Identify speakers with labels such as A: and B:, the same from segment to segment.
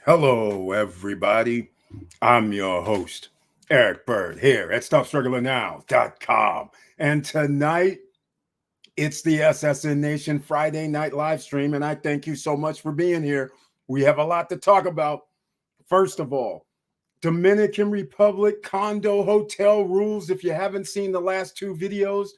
A: Hello, everybody. I'm your host, Eric Bird, here at StopStrugglingNow.com. And tonight, it's the SSN Nation Friday night live stream. And I thank you so much for being here. We have a lot to talk about. First of all, Dominican Republic condo hotel rules. If you haven't seen the last two videos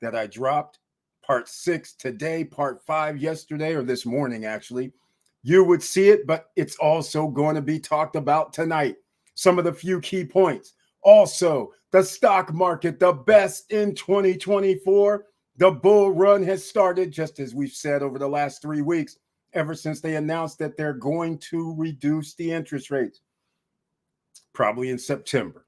A: that I dropped, part 6 today, part 5 yesterday, or this morning actually, you would see it, but it's also going to be talked about tonight. Some of the few key points. Also, the stock market, the best in 2024. The bull run has started, just as we've said over the last 3 weeks, ever since they announced that they're going to reduce the interest rates. Probably in September.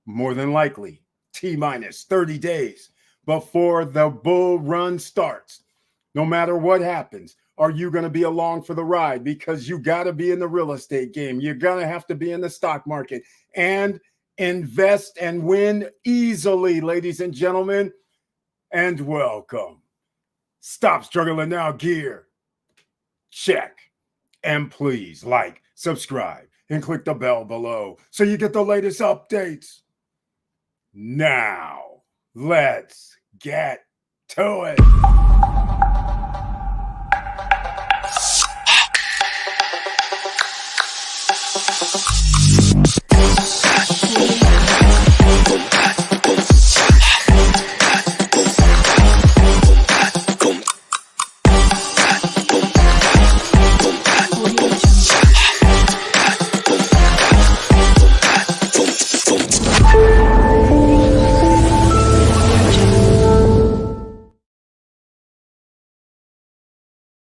A: More than likely, T minus 30 days before the bull run starts. No matter what happens, are you going to be along for the ride? Because you got to be in the real estate game. You're going to have to be in the stock market and invest and win easily, ladies and gentlemen. And welcome. Stop struggling now, gear. Check. And please like, subscribe, and click the bell below so you get the latest updates. Now, let's get to it.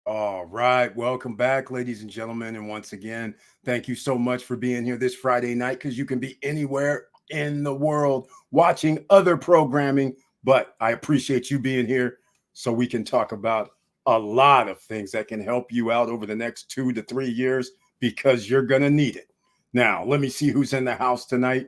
A: All right, welcome back, ladies and gentlemen. And once again, thank you so much for being here this Friday night, because you can be anywhere in the world watching other programming. But I appreciate you being here so we can talk about a lot of things that can help you out over the next 2 to 3 years, because you're going to need it. Now, let me see who's in the house tonight.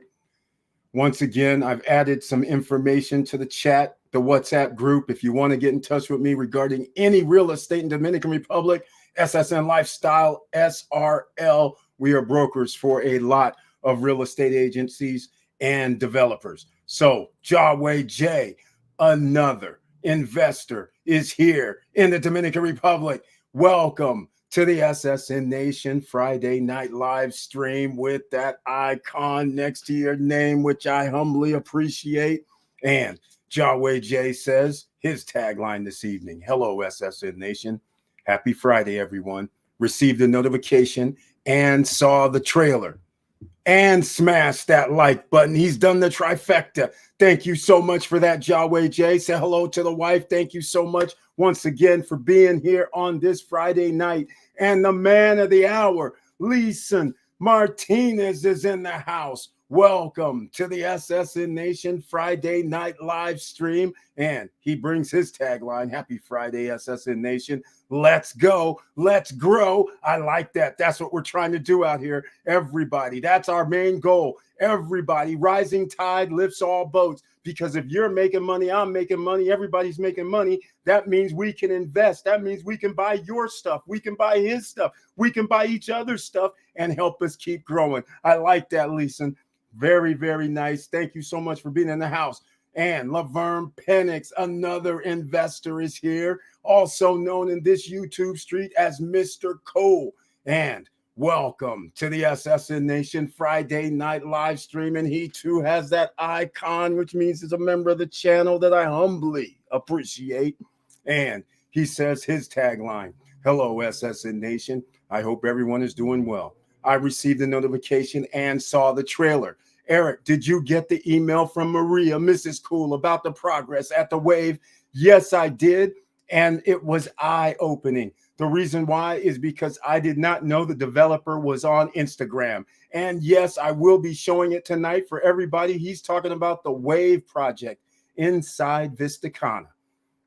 A: Once again, I've added some information to the chat, the WhatsApp group. If you want to get in touch with me regarding any real estate in Dominican Republic, SSN Lifestyle, SRL, we are brokers for a lot of real estate agencies and developers. So Jawway J, another investor, is here in the Dominican Republic. Welcome to the SSN Nation Friday night live stream with that icon next to your name, which I humbly appreciate. And Jawway J says his tagline this evening: hello, SSN Nation. Happy Friday, everyone. Received a notification and saw the trailer and smashed that like button. He's done the trifecta. Thank you so much for that, Jawway J. Say hello to the wife. Thank you so much once again for being here on this Friday night. And the man of the hour, Leeson Martinez, is in the house. Welcome to the SSN Nation Friday night live stream. And he brings his tagline: happy Friday, SSN Nation. Let's go. Let's grow. I like that. That's what we're trying to do out here. Everybody. That's our main goal. Everybody. Rising tide lifts all boats. Because if you're making money, I'm making money, everybody's making money, that means we can invest. That means we can buy your stuff. We can buy his stuff. We can buy each other's stuff and help us keep growing. I like that, Leeson. Very, very nice. Thank you so much for being in the house. And Laverne Penix, another investor, is here, also known in this YouTube street as Mr. Cove. And welcome to the SSN Nation Friday night live stream. And he too has that icon, which means he's a member of the channel that I humbly appreciate. And he says his tagline: hello, SSN Nation. I hope everyone is doing well. I received a notification and saw the trailer. Eric, did you get the email from Maria, Mrs. Cool, about the progress at the Wave? Yes, I did. And it was eye-opening. The reason why is because I did not know the developer was on Instagram. And yes, I will be showing it tonight for everybody. He's talking about the Wave project inside Vistacana.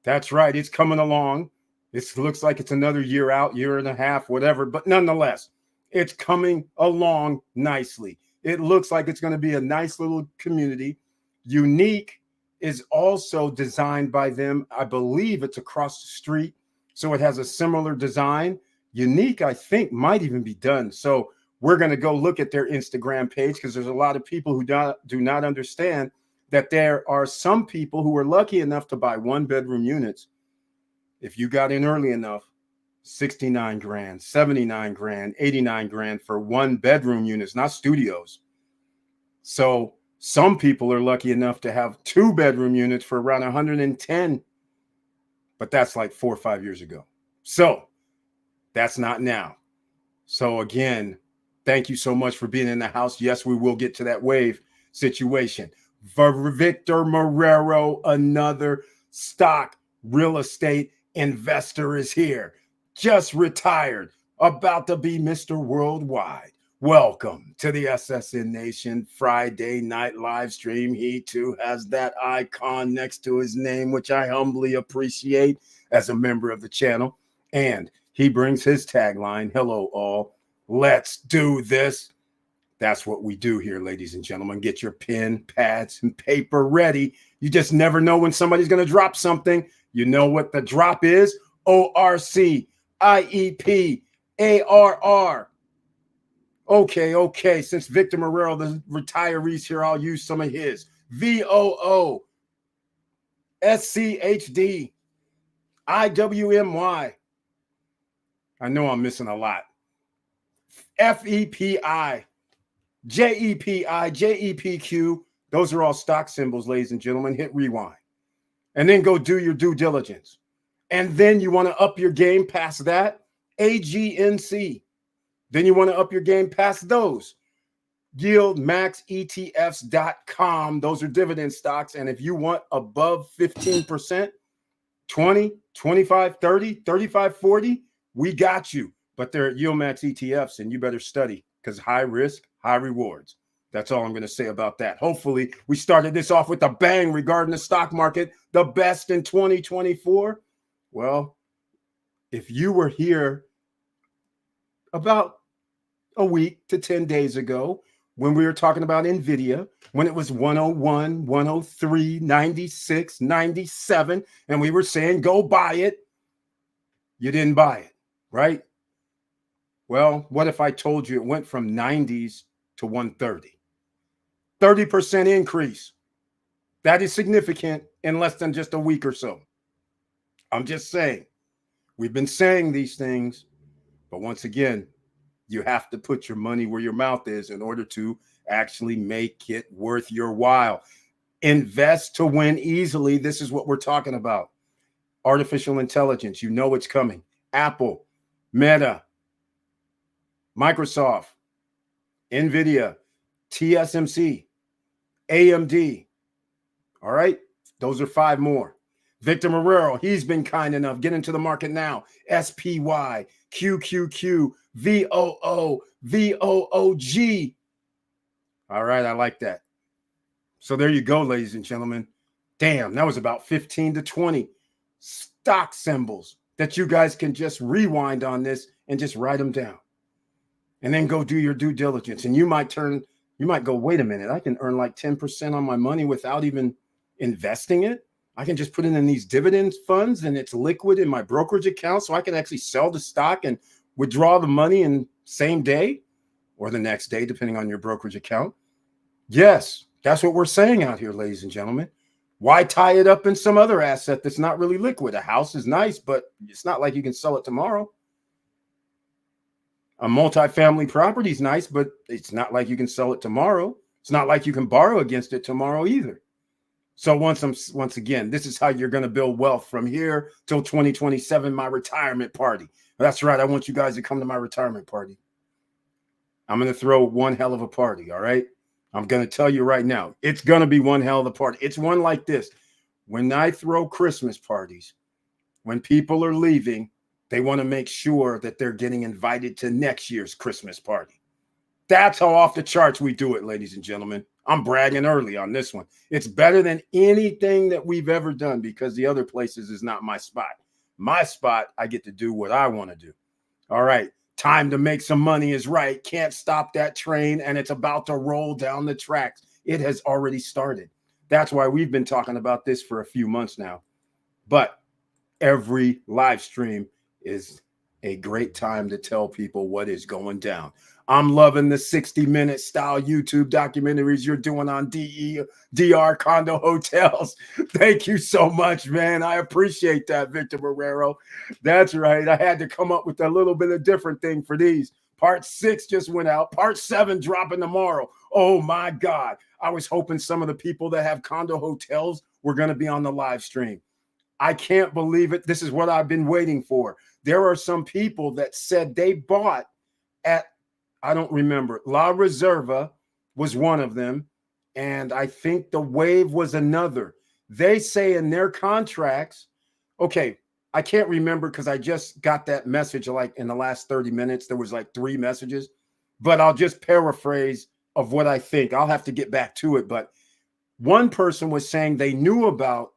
A: That's right. It's coming along. It looks like it's another year out, year and a half, whatever. But nonetheless, it's coming along nicely. It looks like it's going to be a nice little community. Unique is also designed by them. I believe it's across the street, so it has a similar design. Unique, I think, might even be done. So we're going to go look at their Instagram page because there's a lot of people who do not understand that there are some people who are lucky enough to buy 1-bedroom units. If you got in early enough, 69 grand, 79 grand, 89 grand for 1-bedroom units, not studios. So some people are lucky enough to have 2-bedroom units for around 110, but that's like 4 or 5 years ago. So that's not now. So again, thank you so much for being in the house. Yes, we will get to that wave situation. Victor Marrero, another stock real estate investor, is here. Just retired, about to be Mr. Worldwide. Welcome to the SSN Nation Friday night live stream. He too has that icon next to his name, which I humbly appreciate as a member of the channel. And he brings his tagline, hello all, let's do this. That's what we do here, ladies and gentlemen. Get your pen, pads, and paper ready. You just never know when somebody's going to drop something. You know what the drop is? ORC, IEP, ARR. Okay. Since Victor Marrero, the retiree's here, I'll use some of his. VOO, SCHD, IWMY. I know I'm missing a lot. FEPI, JEPI, JEPQ. Those are all stock symbols, ladies and gentlemen. Hit rewind. And then go do your due diligence. And then you want to up your game past that, AGNC. Then you want to up your game past those. YieldMaxETFs.com. Those are dividend stocks. And if you want above 15%, 20, 25, 30, 35, 40, we got you. But they're at YieldMax ETFs, and you better study because high risk, high rewards. That's all I'm going to say about that. Hopefully, we started this off with a bang regarding the stock market, the best in 2024. Well, if you were here about a week to 10 days ago when we were talking about NVIDIA, when it was 101, 103, 96, 97, and we were saying, go buy it, you didn't buy it, right? Well, what if I told you it went from 90s to 130? 30% increase. That is significant in less than just a week or so. I'm just saying, we've been saying these things, but once again, you have to put your money where your mouth is in order to actually make it worth your while. Invest to win easily. This is what we're talking about. Artificial intelligence, you know it's coming. Apple, Meta, Microsoft, NVIDIA, TSMC, AMD. All right, those are 5 more. Victor Marrero, he's been kind enough. Get into the market now. SPY, QQQ, VOO, VOOG. All right, I like that. So there you go, ladies and gentlemen. Damn, that was about 15 to 20 stock symbols that you guys can just rewind on this and just write them down. And then go do your due diligence. And you might go, wait a minute, I can earn like 10% on my money without even investing it. I can just put it in these dividend funds and it's liquid in my brokerage account. So I can actually sell the stock and withdraw the money in same day or the next day, depending on your brokerage account. Yes, that's what we're saying out here, ladies and gentlemen. Why tie it up in some other asset that's not really liquid? A house is nice, but it's not like you can sell it tomorrow. A multifamily property is nice, but it's not like you can sell it tomorrow. It's not like you can borrow against it tomorrow either. So once again, this is how you're going to build wealth from here till 2027, my retirement party. That's right. I want you guys to come to my retirement party. I'm going to throw one hell of a party. All right. I'm going to tell you right now, it's going to be one hell of a party. It's one like this. When I throw Christmas parties, when people are leaving, they want to make sure that they're getting invited to next year's Christmas party. That's how off the charts we do it, ladies and gentlemen. I'm bragging early on this one. It's better than anything that we've ever done because the other places is not my spot. My spot, I get to do what I want to do. All right. Time to make some money is right. Can't stop that train, and it's about to roll down the tracks. It has already started. That's why we've been talking about this for a few months now. But every live stream is a great time to tell people what is going down. I'm loving the 60-minute style YouTube documentaries you're doing on DR condo hotels. Thank you so much, man. I appreciate that, Victor Barrero. That's right. I had to come up with a little bit of different thing for these. Part 6 just went out. Part 7 dropping tomorrow. Oh, my God. I was hoping some of the people that have condo hotels were going to be on the live stream. I can't believe it. This is what I've been waiting for. There are some people that said they bought at, I don't remember, La Reserva was one of them, and I think the Wave was another. They say in their contracts, okay, I can't remember because I just got that message like in the last 30 minutes. There was like 3 messages, but I'll just paraphrase of what I think. I'll have to get back to it, but one person was saying they knew about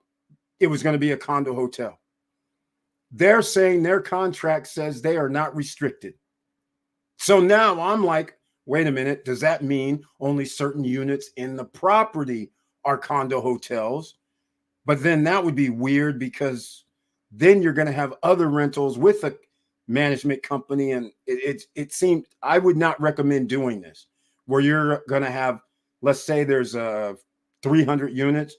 A: it was going to be a condo hotel. They're saying their contract says they are not restricted. So now I'm like, wait a minute, does that mean only certain units in the property are condo hotels? But then that would be weird because then you're going to have other rentals with a management company. And it seemed, I would not recommend doing this where you're going to have, let's say there's 300 units.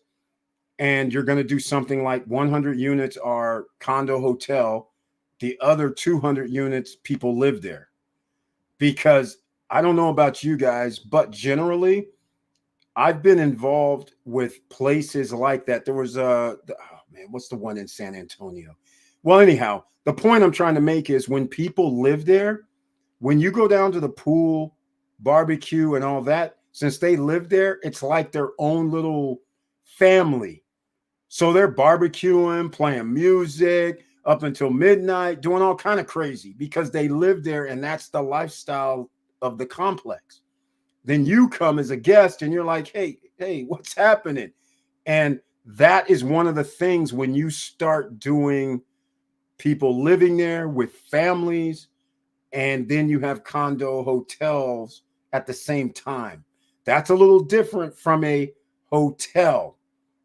A: And you're going to do something like 100 units are condo hotel. The other 200 units, people live there. Because I don't know about you guys, but generally, I've been involved with places like that. There was what's the one in San Antonio? Well, anyhow, the point I'm trying to make is when people live there, when you go down to the pool, barbecue and all that, since they live there, it's like their own little family. So they're barbecuing, playing music up until midnight, doing all kind of crazy because they live there and that's the lifestyle of the complex. Then you come as a guest and you're like, hey, what's happening? And that is one of the things when you start doing people living there with families and then you have condo hotels at the same time. That's a little different from a hotel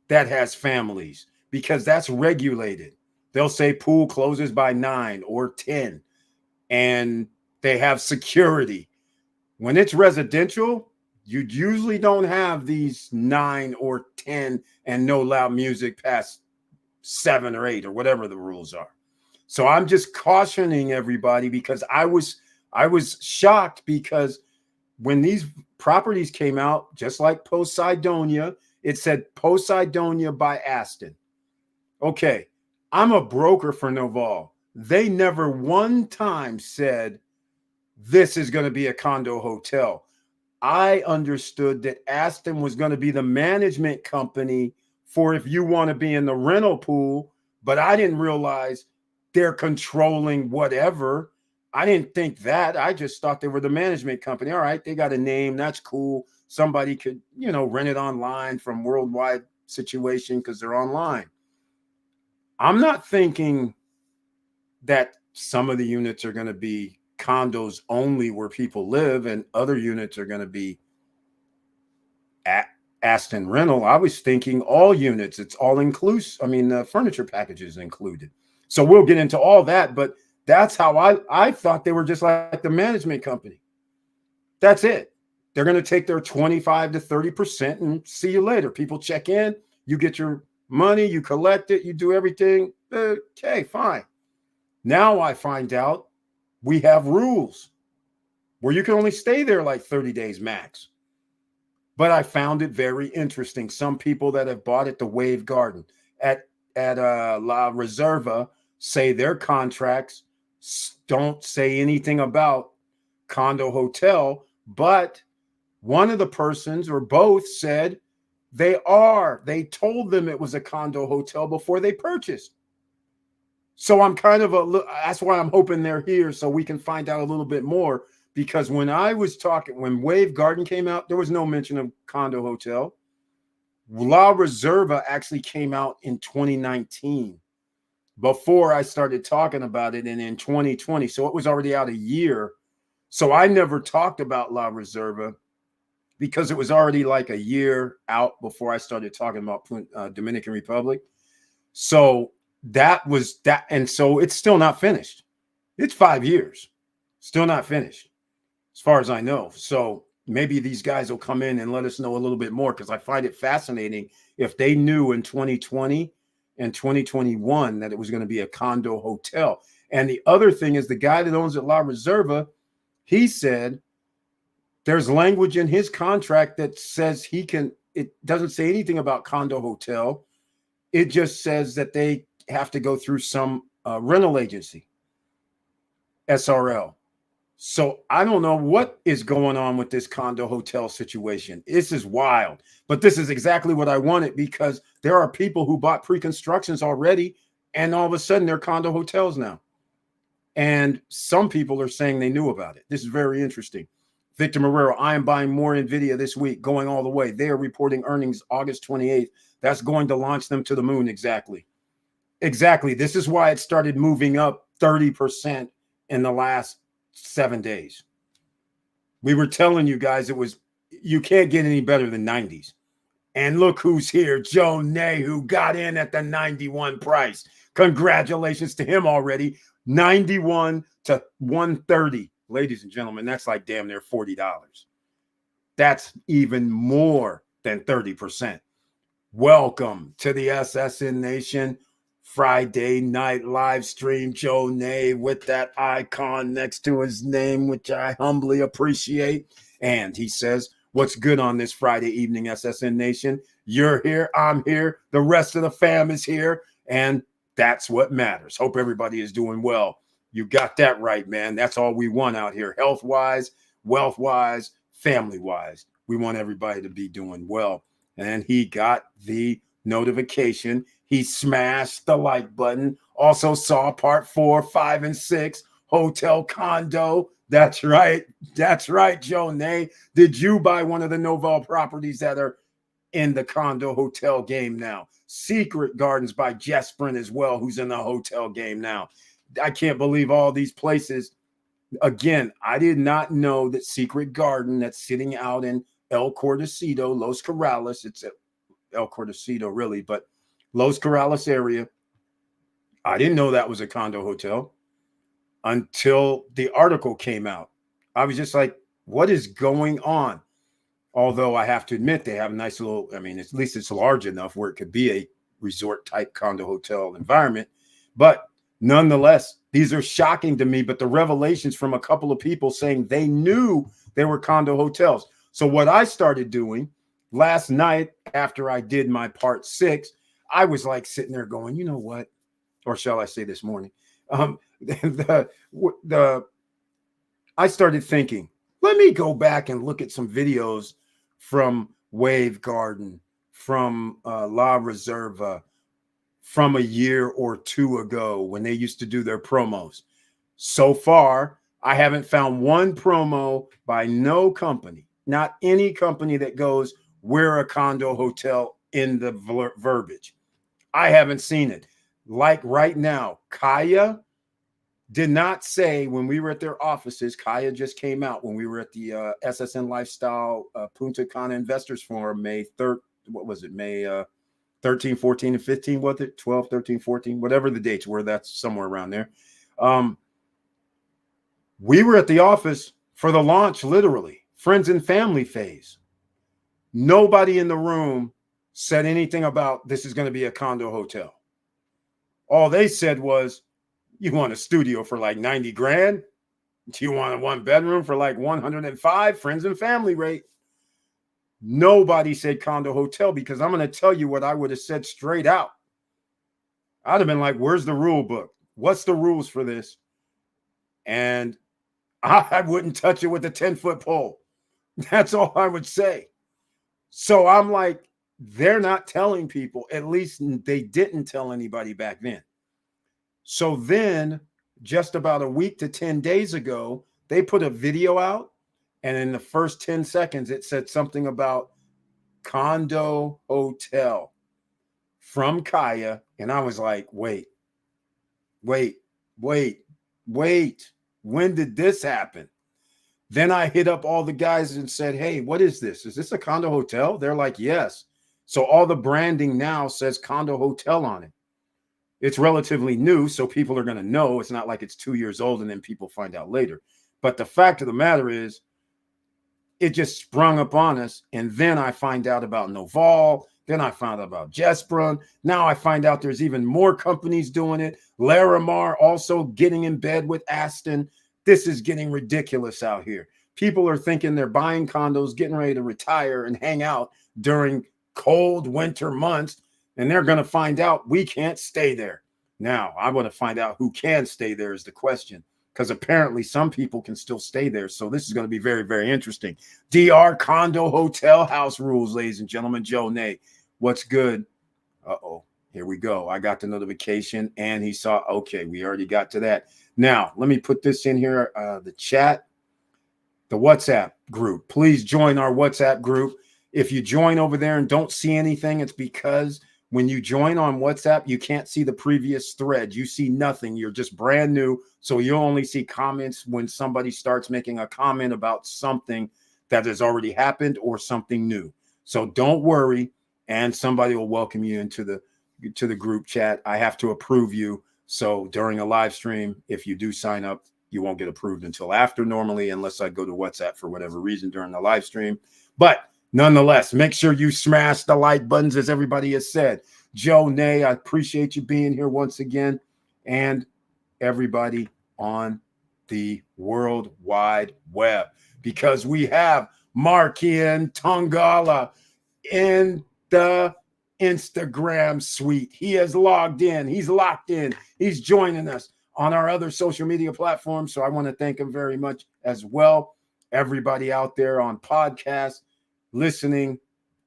A: that has families because that's regulated. They'll say pool closes by 9 or 10 and they have security. When it's residential, you usually don't have these 9 or 10 and no loud music past 7 or 8 or whatever the rules are. So I'm just cautioning everybody because I was shocked because when these properties came out, just like Poseidonia, it said Poseidonia by Aston. Okay, I'm a broker for Noval. They never one time said this is going to be a condo hotel. I understood that Aston was going to be the management company for if you want to be in the rental pool, but I didn't realize they're controlling whatever. I didn't think that. I just thought they were the management company. All right, they got a name. That's cool. Somebody could, rent it online from worldwide situation because they're online. I'm not thinking that some of the units are going to be condos only where people live and other units are going to be Aston rental. I was thinking all units, it's all inclusive. I mean, the furniture package is included. So we'll get into all that, but that's how I thought they were just like the management company. That's it. They're going to take their 25 to 30% and see you later. People check in, you get your money, you collect it, you do everything. Okay, fine. Now I find out we have rules where you can only stay there like 30 days max. But I found it very interesting. Some people that have bought at the Wave Garden at La Reserva say their contracts don't say anything about condo hotel, but one of the persons or both said they told them it was a condo hotel before they purchased. So I'm kind of that's why I'm hoping they're here so we can find out a little bit more, because when Wave Garden came out, there was no mention of condo hotel. La Reserva actually came out in 2019 before I started talking about it, and in 2020. So it was already out a year. So I never talked about La Reserva because it was already like a year out before I started talking about Dominican Republic. So that was that. And so it's still not finished. It's 5 years, still not finished, as far as I know. So maybe these guys will come in and let us know a little bit more, because I find it fascinating if they knew in 2020 and 2021 that it was going to be a condo hotel. And the other thing is, the guy that owns it, La Reserva, he said there's language in his contract that says he can, it doesn't say anything about condo hotel. It just says that they have to go through some rental agency, SRL. So I don't know what is going on with this condo hotel situation. This is wild, but this is exactly what I wanted, because there are people who bought pre-constructions already, and all of a sudden they're condo hotels now. And some people are saying they knew about it. This is very interesting. Victor Marrero, I am buying more NVIDIA this week, going all the way. They are reporting earnings August 28th. That's going to launch them to the moon. Exactly. Exactly. This is why it started moving up 30% in the last 7 days. We were telling you guys you can't get any better than 90s. And look who's here, Joe Nay, who got in at the 91 price. Congratulations to him already. 91 to 130. Ladies and gentlemen, that's like damn near $40. That's even more than 30%. Welcome to the SSN Nation Friday night live stream. Joe Nay with that icon next to his name, which I humbly appreciate. And he says, what's good on this Friday evening, SSN Nation? You're here, I'm here, the rest of the fam is here, and that's what matters. Hope everybody is doing well. You got that right, man. That's all we want out here, health-wise, wealth-wise, family-wise. We want everybody to be doing well. And he got the notification. He smashed the like button. Also saw part 4, 5, and 6, Hotel Condo. That's right. That's right, Joe Nay. Did you buy one of the Novel properties that are in the condo hotel game now? Secret Gardens by Jesperin as well, who's in the hotel game now. I can't believe all these places. Again, I did not know that Secret Garden, that's sitting out in El Cordacito, Los Corrales, it's El Cordacito really, but Los Corrales area. I didn't know that was a condo hotel until the article came out. I was just like, what is going on? Although I have to admit, they have a nice little, I mean, at least it's large enough where it could be a resort type condo hotel environment. But nonetheless, these are shocking to me. But the revelations from a couple of people saying they knew they were condo hotels. So what I started doing last night after I did my part 6, I was like sitting there going, you know what? Or shall I say this morning? I started thinking, let me go back and look at some videos from Wave Garden, from La Reserva, from a year or 2 ago when they used to do their promos. So far, I haven't found one promo by no company, not any company that goes, we're a condo hotel in the verbiage. I haven't seen it. Like right now, Kaya did not say when we were at their offices. Kaya just came out when we were at the SSN Lifestyle Punta Cana Investors Forum, May 3rd. What was it? May 13, 14, and 15, was it? 12, 13, 14, whatever the dates were. That's somewhere around there. We were at the office for the launch, literally, friends and family phase. Nobody in the room said anything about this is going to be a condo hotel. All they said was, you want a studio for like 90 grand? Do you want a 1-bedroom for like 105? Friends and family rate. Nobody said condo hotel, because I'm going to tell you what I would have said straight out. I'd have been like, where's the rule book? What's the rules for this? And I wouldn't touch it with a 10-foot pole. That's all I would say. So I'm like, they're not telling people. At least they didn't tell anybody back then. So then just about a week to 10 days ago, they put a video out. And in the first 10 seconds, it said something about condo hotel from Kaya. And I was like, wait. When did this happen? Then I hit up all the guys and said, hey, what is this? Is this a condo hotel? They're like, yes. So all the branding now says condo hotel on it. It's relatively new, so people are going to know. It's not like it's 2 years old and then people find out later. But the fact of the matter is, it just sprung upon us. And then I find out about Noval. Then I found out about Jesbrun. Now I find out there's even more companies doing it. Larimar also getting in bed with Aston. This is getting ridiculous out here. People are thinking they're buying condos, getting ready to retire and hang out during cold winter months. And they're going to find out we can't stay there. Now, I want to find out who can stay there is the question, because apparently some people can still stay there. So this is going to be very, very interesting. DR Condo Hotel House Rules, ladies and gentlemen. Joe Nay, what's good? Uh-oh, here we go. I got the notification and he saw, okay, we already got to that. Now, let me put this in here, the chat, the WhatsApp group. Please join our WhatsApp group. If you join over there and don't see anything, it's because when you join on WhatsApp, you can't see the previous thread. You see nothing. You're just brand new. So you'll only see comments when somebody starts making a comment about something that has already happened or something new. So don't worry. And somebody will welcome you into the group chat. I have to approve you. So during a live stream, if you do sign up, you won't get approved until after normally, unless I go to WhatsApp for whatever reason during the live stream. But nonetheless, make sure you smash the like buttons, as everybody has said. Joe Nay, I appreciate you being here once again. And everybody on the World Wide Web, because we have Markian Tongala in the Instagram suite. He is logged in. He's locked in. He's joining us on our other social media platforms. So I want to thank him very much as well. Everybody out there on podcasts, listening,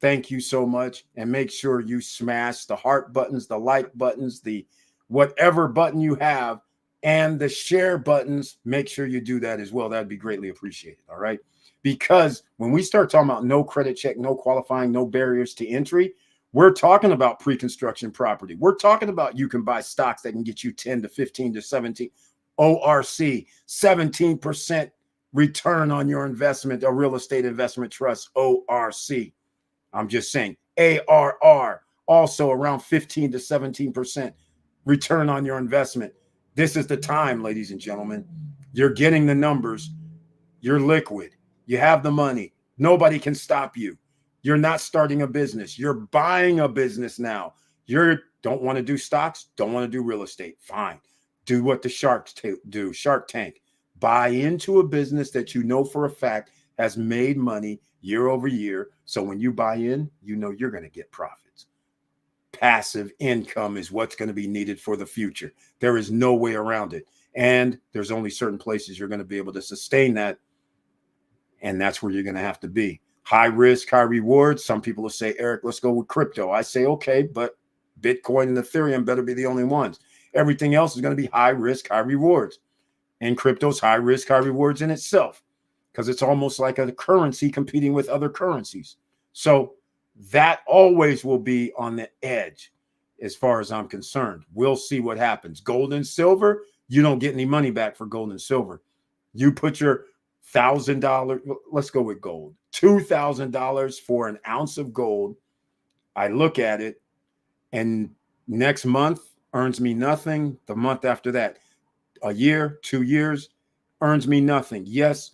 A: thank you so much. And make sure you smash the heart buttons, the like buttons, the whatever button you have, and the share buttons. Make sure you do that as well. That'd be greatly appreciated. All right. Because when we start talking about no credit check, no qualifying, no barriers to entry, we're talking about pre-construction property. We're talking about you can buy stocks that can get you 10 to 15 to 17 ORC, 17% return on your investment, a real estate investment trust, ORC. I'm just saying ARR, also around 15 to 17% return on your investment. This is the time, ladies and gentlemen. You're getting the numbers. You're liquid. You have the money. Nobody can stop you. You're not starting a business. You're buying a business now. You don't want to do stocks, don't want to do real estate. Fine. Do what the sharks do, Shark Tank. Buy into a business that you know for a fact has made money year over year. So when you buy in, you know you're going to get profits. Passive income is what's going to be needed for the future. There is no way around it. And there's only certain places you're going to be able to sustain that. And that's where you're going to have to be. High risk, high reward. Some people will say, Eric, let's go with crypto. I say, okay, but Bitcoin and Ethereum better be the only ones. Everything else is going to be high risk, high rewards. And crypto's high risk, high rewards in itself, because it's almost like a currency competing with other currencies. So that always will be on the edge as far as I'm concerned. We'll see what happens. Gold and silver, you don't get any money back for gold and silver. You put your $1,000, let's go with gold, $2,000 for an ounce of gold. I look at it, and next month earns me nothing. The month after that, a year, 2 years, earns me nothing. Yes,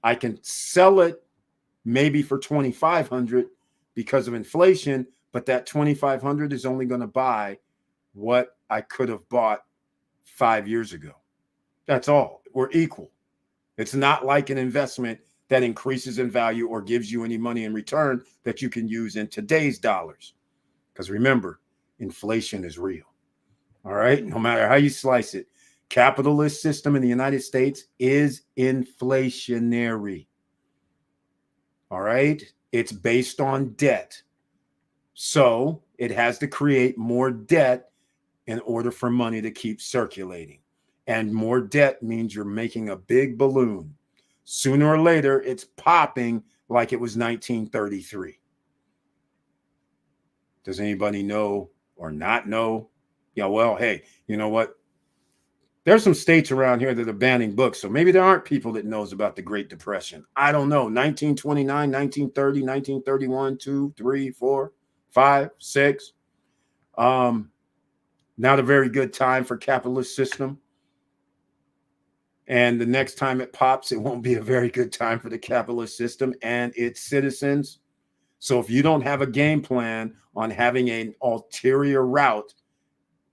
A: I can sell it maybe for $2,500 because of inflation, but that $2,500 is only going to buy what I could have bought 5 years ago. That's all. We're equal. It's not like an investment that increases in value or gives you any money in return that you can use in today's dollars. Because remember, inflation is real. All right. No matter how you slice it, capitalist system in the United States is inflationary. All right. It's based on debt. So it has to create more debt in order for money to keep circulating. And more debt means you're making a big balloon. Sooner or later, it's popping like it was 1933. Does anybody know or not know? Yeah, well, hey, you know what? There's some states around here that are banning books, so maybe there aren't people that knows about the Great Depression. I don't know. 1929, 1930, 1931, 2, 3, 4, 5, 6. Not a very good time for capitalist system. And the next time it pops, it won't be a very good time for the capitalist system and its citizens. So if you don't have a game plan on having an ulterior route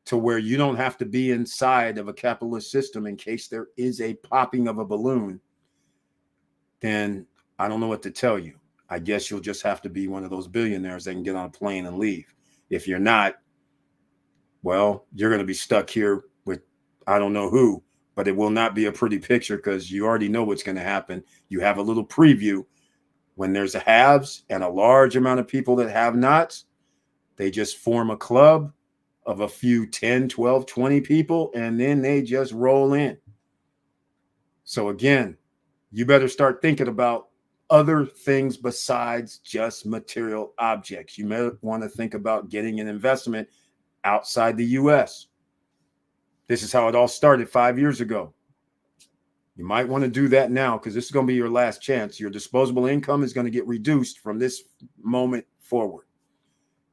A: to where you don't have to be inside of a capitalist system in case there is a popping of a balloon, then I don't know what to tell you. I guess you'll just have to be one of those billionaires that can get on a plane and leave. If you're not, well, you're going to be stuck here with I don't know who, but it will not be a pretty picture because you already know what's going to happen. You have a little preview. When there's a haves and a large amount of people that have nots, they just form a club of a few 10, 12, 20 people, and then they just roll in. So again, you better start thinking about other things besides just material objects. You may want to think about getting an investment outside the US. This is how it all started 5 years ago. You might want to do that now because this is going to be your last chance. Your disposable income is going to get reduced from this moment forward.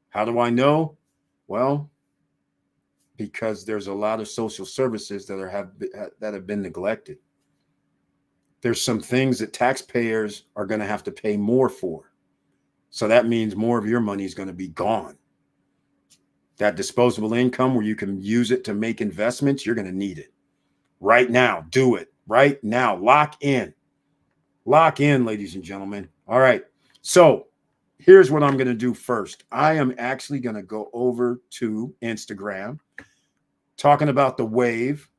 A: How do I know? Well, because there's a lot of social services that have been neglected. There's some things that taxpayers are going to have to pay more for. So that means more of your money is going to be gone. That disposable income where you can use it to make investments, you're going to need it. Right now, do it. Right now, lock in. Lock in, ladies and gentlemen. All right. So here's what I'm going to do first. I am actually going to go over to Instagram, talking about the wave.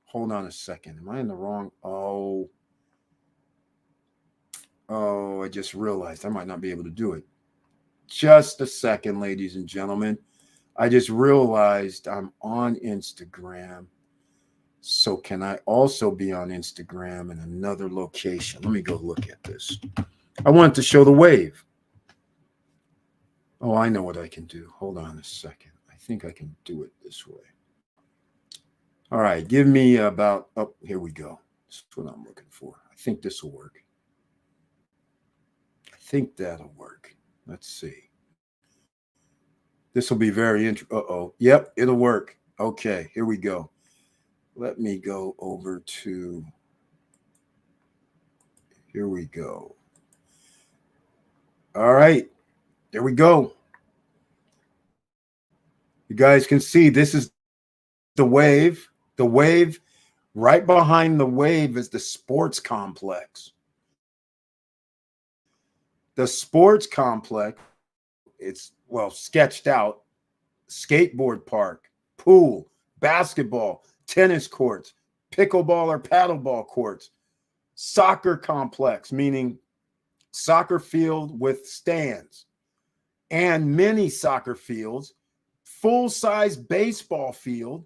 A: Hold on a second. Am I in the wrong? Oh, I just realized I might not be able to do it. Just a second, ladies and gentlemen. I just realized I'm on Instagram. So can I also be on Instagram in another location? Let me go look at this. I want to show the wave. Oh, I know what I can do. Hold on a second. I think I can do it this way. All right. Give me about, oh, here we go. That's what I'm looking for. I think this will work. I think that'll work. Let's see. This will be very interesting. Uh-oh. Yep, it'll work. Okay, here we go. Let me go over to, here we go. All right, there we go. You guys can see this is the wave. The wave, right behind the wave is the sports complex. The sports complex, it's, well, sketched out, skateboard park, pool, basketball, tennis courts, pickleball or paddleball courts, soccer complex, meaning soccer field with stands, and mini soccer fields, full-size baseball field.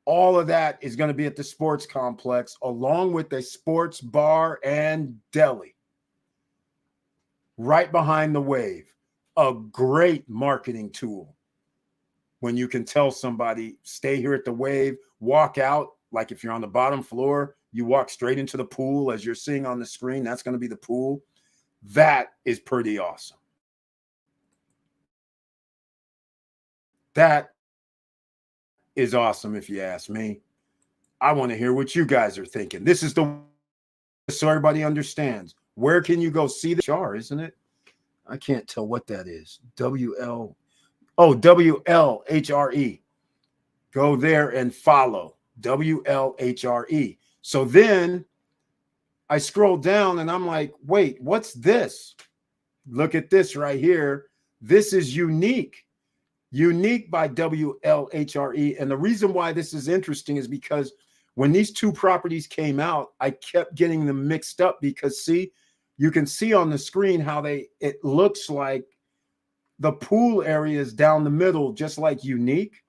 A: All of that is going to be at the sports complex, along with a sports bar and deli. Right behind the wave. A great marketing tool. When you can tell somebody, stay here at the wave, walk out, like if you're on the bottom floor, you walk straight into the pool as you're seeing on the screen, that's going to be the pool. That is pretty awesome. That is awesome if you ask me. I want to hear what you guys are thinking. This is the, so everybody understands. Where can you go see the char, isn't it? I can't tell what that is. WLHRE. Go there and follow WLHRE. So then I scroll down and I'm like, wait, what's this? Look at this right here. This is unique by WLHRE. And the reason why this is interesting is because when these two properties came out, I kept getting them mixed up because, see, you can see on the screen how it looks like the pool area is down the middle, just like unique.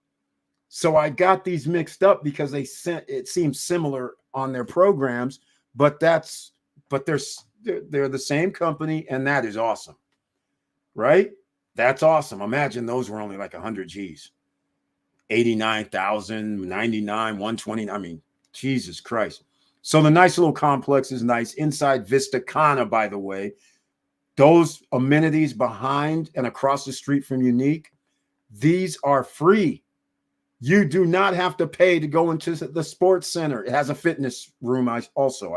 A: So I got these mixed up because it seems similar on their programs, but they're the same company, and that is awesome, right? That's awesome. Imagine those were only like 100 G's, 89,000, 99, 120. I mean, Jesus Christ. So the nice little complex is nice. Inside Vista Cana, by the way, those amenities behind and across the street from Unique, these are free. You do not have to pay to go into the sports center. It has a fitness room. I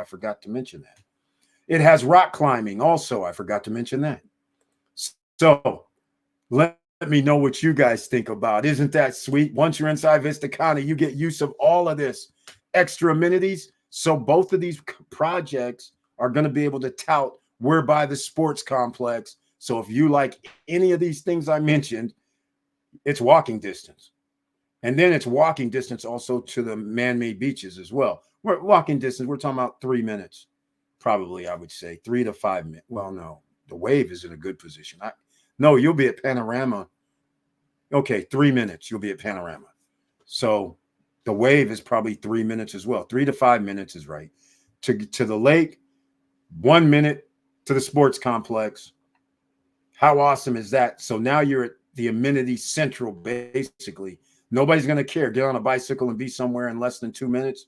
A: forgot to mention that. It has rock climbing. Also, I forgot to mention that. So let me know what you guys think about. Isn't that sweet? Once you're inside Vista Condo, you get use of all of this extra amenities. So both of these projects are going to be able to tout, we're by the sports complex. So if you like any of these things I mentioned, it's walking distance. And then it's walking distance also to the man-made beaches as well. We're walking distance. We're talking about 3 minutes, probably, I would say 3 to 5 minutes. Well, no, the wave is in a good position. No, you'll be at Panorama. Okay, 3 minutes. You'll be at Panorama. So the wave is probably 3 minutes as well. 3 to 5 minutes is right. To the lake, 1 minute to the sports complex. How awesome is that? So now you're at the amenity central, basically. Nobody's going to care. Get on a bicycle and be somewhere in less than 2 minutes.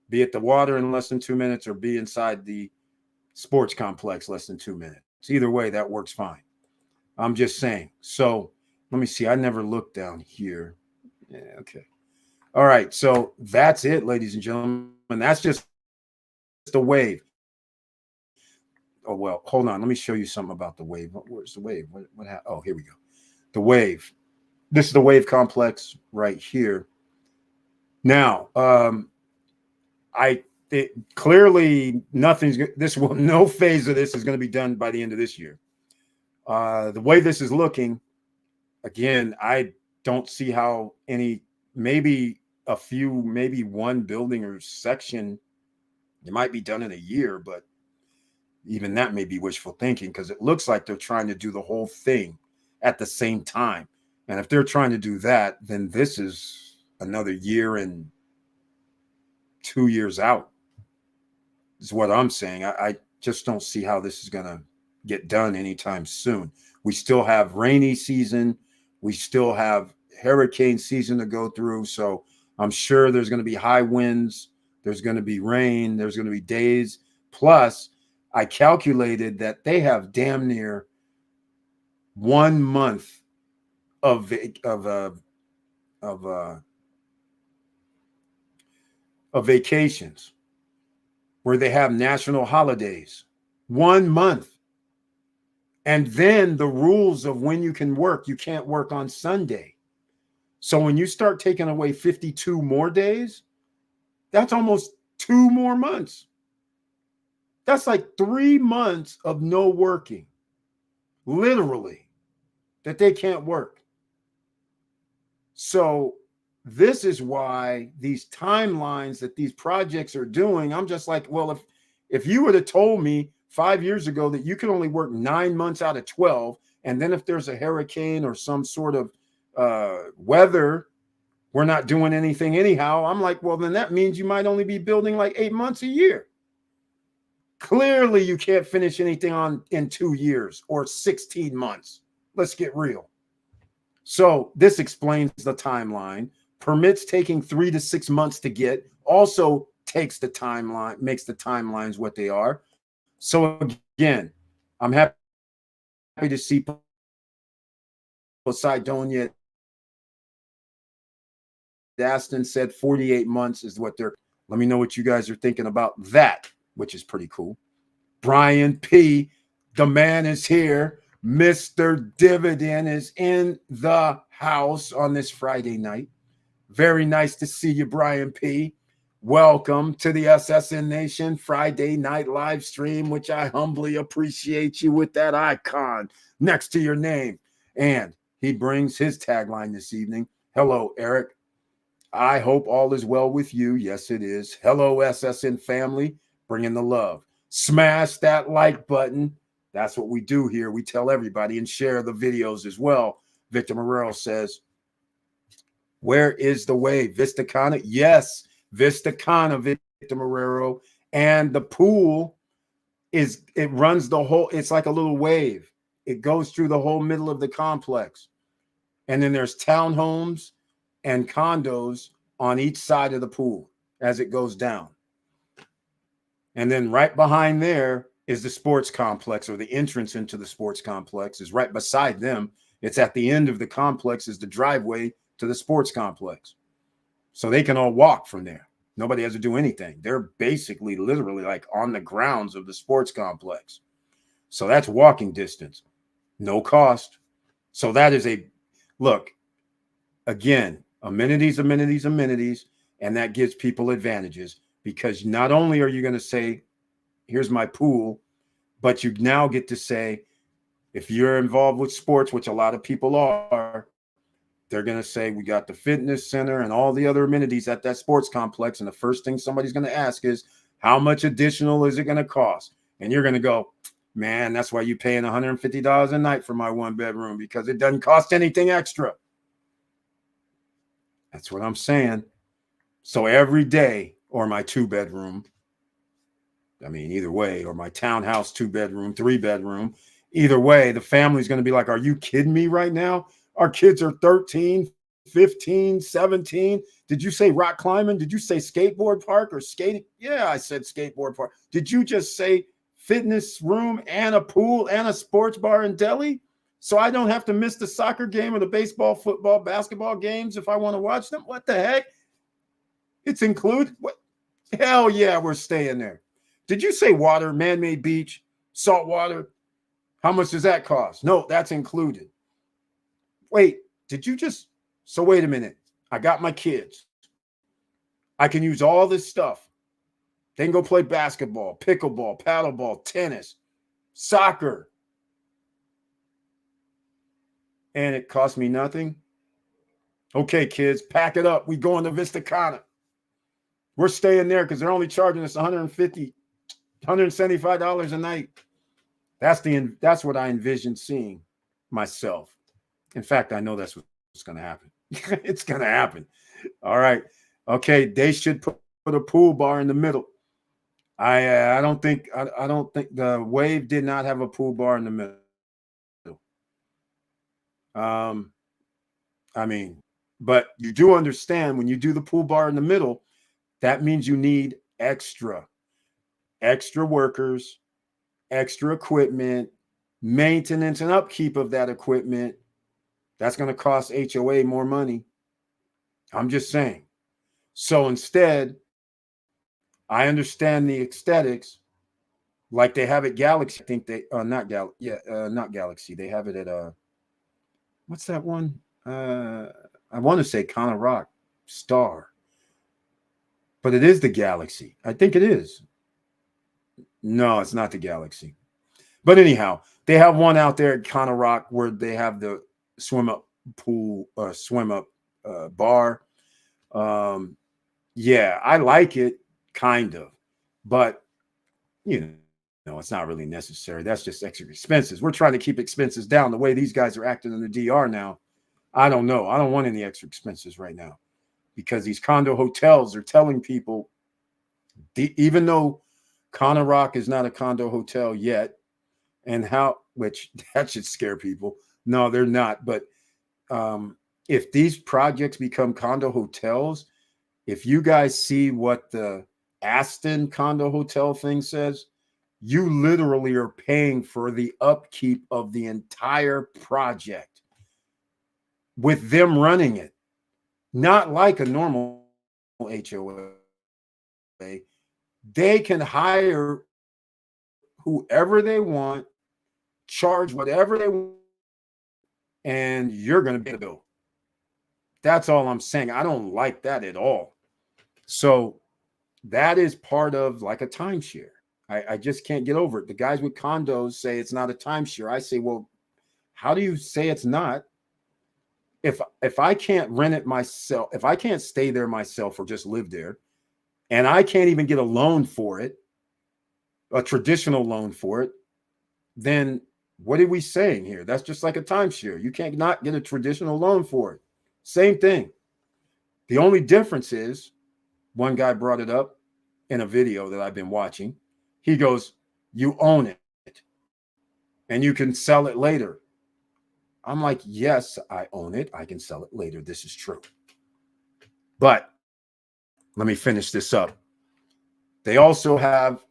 A: Be at the water in less than 2 minutes, or be inside the sports complex less than 2 minutes. Either way, that works fine. I'm just saying. So let me see. I never looked down here. Yeah, okay. All right. So that's it, ladies and gentlemen. That's just the wave. Oh, well, hold on. Let me show you something about the wave. Where's the wave? What happened? Oh, here we go. The wave. This is the wave complex right here. Now, clearly nothing's no phase of this is going to be done by the end of this year. The way this is looking, again, I don't see how maybe a few, maybe one building or section, it might be done in a year, but even that may be wishful thinking, because it looks like they're trying to do the whole thing at the same time. And if they're trying to do that, then this is another year and 2 years out, is what I'm saying. I just don't see how this is going to get done anytime soon. We still have rainy season. We still have hurricane season to go through. So I'm sure there's going to be high winds. There's going to be rain. There's going to be days. Plus, I calculated that they have damn near 1 month of vacations where they have national holidays. 1 month. And then the rules of when you can work, you can't work on Sunday. So when you start taking away 52 more days, that's almost 2 more months. That's like 3 months of no working, literally, that they can't work. So this is why these timelines that these projects are doing, I'm just like, well, if you would have told me 5 years ago that you can only work 9 months out of 12, and then if there's a hurricane or some sort of weather, we're not doing anything anyhow, I'm like, well, then that means you might only be building like 8 months a year. Clearly, you can't finish anything in 2 years or 16 months. Let's get real. So this explains the timeline. Permits taking 3 to 6 months to get also takes the timeline, makes the timelines what they are. So again, I'm happy to see Poseidonia. Aston said 48 months is what they're. Let me know what you guys are thinking about that, which is pretty cool. Brian P., the man is here. Mr. Dividend is in the house on this Friday night. Very nice to see you, Brian P. Welcome to the SSN Nation Friday night live stream, which I humbly appreciate you with that icon next to your name. And he brings his tagline this evening. Hello, Eric. I hope all is well with you. Yes, it is. Hello, SSN family. Bringing the love. Smash that like button. That's what we do here. We tell everybody, and share the videos as well. Victor Marrero says, where is the wave? Vista Condo? Yes, Vista Condo, Victor Marrero. And the pool it runs the whole, it's like a little wave. It goes through the whole middle of the complex. And then there's townhomes and condos on each side of the pool as it goes down. And then right behind there is the sports complex, or the entrance into the sports complex is right beside them. It's at the end of the complex is the driveway to the sports complex. So they can all walk from there. Nobody has to do anything. They're basically literally like on the grounds of the sports complex. So that's walking distance, no cost. So that is a look, again, amenities, amenities, amenities, and that gives people advantages because not only are you going to say, here's my pool, but you now get to say, if you're involved with sports, which a lot of people are, they're going to say, we got the fitness center and all the other amenities at that sports complex. And the first thing somebody's going to ask is, how much additional is it going to cost? And you're going to go, man, that's why you're paying $150 a night for my 1-bedroom because it doesn't cost anything extra. That's what I'm saying. So every day, or my 2-bedroom, I mean, either way, or my townhouse 2-bedroom, 3-bedroom, either way, the family's going to be like, are you kidding me right now? Our kids are 13, 15, 17. Did you say rock climbing? Did you say skateboard park or skating? Yeah, I said skateboard park. Did you just say fitness room and a pool and a sports bar and deli? So I don't have to miss the soccer game or the baseball, football, basketball games if I want to watch them? What the heck? It's included? What? Hell yeah, we're staying there. Did you say water, man-made beach, salt water? How much does that cost? No, that's included. Wait, did you just? So wait a minute. I got my kids. I can use all this stuff. They can go play basketball, pickleball, paddleball, tennis, soccer. And it cost me nothing. Okay, kids, pack it up. We going to Vista Cana. We're staying there because they're only charging us $150, $175 a night. That's what I envision seeing myself. In fact, I know that's what's going to happen. It's going to happen. All right. Okay. They should put a pool bar in the middle. I don't think the Wave did not have a pool bar in the middle. I mean, but you do understand when you do the pool bar in the middle, that means you need extra workers, extra equipment, maintenance and upkeep of that equipment. That's going to cost HOA more money. I'm just saying. So instead, I understand the aesthetics like they have at Galaxy. I think they not Galaxy. They have it at what's that one? I want to say Connor Rock Star. But it is the Galaxy. I think it is. No, it's not the Galaxy. But anyhow, they have one out there at Connor Rock where they have the swim up pool, swim up bar. Yeah, I like it, kind of. But, it's not really necessary. That's just extra expenses. We're trying to keep expenses down. The way these guys are acting in the DR now, I don't know. I don't want any extra expenses right now because these condo hotels are telling people, even though Connor Rock is not a condo hotel yet, which that should scare people. No, they're not. But if these projects become condo hotels, if you guys see what the Aston condo hotel thing says, you literally are paying for the upkeep of the entire project with them running it. Not like a normal HOA. They can hire whoever they want, charge whatever they want, and you're going to pay the bill. That's all I'm saying. I don't like that at all. So that is part of like a timeshare. I just can't get over it. The guys with condos say it's not a timeshare. I say, well, how do you say it's not? If I can't rent it myself, if I can't stay there myself or just live there, and I can't even get a loan for it, a traditional loan for it, then what are we saying here? That's just like a timeshare. You can't not get a traditional loan for it. Same thing. The only difference is, one guy brought it up in a video that I've been watching. He goes, you own it and you can sell it later. I'm like, yes, I own it. I can sell it later. This is true. But let me finish this up. They also have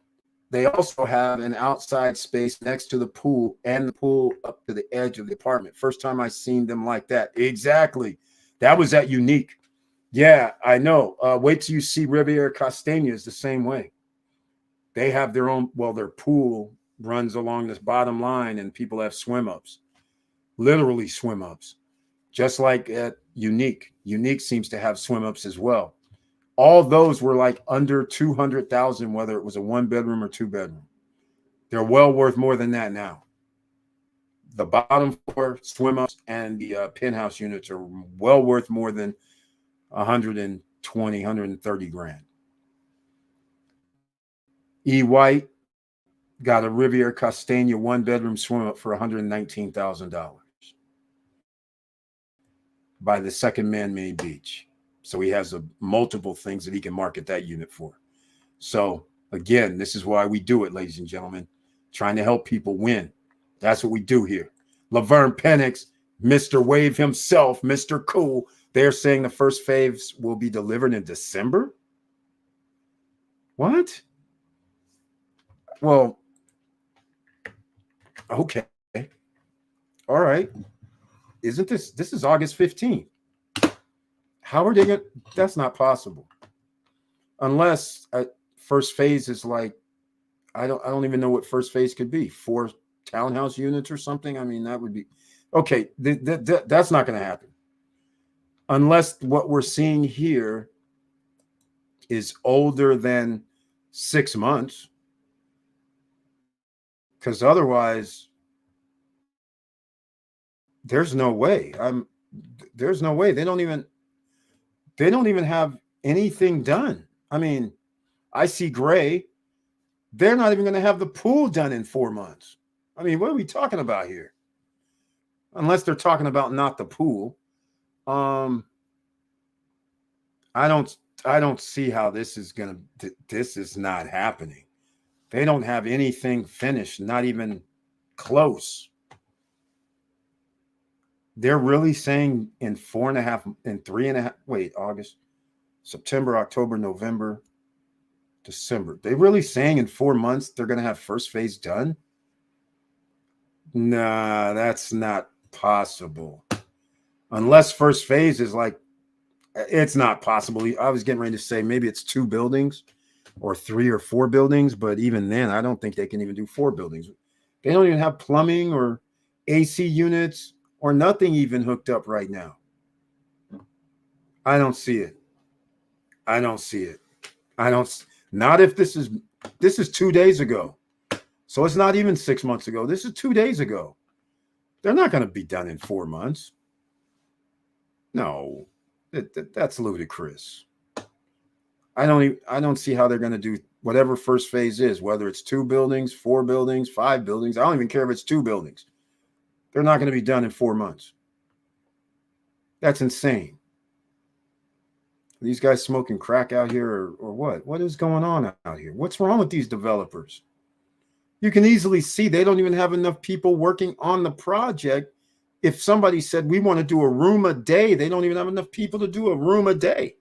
A: an outside space next to the pool and the pool up to the edge of the apartment. First time I seen them like that. Exactly. That was at Unique. Yeah, I know. Wait till you see Riviera Castagna is the same way. They have their own, well, their pool runs along this bottom line and people have swim ups, literally swim ups, just like at Unique. Unique seems to have swim ups as well. All those were like under 200,000, whether it was a 1 bedroom or 2 bedroom. They're well worth more than that now. The bottom floor swim ups and the penthouse units are well worth more than 120, 130 grand. E. White got a Riviera Castagna 1 bedroom swim up for $119,000 by the second man-made beach. So he has multiple things that he can market that unit for. So again, this is why we do it, ladies and gentlemen, trying to help people win. That's what we do here. Laverne Penix, Mr. Wave himself, Mr. Cool, they're saying the first phase will be delivered in December. What? Well, okay. All right. Isn't this is August 15th? How are they going to, that's not possible. Unless first phase is like, I don't even know what first phase could be. 4 townhouse units or something. I mean, that would be okay. That's not going to happen unless what we're seeing here is older than 6 months. Because otherwise, there's no way. There's no way. They don't even have anything done. I mean, I see Gray. They're not even going to have the pool done in 4 months. I mean, what are we talking about here? Unless they're talking about not the pool. I don't see how this is this is not happening. They don't have anything finished, not even close. They're really saying in 4.5, in 3.5, wait, August, September, October, November, December. They really saying in 4 months they're going to have first phase done? Nah, that's not possible. Unless first phase is like, it's not possible. I was getting ready to say maybe it's 2 buildings or 3 or 4 buildings, but even then, I don't think they can even do 4 buildings. They don't even have plumbing or AC units or nothing even hooked up right now. I don't see it. I don't see it. Not if this is 2 days ago. So it's not even 6 months ago. This is 2 days ago. They're not going to be done in 4 months. No, that's ludicrous. I don't see how they're going to do whatever first phase is, whether it's 2 buildings, 4 buildings, 5 buildings. I don't even care if it's 2 buildings. They're not going to be done in 4 months. That's insane. Are these guys smoking crack out here or what? What is going on out here? What's wrong with these developers? You can easily see they don't even have enough people working on the project. If somebody said we want to do a room a day, they don't even have enough people to do a room a day.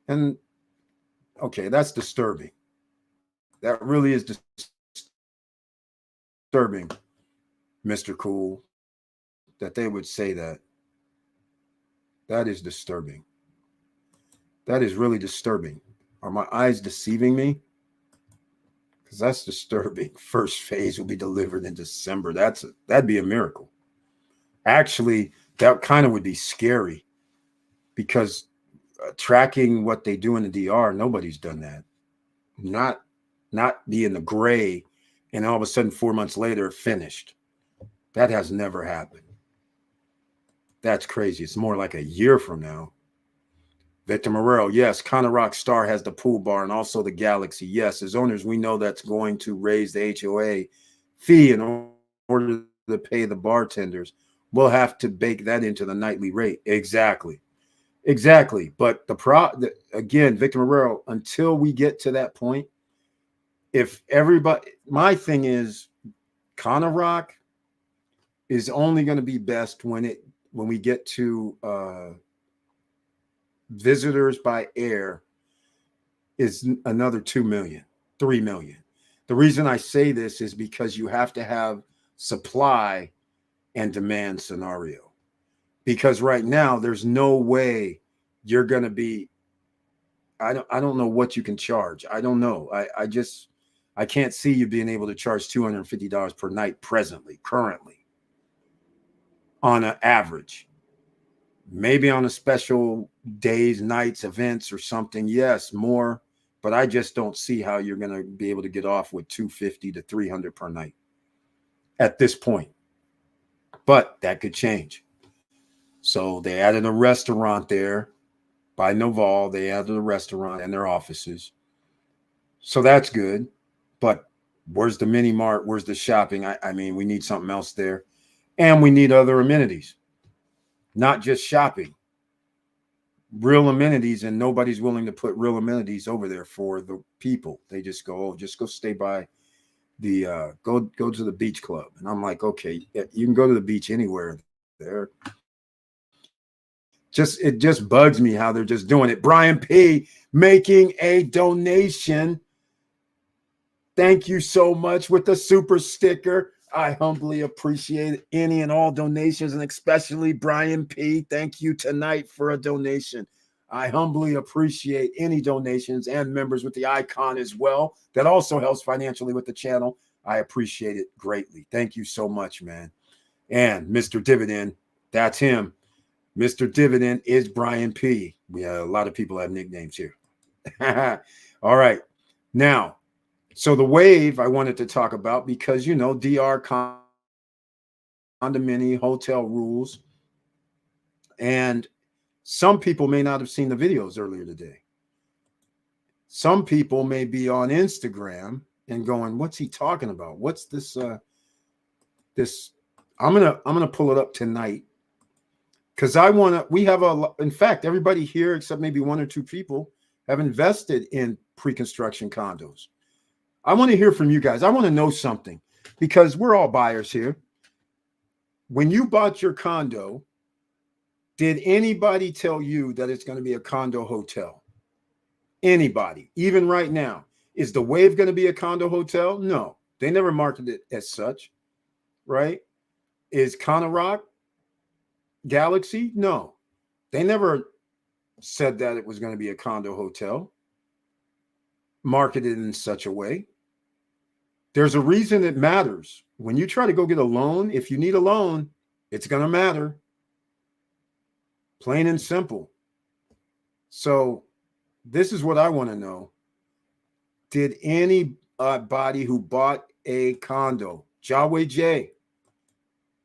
A: And okay, that's disturbing. That really is disturbing, Mr. Cool, that they would say that. That is disturbing. That is really disturbing. Are my eyes deceiving me? Because that's disturbing. First phase will be delivered in December. That'd be a miracle. Actually, that kind of would be scary because tracking what they do in the DR, nobody's done that. Not be in the gray and all of a sudden 4 months later finished. That has never happened. That's crazy. It's more like a year from now. Victor Morero, yes, Condo Rock Star has the pool bar and also the Galaxy. Yes, as owners, we know that's going to raise the HOA fee in order to pay the bartenders. We'll have to bake that into the nightly rate. Exactly. But again, Victor Morero, until we get to that point, if everybody, my thing is, Condo Rock is only going to be best when we get to visitors by air is another 2 million, 3 million. The reason I say this is because you have to have supply and demand scenario. Because right now there's no way you're going to be, I don't know what you can charge. I don't know. I can't see you being able to charge $250 per night currently on an average. Maybe on a special days, nights, events or something. Yes, more, but I just don't see how you're going to be able to get off with 250 to 300 per night at this point. But that could change. So they added a restaurant there by Noval. They added a restaurant and their offices. So that's good. But where's the mini mart? Where's the shopping? I mean, we need something else there. And we need other amenities, not just shopping. Real amenities, and nobody's willing to put real amenities over there for the people. They just go, just go stay by the go to the beach club. And I'm like, okay, you can go to the beach anywhere there. It just bugs me how they're just doing it. Brian P making a donation. Thank you so much with the super sticker. I humbly appreciate any and all donations, and especially Brian P. Thank you tonight for a donation. I humbly appreciate any donations and members with the icon as well. That also helps financially with the channel. I appreciate it greatly. Thank you so much, man. And Mr. Dividend, that's him. Mr. Dividend is Brian P. We have a lot of people have nicknames here. All right. Now, so the wave I wanted to talk about because, DR condominium hotel rules. And some people may not have seen the videos earlier today. Some people may be on Instagram and going, what's he talking about? What's this? I'm gonna pull it up tonight because in fact, everybody here except maybe one or two people have invested in pre-construction condos. I want to hear from you guys. I want to know something because we're all buyers here. When you bought your condo, did anybody tell you that it's going to be a condo hotel? Anybody? Even right now, is the Wave going to be a condo hotel? No, they never marketed it as such, right? Is Rock Galaxy? No, they never said that it was going to be a condo hotel, marketed in such a way. There's a reason it matters. When you try to go get a loan, if you need a loan, it's going to matter. Plain and simple. So this is what I want to know. Did anybody who bought a condo, Jaway J,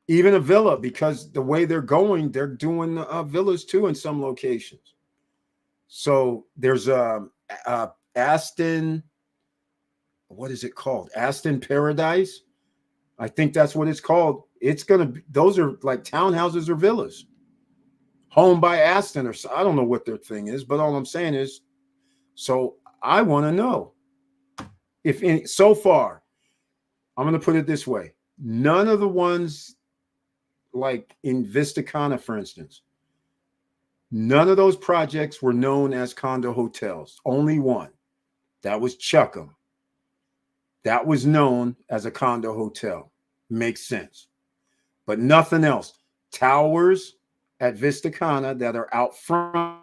A: even a villa, because the way they're going, they're doing villas too in some locations. So there's Aston, what is it called? Aston Paradise. I think that's what it's called. Those are like townhouses or villas. Home by Aston, or I don't know what their thing is, but all I'm saying is, so I want to know so far, I'm going to put it this way. None of the ones like in Vista Cana, for instance, none of those projects were known as condo hotels. Only one. That was Chuckham. That was known as a condo hotel. Makes sense. But nothing else. Towers at Vista Cana that are out front,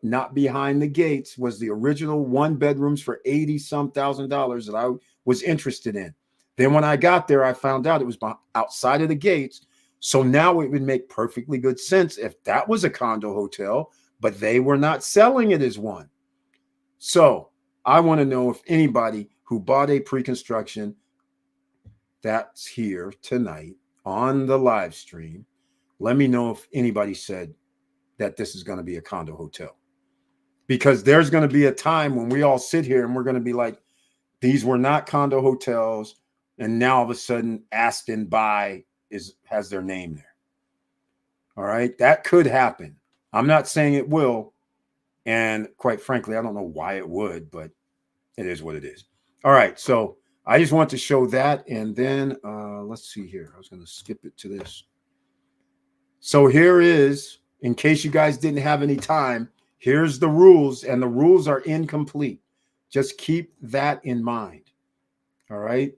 A: not behind the gates, was the original one bedrooms for $80-some thousand that I was interested in. Then when I got there, I found out it was outside of the gates. So now it would make perfectly good sense if that was a condo hotel, but they were not selling it as one. So I want to know if anybody who bought a pre-construction that's here tonight on the live stream, let me know if anybody said that this is going to be a condo hotel. Because there's going to be a time when we all sit here and we're going to be like, these were not condo hotels. And now all of a sudden, Aston By has their name there. All right. That could happen. I'm not saying it will. And quite frankly, I don't know why it would, but it is what it is. All right. So I just want to show that. And then let's see here. I was going to skip it to this. So here is, in case you guys didn't have any time, here's the rules, and the rules are incomplete. Just keep that in mind. All right.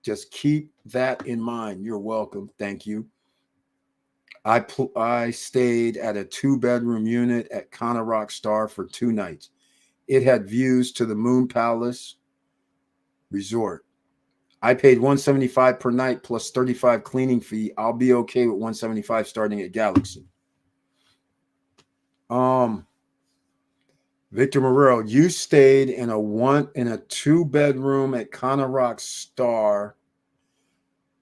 A: Just keep that in mind. You're welcome. Thank you. I stayed at a 2-bedroom unit at Condo Rock Star for 2 nights. It had views to the Moon Palace Resort. I paid $175 per night plus $35 cleaning fee. I'll be okay with $175 starting at Galaxy. Victor Morrell, you stayed in a 2-bedroom at Condo Rock Star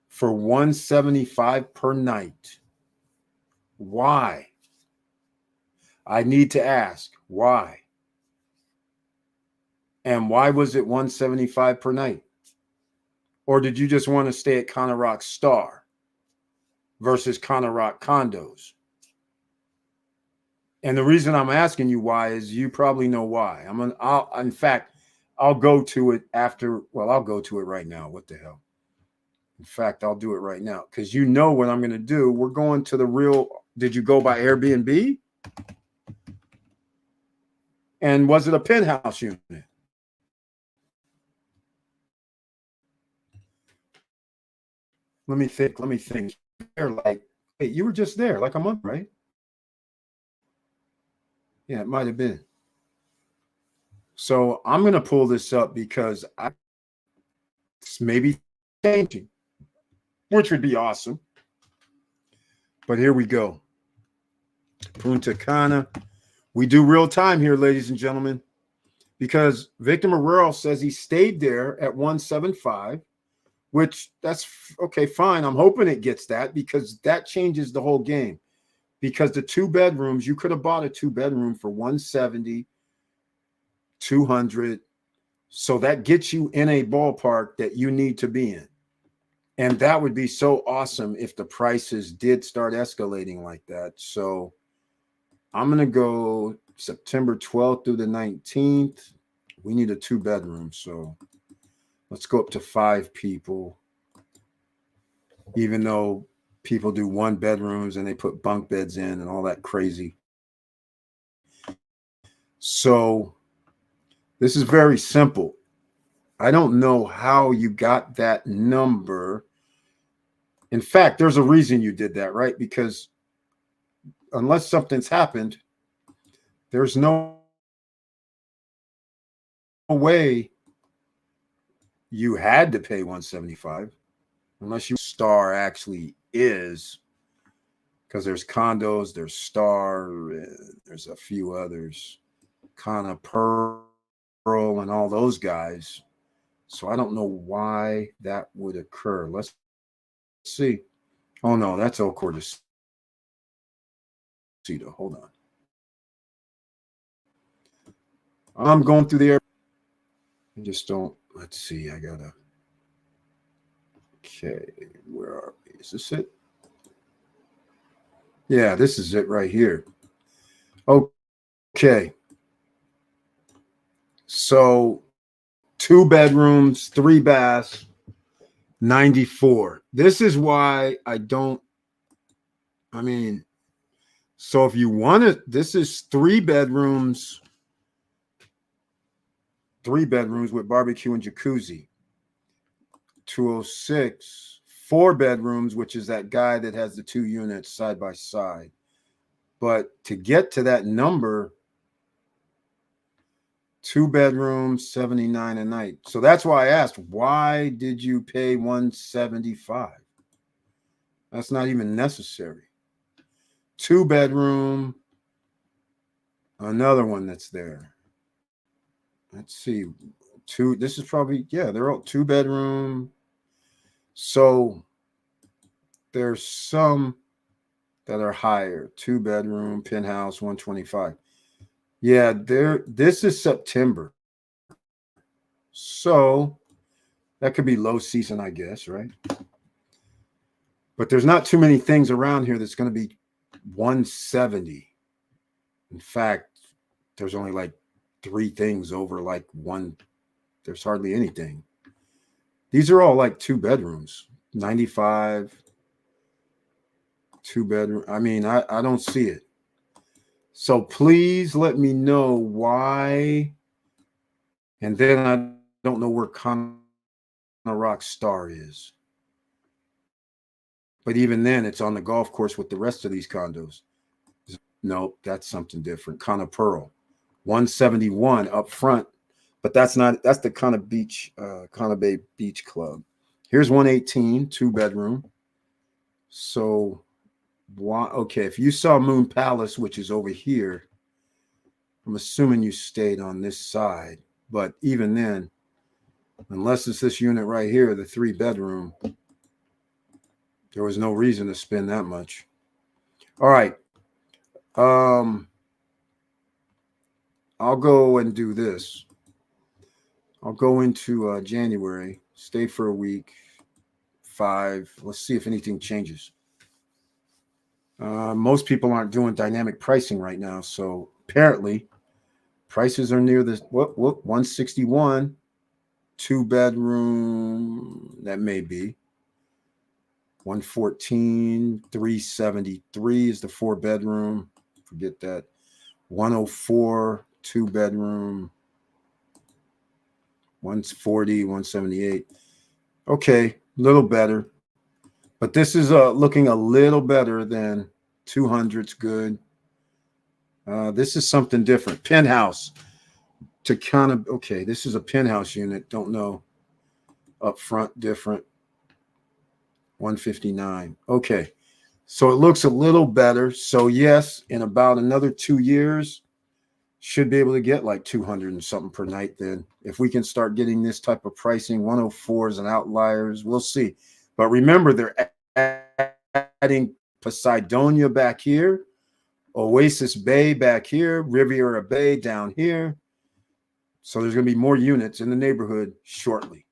A: for $175 per night. Why? I need to ask, why? And why was it $175 per night? Or did you just want to stay at Condo Rock Star versus Condo Rock Condos? And the reason I'm asking you why is you probably know why. In fact, I'll go to it after. Well, I'll go to it right now. What the hell? In fact, I'll do it right now because you know what I'm going to do. We're going to the real. Did you go by Airbnb? And was it a penthouse unit? Let me think. They're like, hey, you were just there like a month, right? Yeah, it might have been. So I'm going to pull this up because it's maybe changing, which would be awesome. But here we go. Punta Cana. We do real time here, ladies and gentlemen, because Victor Morrell says he stayed there at 175, which that's okay, fine. I'm hoping it gets that because that changes the whole game. Because the 2 bedrooms, you could have bought a 2-bedroom for 170, 200. So that gets you in a ballpark that you need to be in. And that would be so awesome if the prices did start escalating like that. So I'm going to go September 12th through the 19th. We need a 2-bedroom. So let's go up to 5 people. Even though people do 1-bedrooms and they put bunk beds in and all that crazy. So this is very simple. I don't know how you got that number. In fact, there's a reason you did that, right? Because unless something's happened, there's no way you had to pay 175 unless you Star actually is, because there's condos, there's Star, there's a few others, kind of Pearl and all those guys. So I don't know why that would occur. Let's see. Oh no, that's El Cordacito. Hold on. I'm going through the air. I just don't. Let's see. I gotta. Okay, where are we? Is this it? Yeah, this is it right here. Okay. So 2 bedrooms, 3 baths, 94. This is why I don't. I mean, so if you want it, this is 3 bedrooms. 3 bedrooms with barbecue and jacuzzi. 206, 4 bedrooms, which is that guy that has the 2 units side by side. But to get to that number, 2 bedrooms, 79 a night. So that's why I asked, why did you pay 175? That's not even necessary. 2 bedroom, another one that's there. Let's see. This is probably, yeah, they're all 2 bedroom. So there's some that are higher. 2 bedroom, penthouse, 125. Yeah, this is September. So that could be low season, I guess, right? But there's not too many things around here that's going to be 170. In fact, there's only like 3 things over like 1. There's hardly anything. These are all like 2 bedrooms, 95, 2 bedroom. I mean, I don't see it. So please let me know why. And then I don't know where Condo Rock Star is. But even then, it's on the golf course with the rest of these condos. No, that's something different. Condo Pearl, 171 up front, but that's the Condo Bay Beach Club. Here's 118, 2-bedroom. So, okay, if you saw Moon Palace, which is over here, I'm assuming you stayed on this side. But even then, unless it's this unit right here, the 3-bedroom, there was no reason to spend that much. All right. I'll go and do this. I'll go into January, stay for a week, 5. Let's see if anything changes. Most people aren't doing dynamic pricing right now, so apparently prices are near this. 161, 2-bedroom. That may be 114, 373 is the 4-bedroom. Forget that. 104, 2-bedroom. 140, 178. Okay, a little better. But this is looking a little better than 200's good. This is something different. Penthouse to kind of, okay, this is a penthouse unit. Don't know. Up front, different. 159. Okay. So it looks a little better. So yes, in about another 2 years, should be able to get like 200 and something per night then. If we can start getting this type of pricing, 104s and outliers, we'll see. But remember, they're adding Poseidonia back here, Oasis Bay back here, Riviera Bay down here. So there's going to be more units in the neighborhood shortly.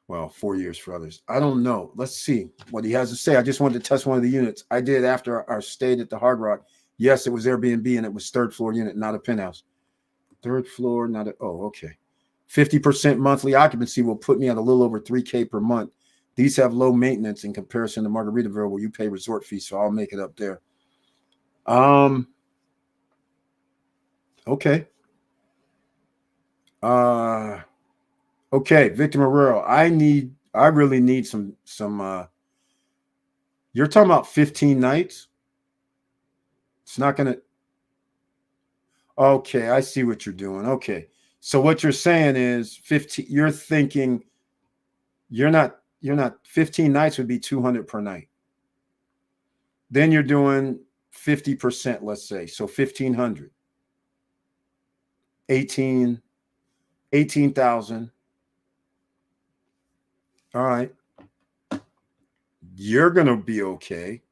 A: Well, 4 years for others. I don't know. Let's see what he has to say. I just wanted to test one of the units. I did after our stay at the Hard Rock. Yes, it was Airbnb and it was 3rd floor unit, not a penthouse. 3rd floor, not a, oh, okay. 50% monthly occupancy will put me at a little over $3K per month. These have low maintenance in comparison to Margaritaville, where you pay resort fees, so I'll make it up there. Okay. Okay, Victor Marrero, I really need some you're talking about 15 nights? It's not gonna. Okay, I see what you're doing. Okay. So what you're saying is 15, you're thinking you're not 15 nights would be 200 per night. Then you're doing 50%, let's say. So 1,500. 18,000. All right. You're going to be okay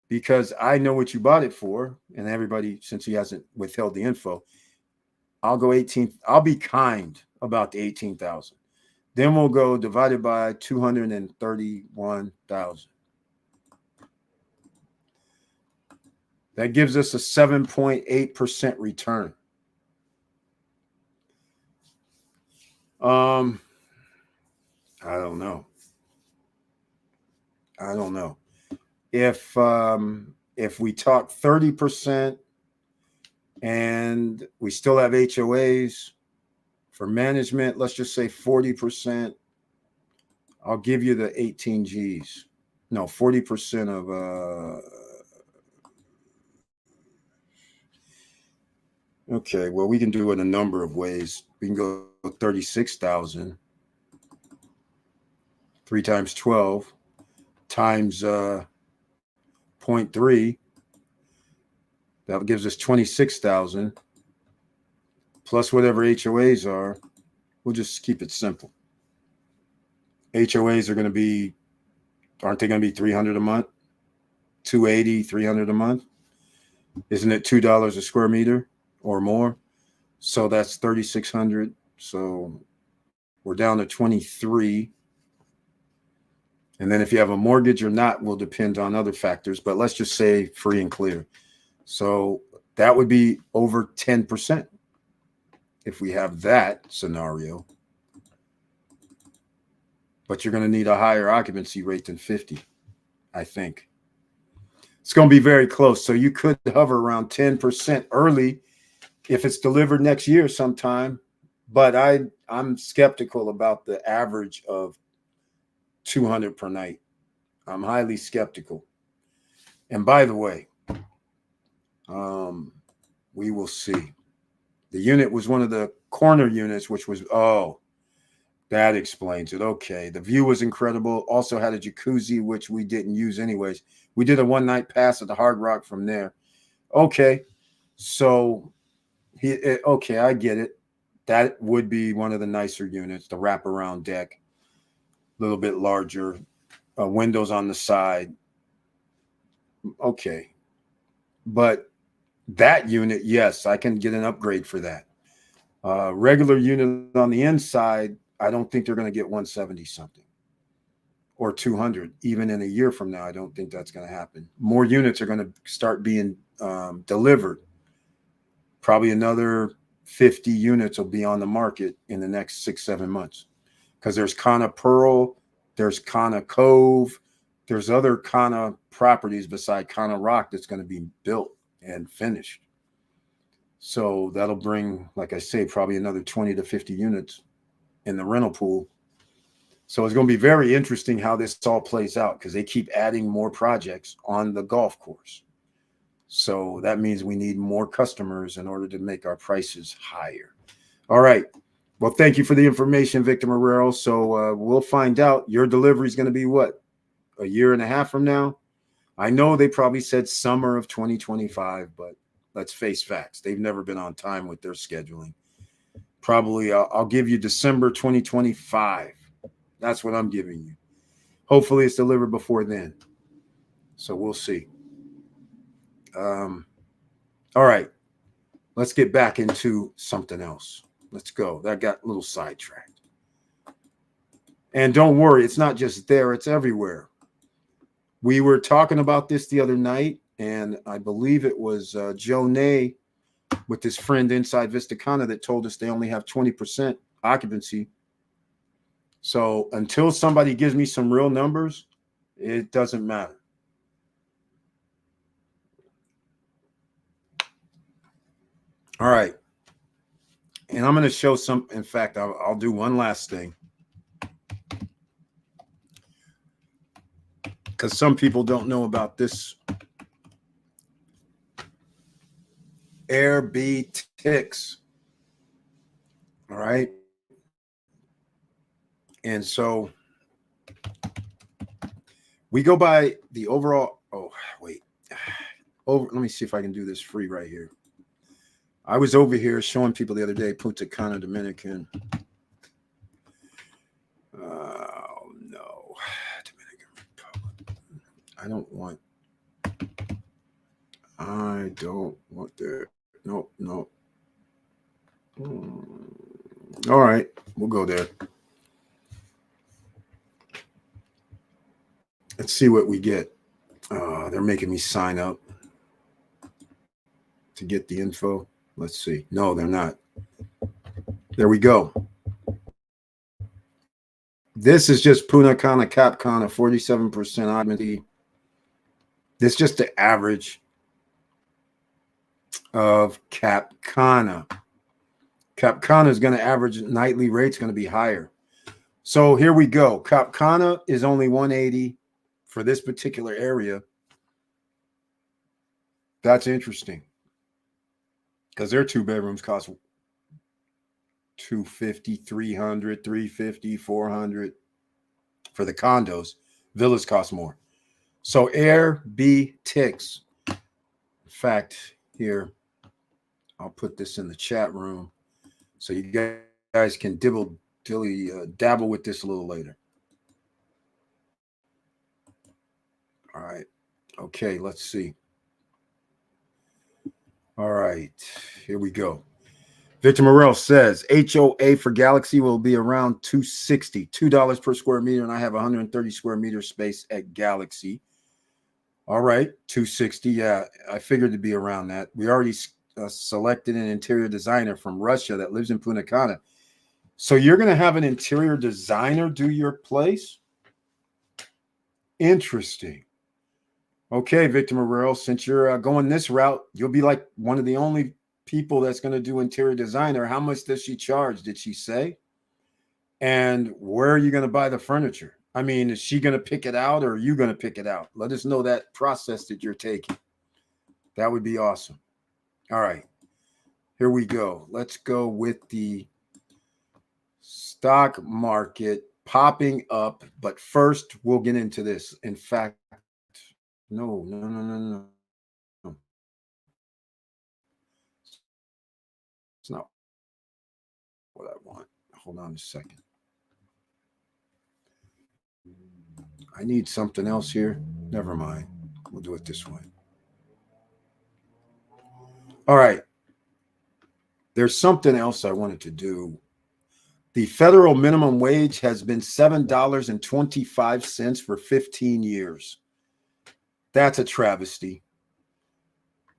A: because I know what you bought it for. And everybody, since he hasn't withheld the info, I'll go 18. I'll be kind about the 18,000. Then we'll go divided by 231,000. That gives us a 7.8% return. I don't know. If we talk 30% and we still have HOAs for management, let's just say 40%. I'll give you the 18 G's. No, 40% of okay, well, we can do it a number of ways. We can go 36,000. 3 times 12 times 0.3. That gives us 26,000 plus whatever HOAs are. We'll just keep it simple. HOAs are going to be, aren't they going to be 300 a month? 280, 300 a month? Isn't it $2 a square meter or more? So that's 3,600. So we're down to 23. And then if you have a mortgage or not will depend on other factors, but let's just say free and clear. So that would be over 10% if we have that scenario. But you're going to need a higher occupancy rate than 50, I think. It's going to be very close. So you could hover around 10% early if it's delivered next year sometime. But I'm skeptical about the average of 200 per night. I'm highly skeptical. And by the way, we will see. The unit was one of the corner units, which was, oh, that explains it. Okay. The view was incredible. Also had a jacuzzi, which we didn't use anyways. We did a one-night pass at the Hard Rock from there. Okay. So, okay, I get it. That would be one of the nicer units, the wraparound deck, a little bit larger, windows on the side. Okay. But that unit, yes, I can get an upgrade for that. Regular unit on the inside, I don't think they're going to get 170 something or 200. Even in a year from now, I don't think that's going to happen. More units are going to start being delivered. Probably another 50 units will be on the market in the next 6-7 months, because there's kind of Pearl, there's kind of Cove, there's other kind of properties beside kind of Rock that's going to be built and finished. So that'll bring, like I say, probably another 20 to 50 units in the rental pool. So it's going to be very interesting how this all plays out, because they keep adding more projects on the golf course. So that means we need more customers in order to make our prices higher. All right. Well, thank you for the information, Victor Marrero. So we'll find out. Your delivery is going to be what? A year and a half from now? I know they probably said summer of 2025, but let's face facts. They've never been on time with their scheduling. Probably I'll give you December 2025. That's what I'm giving you. Hopefully it's delivered before then. So we'll see. All right. Let's get back into something else. Let's go. That got a little sidetracked. And don't worry, it's not just there, it's everywhere. We were talking about this the other night, and I believe it was Joe Nay with his friend inside Vistacana that told us they only have 20% occupancy. So until somebody gives me some real numbers, it doesn't matter. All right. And I'm going to show some. In fact, I'll do one last thing, because some people don't know about this Airbnb ticks. All right. And so we go by the overall. Oh, wait. Let me see if I can do this free right here. I was over here showing people the other day, Punta Cana, Dominican. Oh, no. Dominican Republic. I don't want that. No. All right. We'll go there. Let's see what we get. They're making me sign up to get the info. Let's see. No, they're not. There we go. This is just Punta Cana, Cap Cana, 47% occupancy. This is just the average of Cap Cana. Cap Cana is going to average nightly rate's going to be higher. So here we go. Cap Cana is only 180 for this particular area. That's interesting, because their 2 bedrooms cost $250, $300, $350, $400. For the condos, villas cost more. So Airbnb ticks. In fact, here, I'll put this in the chat room so you guys can dabble with this a little later. All right. Okay, let's see. All right, here we go. Victor Morel says HOA for Galaxy will be around $260, $2 per square meter, and I have 130 square meter space at Galaxy. All right, $260. Yeah, I figured to be around that. We already selected an interior designer from Russia that lives in Punta Cana. So you're going to have an interior designer do your place? Interesting. Okay, Victor Morel, since you're going this route, you'll be like one of the only people that's going to do interior designer. How much does she charge? Did she say? And where are you going to buy the furniture? I mean, is she going to pick it out, or are you going to pick it out? Let us know that process that you're taking. That would be awesome. All right, here we go. Let's go with the stock market popping up. But first, we'll get into this. In fact, no. It's not what I want. Hold on a second. I need something else here. Never mind. We'll do it this way. All right. There's something else I wanted to do. The federal minimum wage has been $7.25 for 15 years. That's a travesty.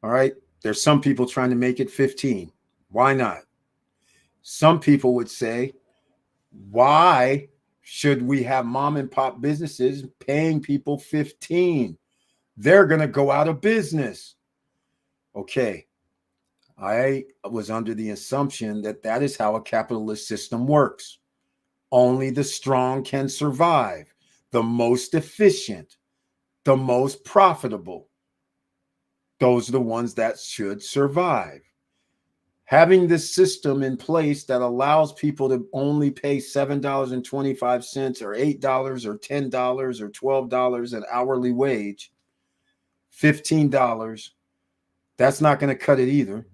A: All right. There's some people trying to make it 15. Why not? Some people would say, why should we have mom and pop businesses paying people 15? They're going to go out of business. Okay. I was under the assumption that that is how a capitalist system works. Only the strong can survive, the most efficient, the most profitable. Those are the ones that should survive. Having this system in place that allows people to only pay $7.25 or $8 or $10 or $12 an hourly wage, $15, that's not going to cut it either.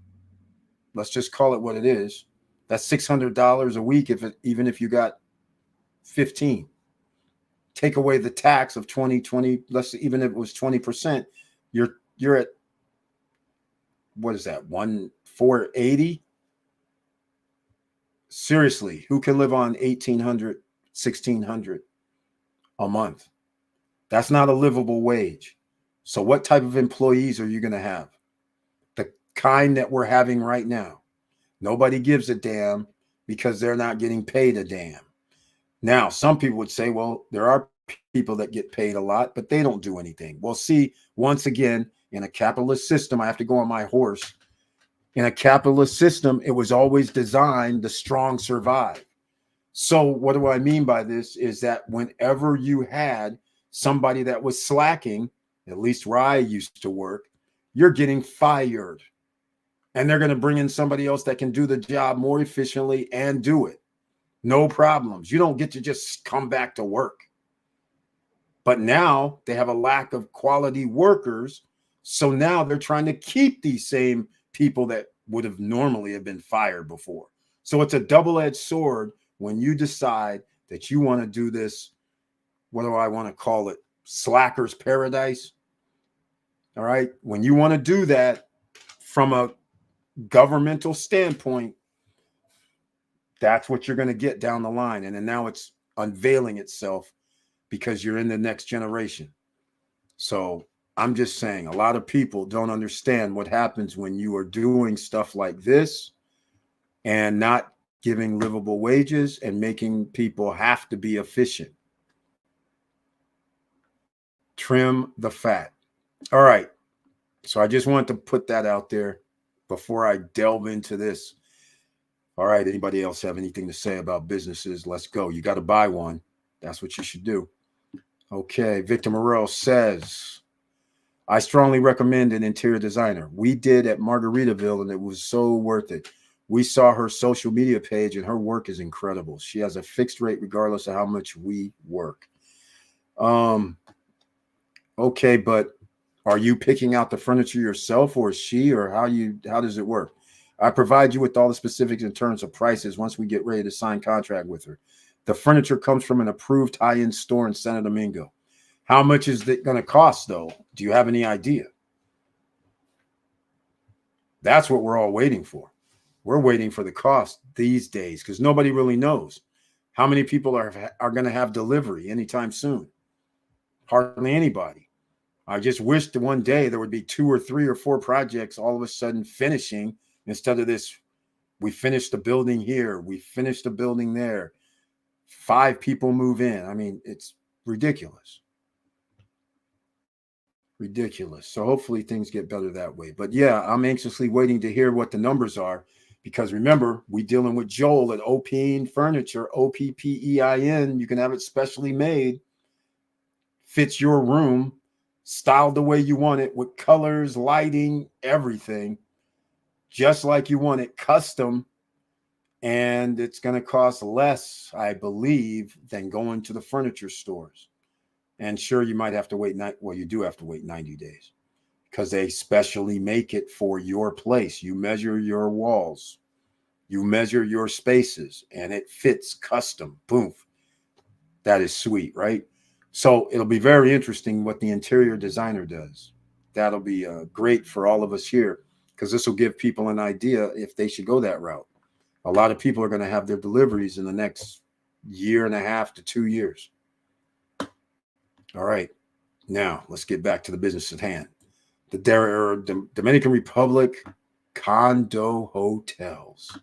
A: Let's just call it what it is. That's $600 a week, even if you got 15. Take away the tax of 20, even if it was 20%, you're at, what is that, 480? Seriously, who can live on $1,800, $1,600 a month? That's not a livable wage. So what type of employees are you going to have? The kind that we're having right now. Nobody gives a damn because they're not getting paid a damn. Now, some people would say, well, there are people that get paid a lot, but they don't do anything. Well, see, once again, in a capitalist system, I have to go on my horse. In a capitalist system, it was always designed the strong survive. So what do I mean by this is that whenever you had somebody that was slacking, at least where I used to work, you're getting fired. And they're going to bring in somebody else that can do the job more efficiently and do it. No problems. You don't get to just come back to work. But now they have a lack of quality workers. So now they're trying to keep these same people that would have normally have been fired before. So it's a double-edged sword when you decide that you want to do this, what do I want to call it? Slacker's paradise. All right. When you want to do that from a governmental standpoint, that's what you're going to get down the line. And then now it's unveiling itself because you're in the next generation. So I'm just saying, a lot of people don't understand what happens when you are doing stuff like this and not giving livable wages and making people have to be efficient. Trim the fat. All right. So I just wanted to put that out there before I delve into this. All right. Anybody else have anything to say about businesses? Let's go. You got to buy one. That's what you should do. Okay. Victor Morel says, I strongly recommend an interior designer. We did at Margaritaville, and it was so worth it. We saw her social media page, and her work is incredible. She has a fixed rate regardless of how much we work. Okay, but are you picking out the furniture yourself, or she, or how does it work? I provide you with all the specifics in terms of prices once we get ready to sign contract with her. The furniture comes from an approved high-end store in Santo Domingo. How much is it going to cost, though? Do you have any idea? That's what we're all waiting for. We're waiting for the cost these days because nobody really knows how many people are going to have delivery anytime soon. Hardly anybody. I just wish that one day there would be 2 or 3 or 4 projects all of a sudden finishing instead of this. We finished the building here. We finished the building there. 5 people move in. I mean, it's ridiculous. Ridiculous. So hopefully things get better that way. But yeah, I'm anxiously waiting to hear what the numbers are because remember, we're dealing with Joel at Oppein Furniture, Oppein. You can have it specially made. fits your room, styled the way you want it with colors, lighting, everything, just like you want it, custom. And it's going to cost less, I believe, than going to the furniture stores. And sure, you might have to wait. Well, you do have to wait 90 days because they specially make it for your place. You measure your walls, you measure your spaces, and it fits custom. Boom. That is sweet, right? So it'll be very interesting what the interior designer does. That'll be great for all of us here because this will give people an idea if they should go that route. A lot of people are going to have their deliveries in the next year and a half to 2 years. All right. Now, let's get back to the business at hand. The Dominican Republic condo hotels.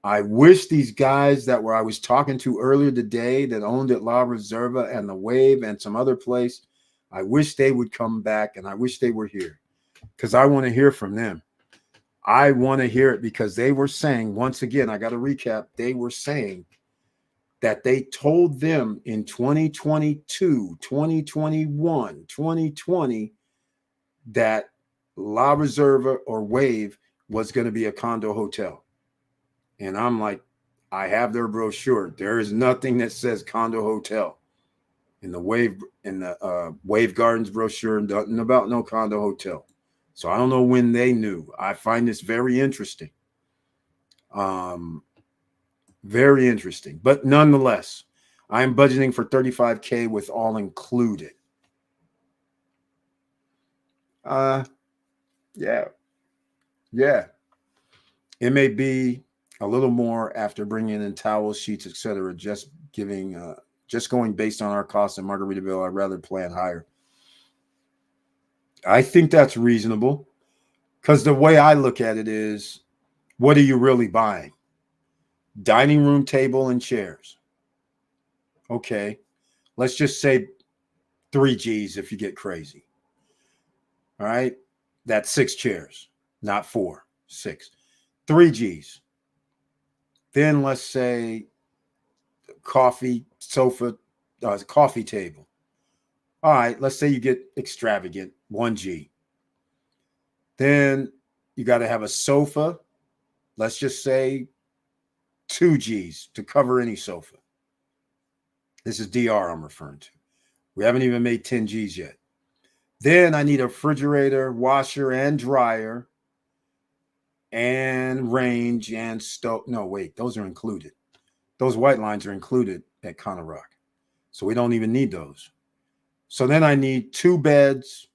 A: I wish these guys that I was talking to earlier today that owned at La Reserva and the Wave and some other place, I wish they would come back and I wish they were here because I want to hear from them. I want to hear it because they were saying, once again, I got to recap, they were saying that they told them in 2022, 2021, 2020 that La Reserva or Wave was going to be a condo hotel. And I'm like, I have their brochure. There is nothing that says condo hotel in the Wave Gardens brochure, nothing about no condo hotel. So I don't know when they knew. I find this very interesting. Very interesting. But nonetheless, I'm budgeting for $35K with all included. Yeah. It may be a little more after bringing in towels, sheets, etc. Just going based on our costs in Margaritaville. I'd rather plan higher. I think that's reasonable because the way I look at it is, what are you really buying? Dining room table and chairs. Okay. Let's just say 3 G's if you get crazy. All right. That's 6 chairs, not 4, 6. 3 G's. Then let's say coffee table. All right. Let's say you get extravagant, 1 G. Then you got to have a sofa. Let's just say 2 G's to cover any sofa. This is DR I'm referring to. We haven't even made 10 G's yet. Then I need a refrigerator, washer, and dryer, and range and stove. No, wait, those are included. Those white lines are included at Conner Rock. So we don't even need those. So then I need 2 beds,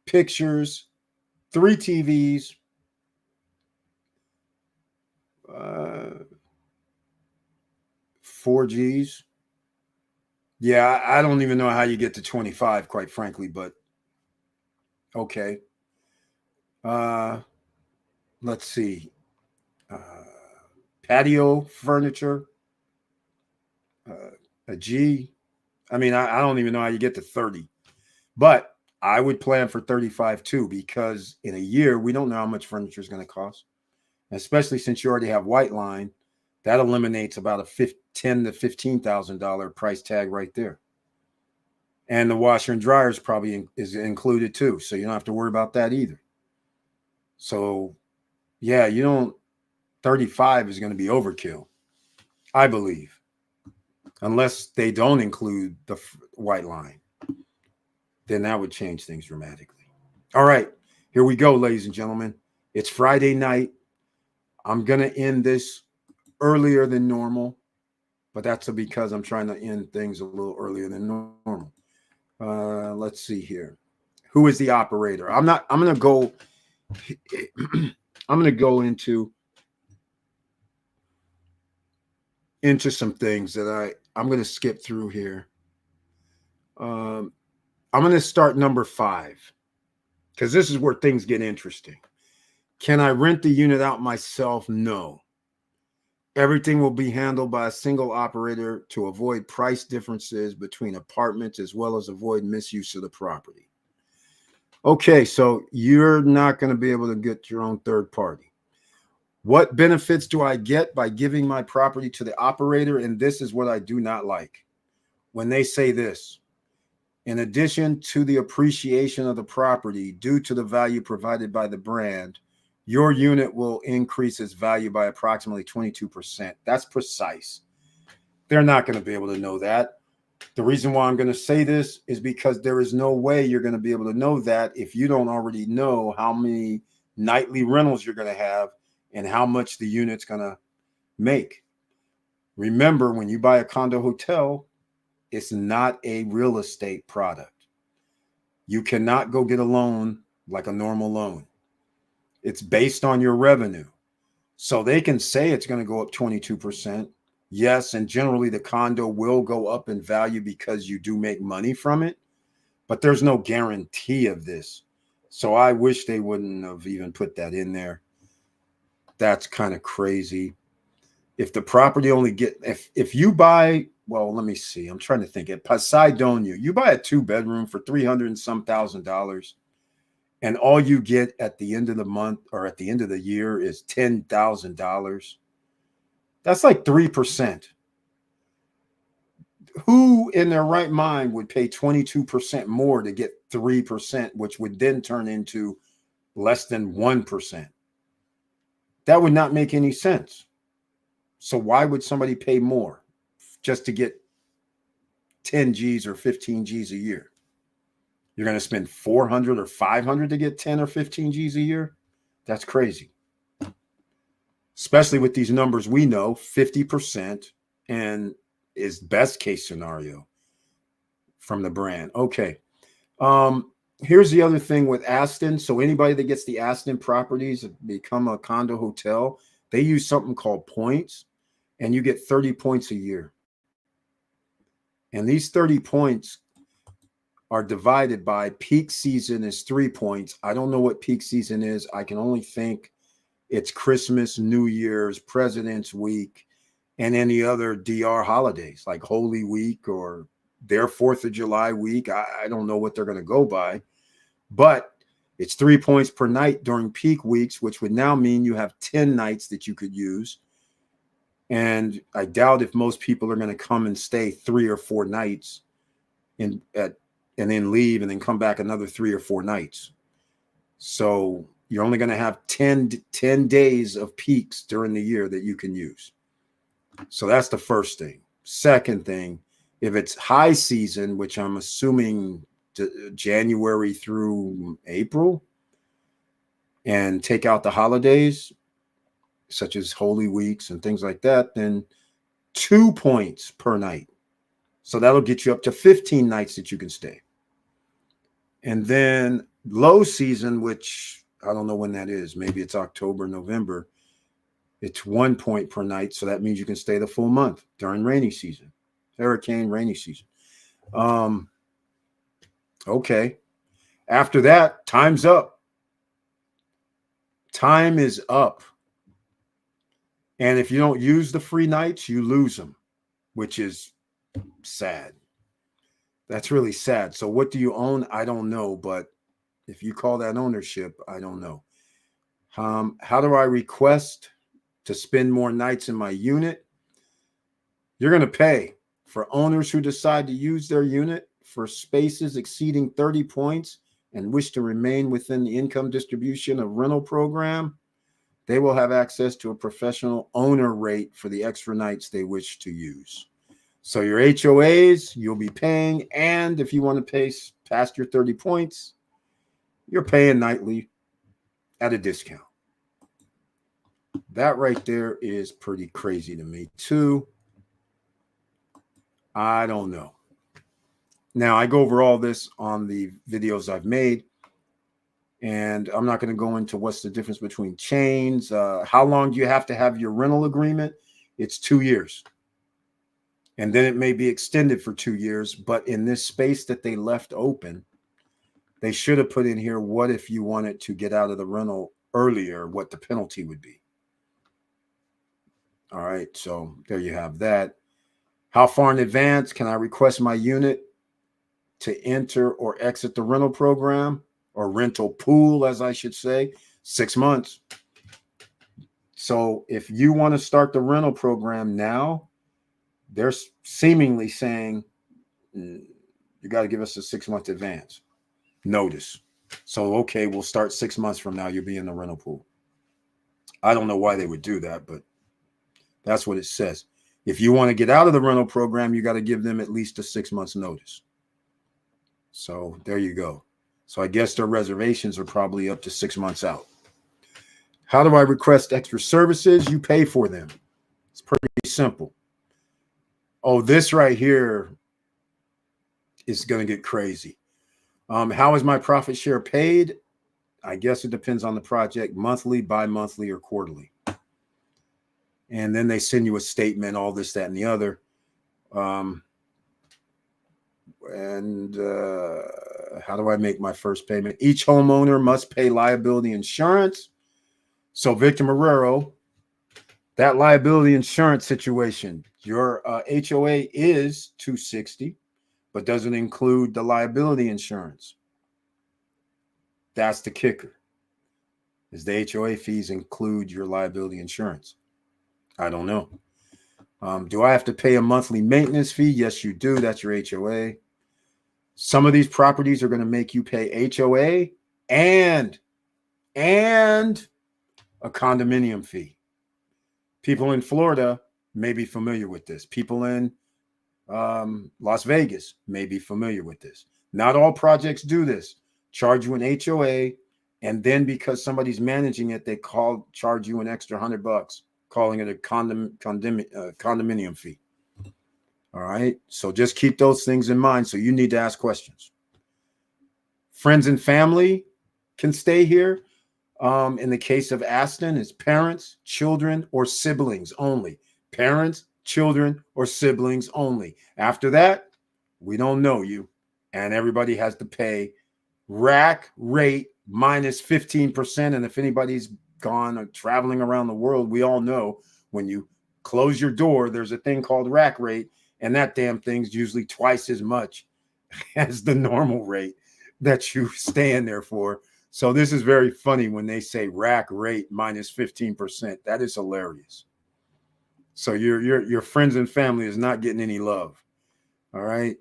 A: pictures, 3 TVs, 4 G's. Yeah, I don't even know how you get to 25, quite frankly, but okay. Let's see. Patio furniture, a G. I mean, I don't even know how you get to 30, but I would plan for 35 too, because in a year, we don't know how much furniture is going to cost, especially since you already have white line. That eliminates about a $10,000 to $15,000 price tag right there. And the washer and dryer is included too. So you don't have to worry about that either. So yeah, 35 is going to be overkill, I believe, unless they don't include the white line. Then that would change things dramatically. All right, here we go, ladies and gentlemen. It's Friday night. I'm going to end this earlier than normal, but that's because I'm trying to end things a little earlier than normal. Let's see here. Who is the operator? I'm going to go into some things that I'm going to skip through here. I'm going to start number 5 because this is where things get interesting. Can I rent the unit out myself? No. Everything will be handled by a single operator to avoid price differences between apartments as well as avoid misuse of the property. Okay, so you're not going to be able to get your own third party. What benefits do I get by giving my property to the operator? And this is what I do not like. When they say this, In addition to the appreciation of the property due to the value provided by the brand, your unit will increase its value by approximately 22%. That's precise. They're not going to be able to know that. The reason why I'm going to say this is because there is no way you're going to be able to know that if you don't already know how many nightly rentals you're going to have and how much the unit's going to make. Remember, when you buy a condo hotel, it's not a real estate product. You cannot go get a loan like a normal loan. It's based on your revenue. So they can say it's going to go up 22%. Yes, and generally the condo will go up in value because you do make money from it, but there's no guarantee of this. So I wish they wouldn't have even put that in there. That's kind of crazy. If the property only if you buy, well, let me see. I'm trying to think. At Poseidonia, you buy a 2-bedroom for $300 and some $1,000, and all you get at the end of the month or at the end of the year is $10,000. That's like 3%. Who in their right mind would pay 22% more to get 3%, which would then turn into less than 1%? That would not make any sense. So why would somebody pay more just to get 10 G's or 15 G's a year? You're going to spend 400 or 500 to get 10 or 15 G's a year? That's crazy. Especially with these numbers we know, 50% and is best case scenario from the brand. Okay. Here's the other thing with Aston. So anybody that gets the Aston properties become a condo hotel, they use something called points, and you get 30 points a year. And these 30 points are divided by peak season is 3 points. I don't know what peak season is. I can only think it's Christmas, New Year's, President's Week, and any other DR holidays like Holy Week or their 4th of July week. I don't know what they're going to go by, but it's 3 points per night during peak weeks, which would now mean you have 10 nights that you could use. And I doubt if most people are going to come and stay 3 or 4 nights and then leave and then come back another 3 or 4 nights. So you're only going to have 10 days of peaks during the year that you can use. So that's the first thing. Second thing, if it's high season, which I'm assuming January through April, and take out the holidays, such as Holy Weeks and things like that, then 2 points per night. So that'll get you up to 15 nights that you can stay. And then low season, which I don't know when that is. Maybe it's October, November. It's 1 point per night. So that means you can stay the full month during rainy season, hurricane rainy season. Okay. After that, time's up. Time is up. And if you don't use the free nights, you lose them, which is sad. That's really sad. So what do you own? I don't know. But if you call that ownership, I don't know. How do I request to spend more nights in my unit? You're going to pay. For owners who decide to use their unit for spaces exceeding 30 points and wish to remain within the income distribution of rental program, they will have access to a professional owner rate for the extra nights they wish to use. So your HOAs, you'll be paying. And if you want to pay past your 30 points, you're paying nightly at a discount. That right there is pretty crazy to me too. I don't know. Now, I go over all this on the videos I've made, and I'm not going to go into what's the difference between chains. How long do you have to have your rental agreement? It's 2 years. And then it may be extended for 2 years. But in this space that they left open, they should have put in here, what if you wanted to get out of the rental earlier, what the penalty would be. All right, so there you have that. How far in advance can I request my unit to enter or exit the rental program, or rental pool, as I should say? 6 months. So if you want to start the rental program now, they're seemingly saying You got to give us a 6-month advance notice. So, okay, we'll start 6 months from now. You'll be in the rental pool. I don't know why they would do that, but that's what it says. If you want to get out of the rental program, you got to give them at least a 6 months notice. So there you go. So I guess their reservations are probably up to 6 months out. How do I request extra services? You pay for them. It's pretty simple. Oh, this right here is going to get crazy. How is my profit share paid? I guess it depends on the project, monthly, bi-monthly, or quarterly. And then they send you a statement, all this, that, and the other. How do I make my first payment? Each homeowner must pay liability insurance. So, Victor Marrero, that liability insurance situation, your HOA is $260, but doesn't include the liability insurance. That's the kicker. Is the HOA fees include your liability insurance? I don't know. Do I have to pay a monthly maintenance fee? Yes, you do. That's your HOA. Some of these properties are going to make you pay HOA and a condominium fee. People in Florida may be familiar with this. People in Las Vegas may be familiar with this. Not all projects do this. Charge you an HOA, and then because somebody's managing it, they charge you an extra $100, calling it a condominium fee. All right. So just keep those things in mind. So you need to ask questions. Friends and family can stay here. In the case of Aston, it's parents, children, or siblings only. Parents, children, or siblings only. After that, we don't know you. And everybody has to pay rack rate minus 15%. And if anybody's gone or traveling around the world, we all know when you close your door, there's a thing called rack rate. And that damn thing's usually twice as much as the normal rate that you stay in there for. So this is very funny when they say rack rate minus 15%. That is hilarious. So your friends and family is not getting any love. All right.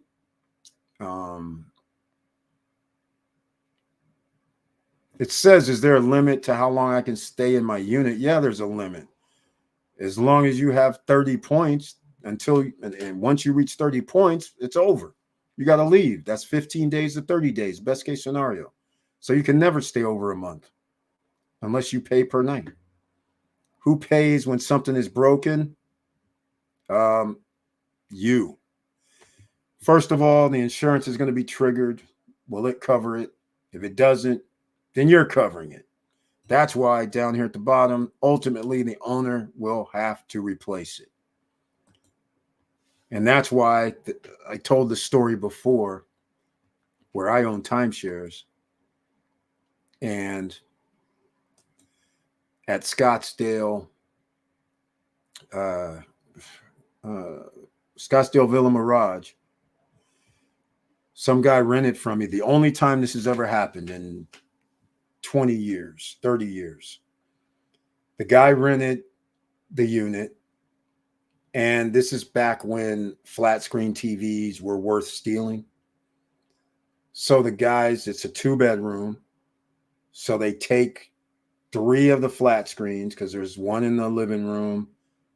A: It says, is there a limit to how long I can stay in my unit? Yeah, there's a limit. As long as you have 30 points and once you reach 30 points, it's over. You got to leave. That's 15 days to 30 days, best case scenario. So you can never stay over a month unless you pay per night. Who pays when something is broken? You. First of all, the insurance is going to be triggered. Will it cover it? If it doesn't, then you're covering it. That's why down here at the bottom, ultimately, the owner will have to replace it. And that's why I told the story before where I own timeshares. And at Scottsdale Villa Mirage, some guy rented from me. The only time this has ever happened in 20 years, 30 years. The guy rented the unit, and this is back when flat screen TVs were worth stealing. So the guys, it's a 2-bedroom. So they take 3 of the flat screens because there's one in the living room,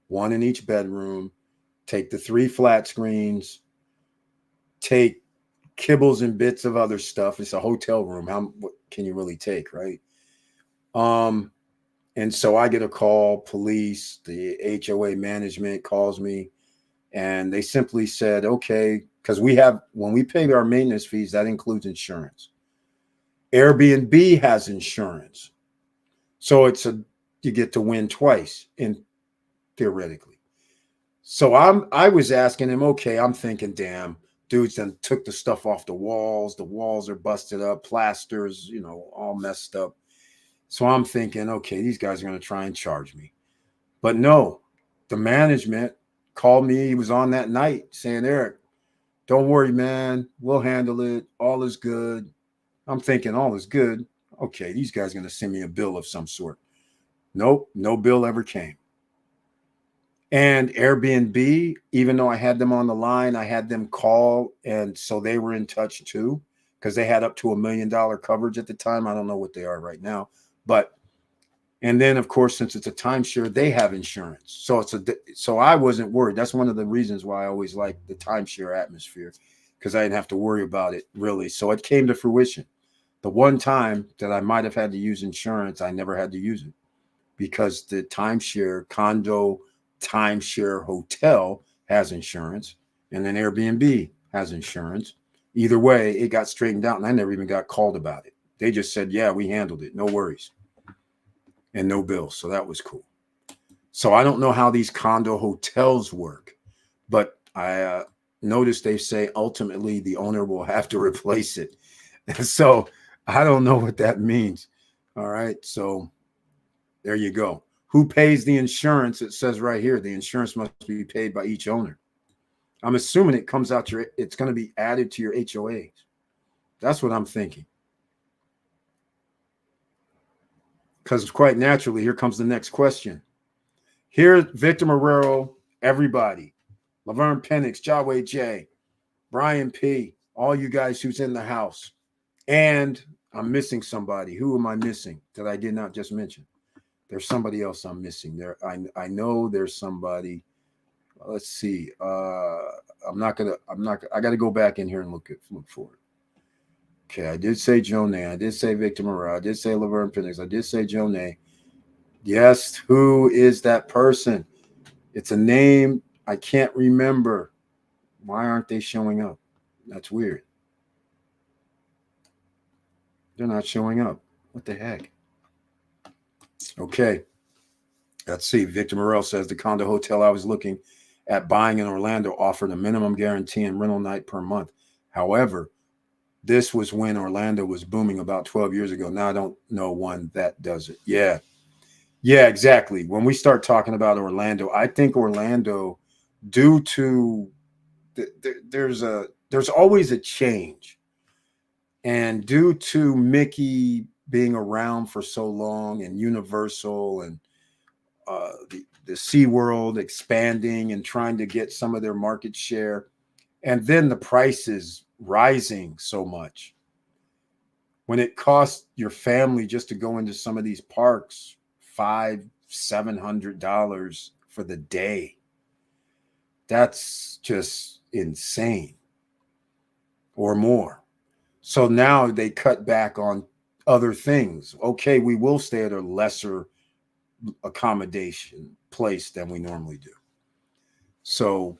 A: one in each bedroom. Take the 3 flat screens, take kibbles and bits of other stuff. It's a hotel room. What can you really take, right? And so I get a call, police, the HOA management calls me, and they simply said, okay, because when we pay our maintenance fees, that includes insurance. Airbnb has insurance. So you get to win twice theoretically. So I was asking him, okay, I'm thinking, damn, dudes then took the stuff off the walls. The walls are busted up, plasters, all messed up. So I'm thinking, okay, these guys are going to try and charge me. But no, the management called me. He was on that night saying, Eric, don't worry, man. We'll handle it. All is good. I'm thinking all is good. Okay, these guys are going to send me a bill of some sort. Nope, no bill ever came. And Airbnb, even though I had them on the line, I had them call. And so they were in touch too, because they had up to $1 million coverage at the time. I don't know what they are right now. But, and then of course, since it's a timeshare, they have insurance. So I wasn't worried. That's one of the reasons why I always liked the timeshare atmosphere, because I didn't have to worry about it really. So it came to fruition. The one time that I might have had to use insurance, I never had to use it, because the condo timeshare hotel has insurance, and then Airbnb has insurance. Either way, it got straightened out, and I never even got called about it. They just said, yeah, we handled it. No worries. And no bills. So that was cool. So I don't know how these condo hotels work, but I noticed they say ultimately the owner will have to replace it. So I don't know what that means. All right. So there you go. Who pays the insurance? It says right here, the insurance must be paid by each owner. I'm assuming it comes out it's going to be added to your HOAs. That's what I'm thinking. Because quite naturally, here comes the next question. Here, Victor Marrero, everybody, Laverne Penix, Jaway J, Brian P, all you guys who's in the house. And I'm missing somebody. Who am I missing that I did not just mention? There's somebody else I'm missing there. I know there's somebody. Let's see. I got to go back in here and look for it. Okay, I did say Jonay. I did say Victor Morale. I did say Laverne Penix. I did say Jonay. Yes, who is that person? It's a name I can't remember. Why aren't they showing up? That's weird. They're not showing up. What the heck? Okay. Let's see. Victor Morel says the condo hotel I was looking at buying in Orlando offered a minimum guarantee and rental night per month. However, this was when Orlando was booming about 12 years ago. Now I don't know one that does it. Yeah. Yeah, exactly. When we start talking about Orlando, I think Orlando, due to there's always a change. And due to Mickey being around for so long, and Universal, and the SeaWorld expanding and trying to get some of their market share, and then the prices rising so much. When it costs your family just to go into some of these parks $500-$700 for the day, that's just insane, or more. So now they cut back on other things. Okay, we will stay at a lesser accommodation place than we normally do. So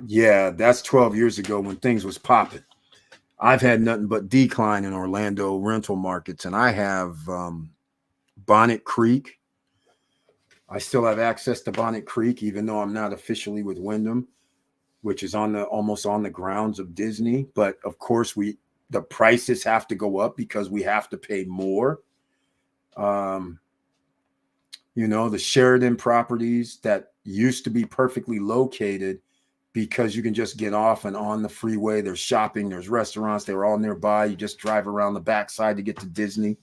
A: yeah, that's 12 years ago when things was popping. I've had nothing but decline in Orlando rental markets, and I have Bonnet Creek. I still have access to Bonnet Creek, even though I'm not officially with Wyndham, which is almost on the grounds of Disney. But of course, the prices have to go up because we have to pay more. The Sheridan properties that used to be perfectly located, because you can just get off and on the freeway. There's shopping, there's restaurants, they were all nearby. You just drive around the backside to get to Disney.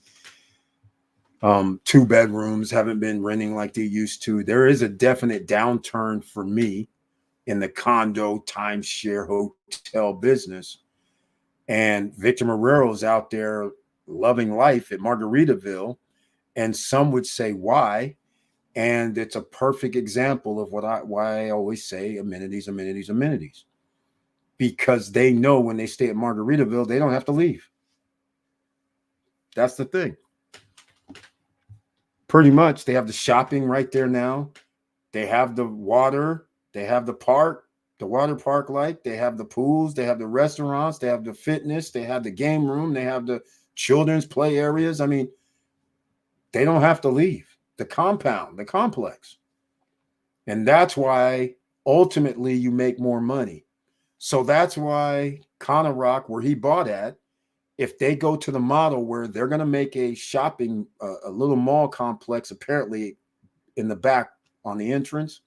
A: 2 bedrooms haven't been renting like they used to. There is a definite downturn for me in the condo timeshare hotel business. And Victor Marrero is out there loving life at Margaritaville. And some would say, why? And it's a perfect example of why I always say amenities, amenities, amenities. Because they know when they stay at Margaritaville, they don't have to leave. That's the thing. Pretty much, they have the shopping right there now. They have the water. They have the park, the water park like. They have the pools. They have the restaurants. They have the fitness. They have the game room. They have the children's play areas. I mean, they don't have to leave the compound, the complex. And that's why ultimately you make more money. So that's why Connor Rock, where he bought at, if they go to the model where they're going to make a shopping, a little mall complex, apparently in the back on the entrance,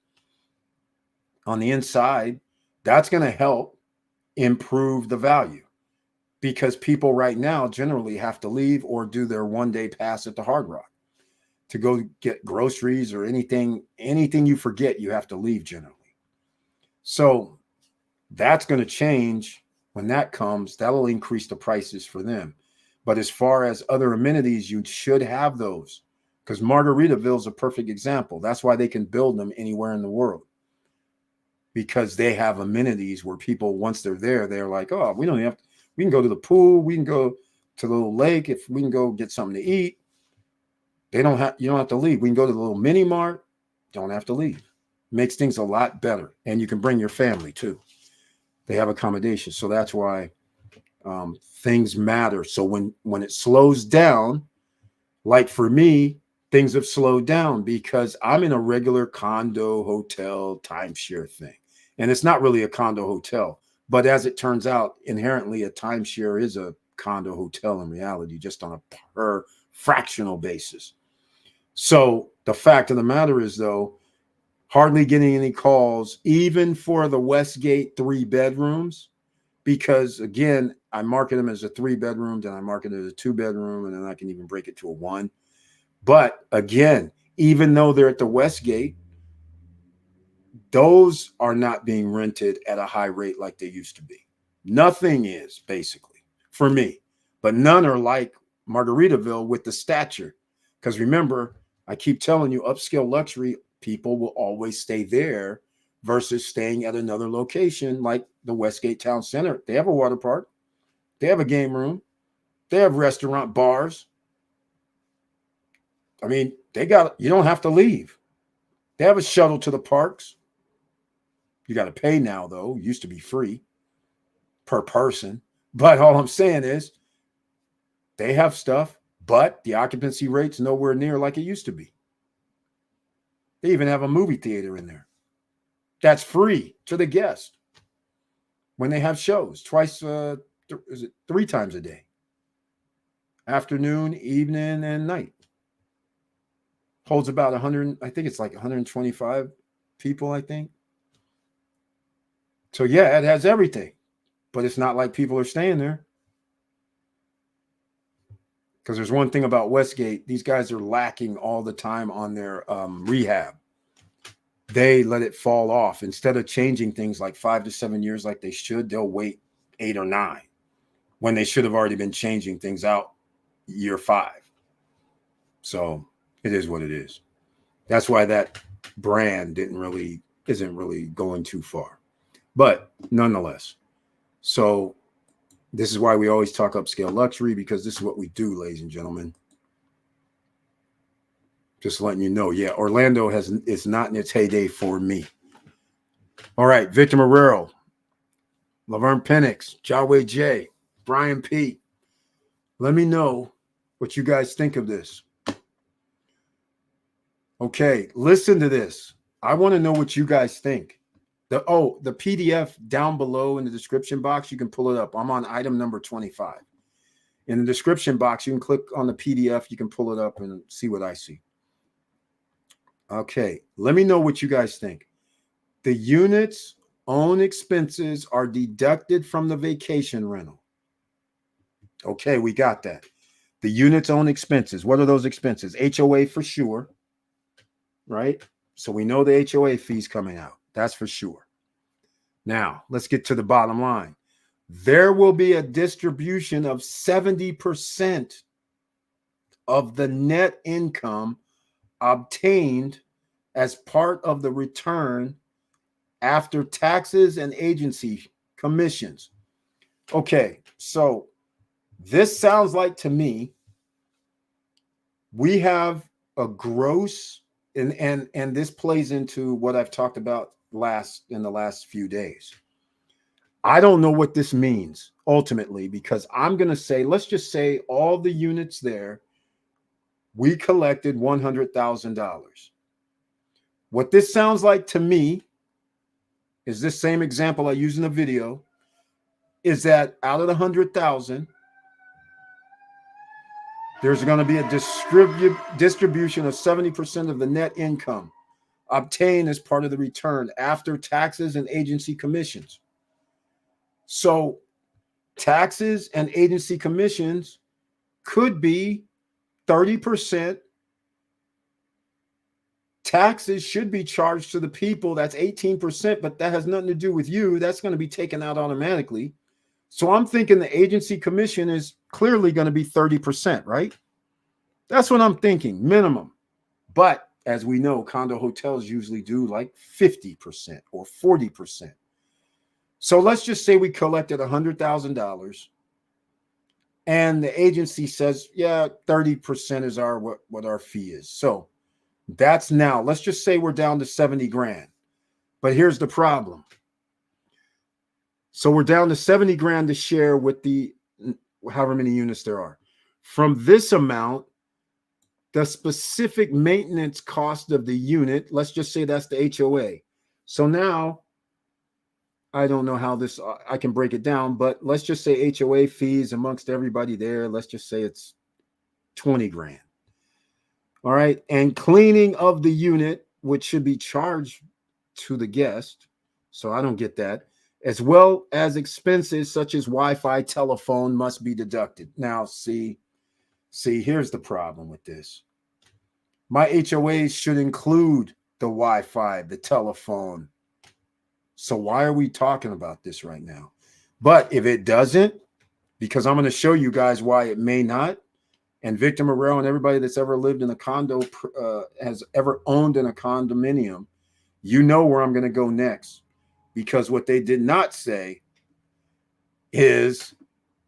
A: on the inside, that's going to help improve the value, because people right now generally have to leave or do their 1-day pass at the Hard Rock. to go get groceries or anything you forget, you have to leave generally. So that's going to change when that comes. That'll increase the prices for them. But as far as other amenities, you should have those, because Margaritaville is a perfect example. That's why they can build them anywhere in the world, because they have amenities where people, once they're there, they're like, oh, we don't have to, we can go to the pool, we can go to the little lake, if we can go get something to eat. You don't have to leave. We can go to the little mini mart, don't have to leave. Makes things a lot better. And you can bring your family too. They have accommodations. So that's why things matter. So when it slows down, like for me, things have slowed down because I'm in a regular condo, hotel, timeshare thing. And it's not really a condo hotel. But as it turns out, inherently, a timeshare is a condo hotel in reality, just on a per fractional basis. So the fact of the matter is, though, hardly getting any calls, even for the Westgate 3 bedrooms, because again, I market them as a 3 bedroom, then I market it as a 2 bedroom, and then I can even break it to a 1. But again, even though they're at the Westgate, those are not being rented at a high rate like they used to be. Nothing is, basically, for me. But none are like Margaritaville with the stature. Because remember, I keep telling you, upscale luxury people will always stay there versus staying at another location like the Westgate Town Center. They have a water park. They have a game room. They have restaurant, bars. I mean, you don't have to leave. They have a shuttle to the parks. You got to pay now, though. It used to be free per person. But all I'm saying is they have stuff, but the occupancy rate's nowhere near like it used to be. They even have a movie theater in there. That's free to the guest when they have shows twice, is it 3 times a day? Afternoon, evening, and night. Holds about 100, I think it's like 125 people, I think. So yeah, it has everything, but it's not like people are staying there. Because there's one thing about Westgate, these guys are lacking all the time on their rehab. They let it fall off. Instead of changing things like 5 to 7 years like they should, they'll wait 8 or 9 when they should have already been changing things out year 5. So it is what it is. That's why that brand isn't really going too far. But nonetheless, so this is why we always talk upscale luxury, because this is what we do, ladies and gentlemen. Just letting you know, yeah, Orlando is not in its heyday for me. All right, Victor Marrero, Laverne Penix, Jaway J, Brian P. Let me know what you guys think of this. Okay, listen to this. I want to know what you guys think. The PDF down below in the description box, you can pull it up. I'm on item number 25. In the description box, you can click on the PDF. You can pull it up and see what I see. Okay, let me know what you guys think. The unit's own expenses are deducted from the vacation rental. Okay, we got that. The unit's own expenses. What are those expenses? HOA for sure, right? So we know the HOA fee's coming out. That's for sure. Now, let's get to the bottom line. There will be a distribution of 70% of the net income obtained as part of the return after taxes and agency commissions. Okay, so this sounds like to me we have a gross, and this plays into what I've talked about in the last few days. I don't know what this means ultimately, because I'm going to say, let's just say all the units there, we collected $100,000. What this sounds like to me is this same example I used in the video, is that out of the 100,000, there's going to be a distribution of 70% of the net income obtained as part of the return after taxes and agency commissions. So taxes and agency commissions could be 30% taxes should be charged to the people. That's 18%, but that has nothing to do with you. That's going to be taken out automatically. So I'm thinking the agency commission is clearly going to be 30%, right? That's what I'm thinking, minimum. But as we know, condo hotels usually do like 50% or 40%. So let's just say we collected $100,000 and the agency says, yeah, 30% is what our fee is. So that's now, let's just say we're down to 70 grand. But here's the problem. So we're down to 70 grand to share with the however many units there are. From this amount, the specific maintenance cost of the unit, let's just say that's the HOA. So now, I don't know how this, I can break it down, but let's just say HOA fees amongst everybody there, let's just say it's 20 grand. All right. And cleaning of the unit, which should be charged to the guest. So I don't get that. As well as expenses such as Wi-Fi, telephone must be deducted. Now, see, here's the problem with this. My HOAs should include the Wi-Fi, the telephone. So why are we talking about this right now? But if it doesn't, because I'm going to show you guys why it may not, and Victor Morel and everybody that's ever lived in a condo, has ever owned in a condominium, you know where I'm going to go next. Because what they did not say is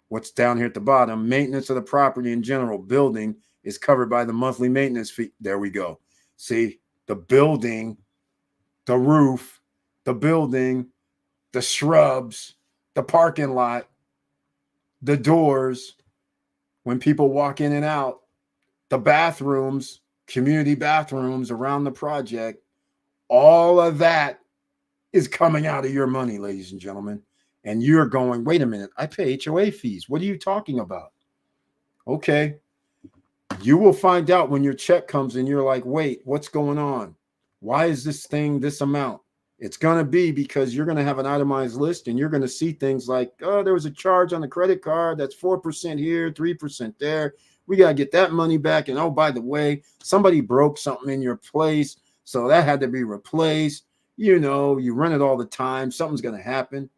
A: what's down here at the bottom. Maintenance of the property in general, building, is covered by the monthly maintenance fee. There we go. See, the building, the roof, the building, the shrubs, the parking lot, the doors, when people walk in and out, the bathrooms, community bathrooms around the project, all of that is coming out of your money, ladies and gentlemen. And you're going, wait a minute, I pay HOA fees. What are you talking about? Okay. You will find out when your check comes and you're like, wait, what's going on? Why is this thing this amount? It's going to be because you're going to have an itemized list and you're going to see things like, oh, there was a charge on the credit card. That's 4% here, 3% there. We got to get that money back. And oh, by the way, somebody broke something in your place. So that had to be replaced. You know, you run it all the time. Something's going to happen.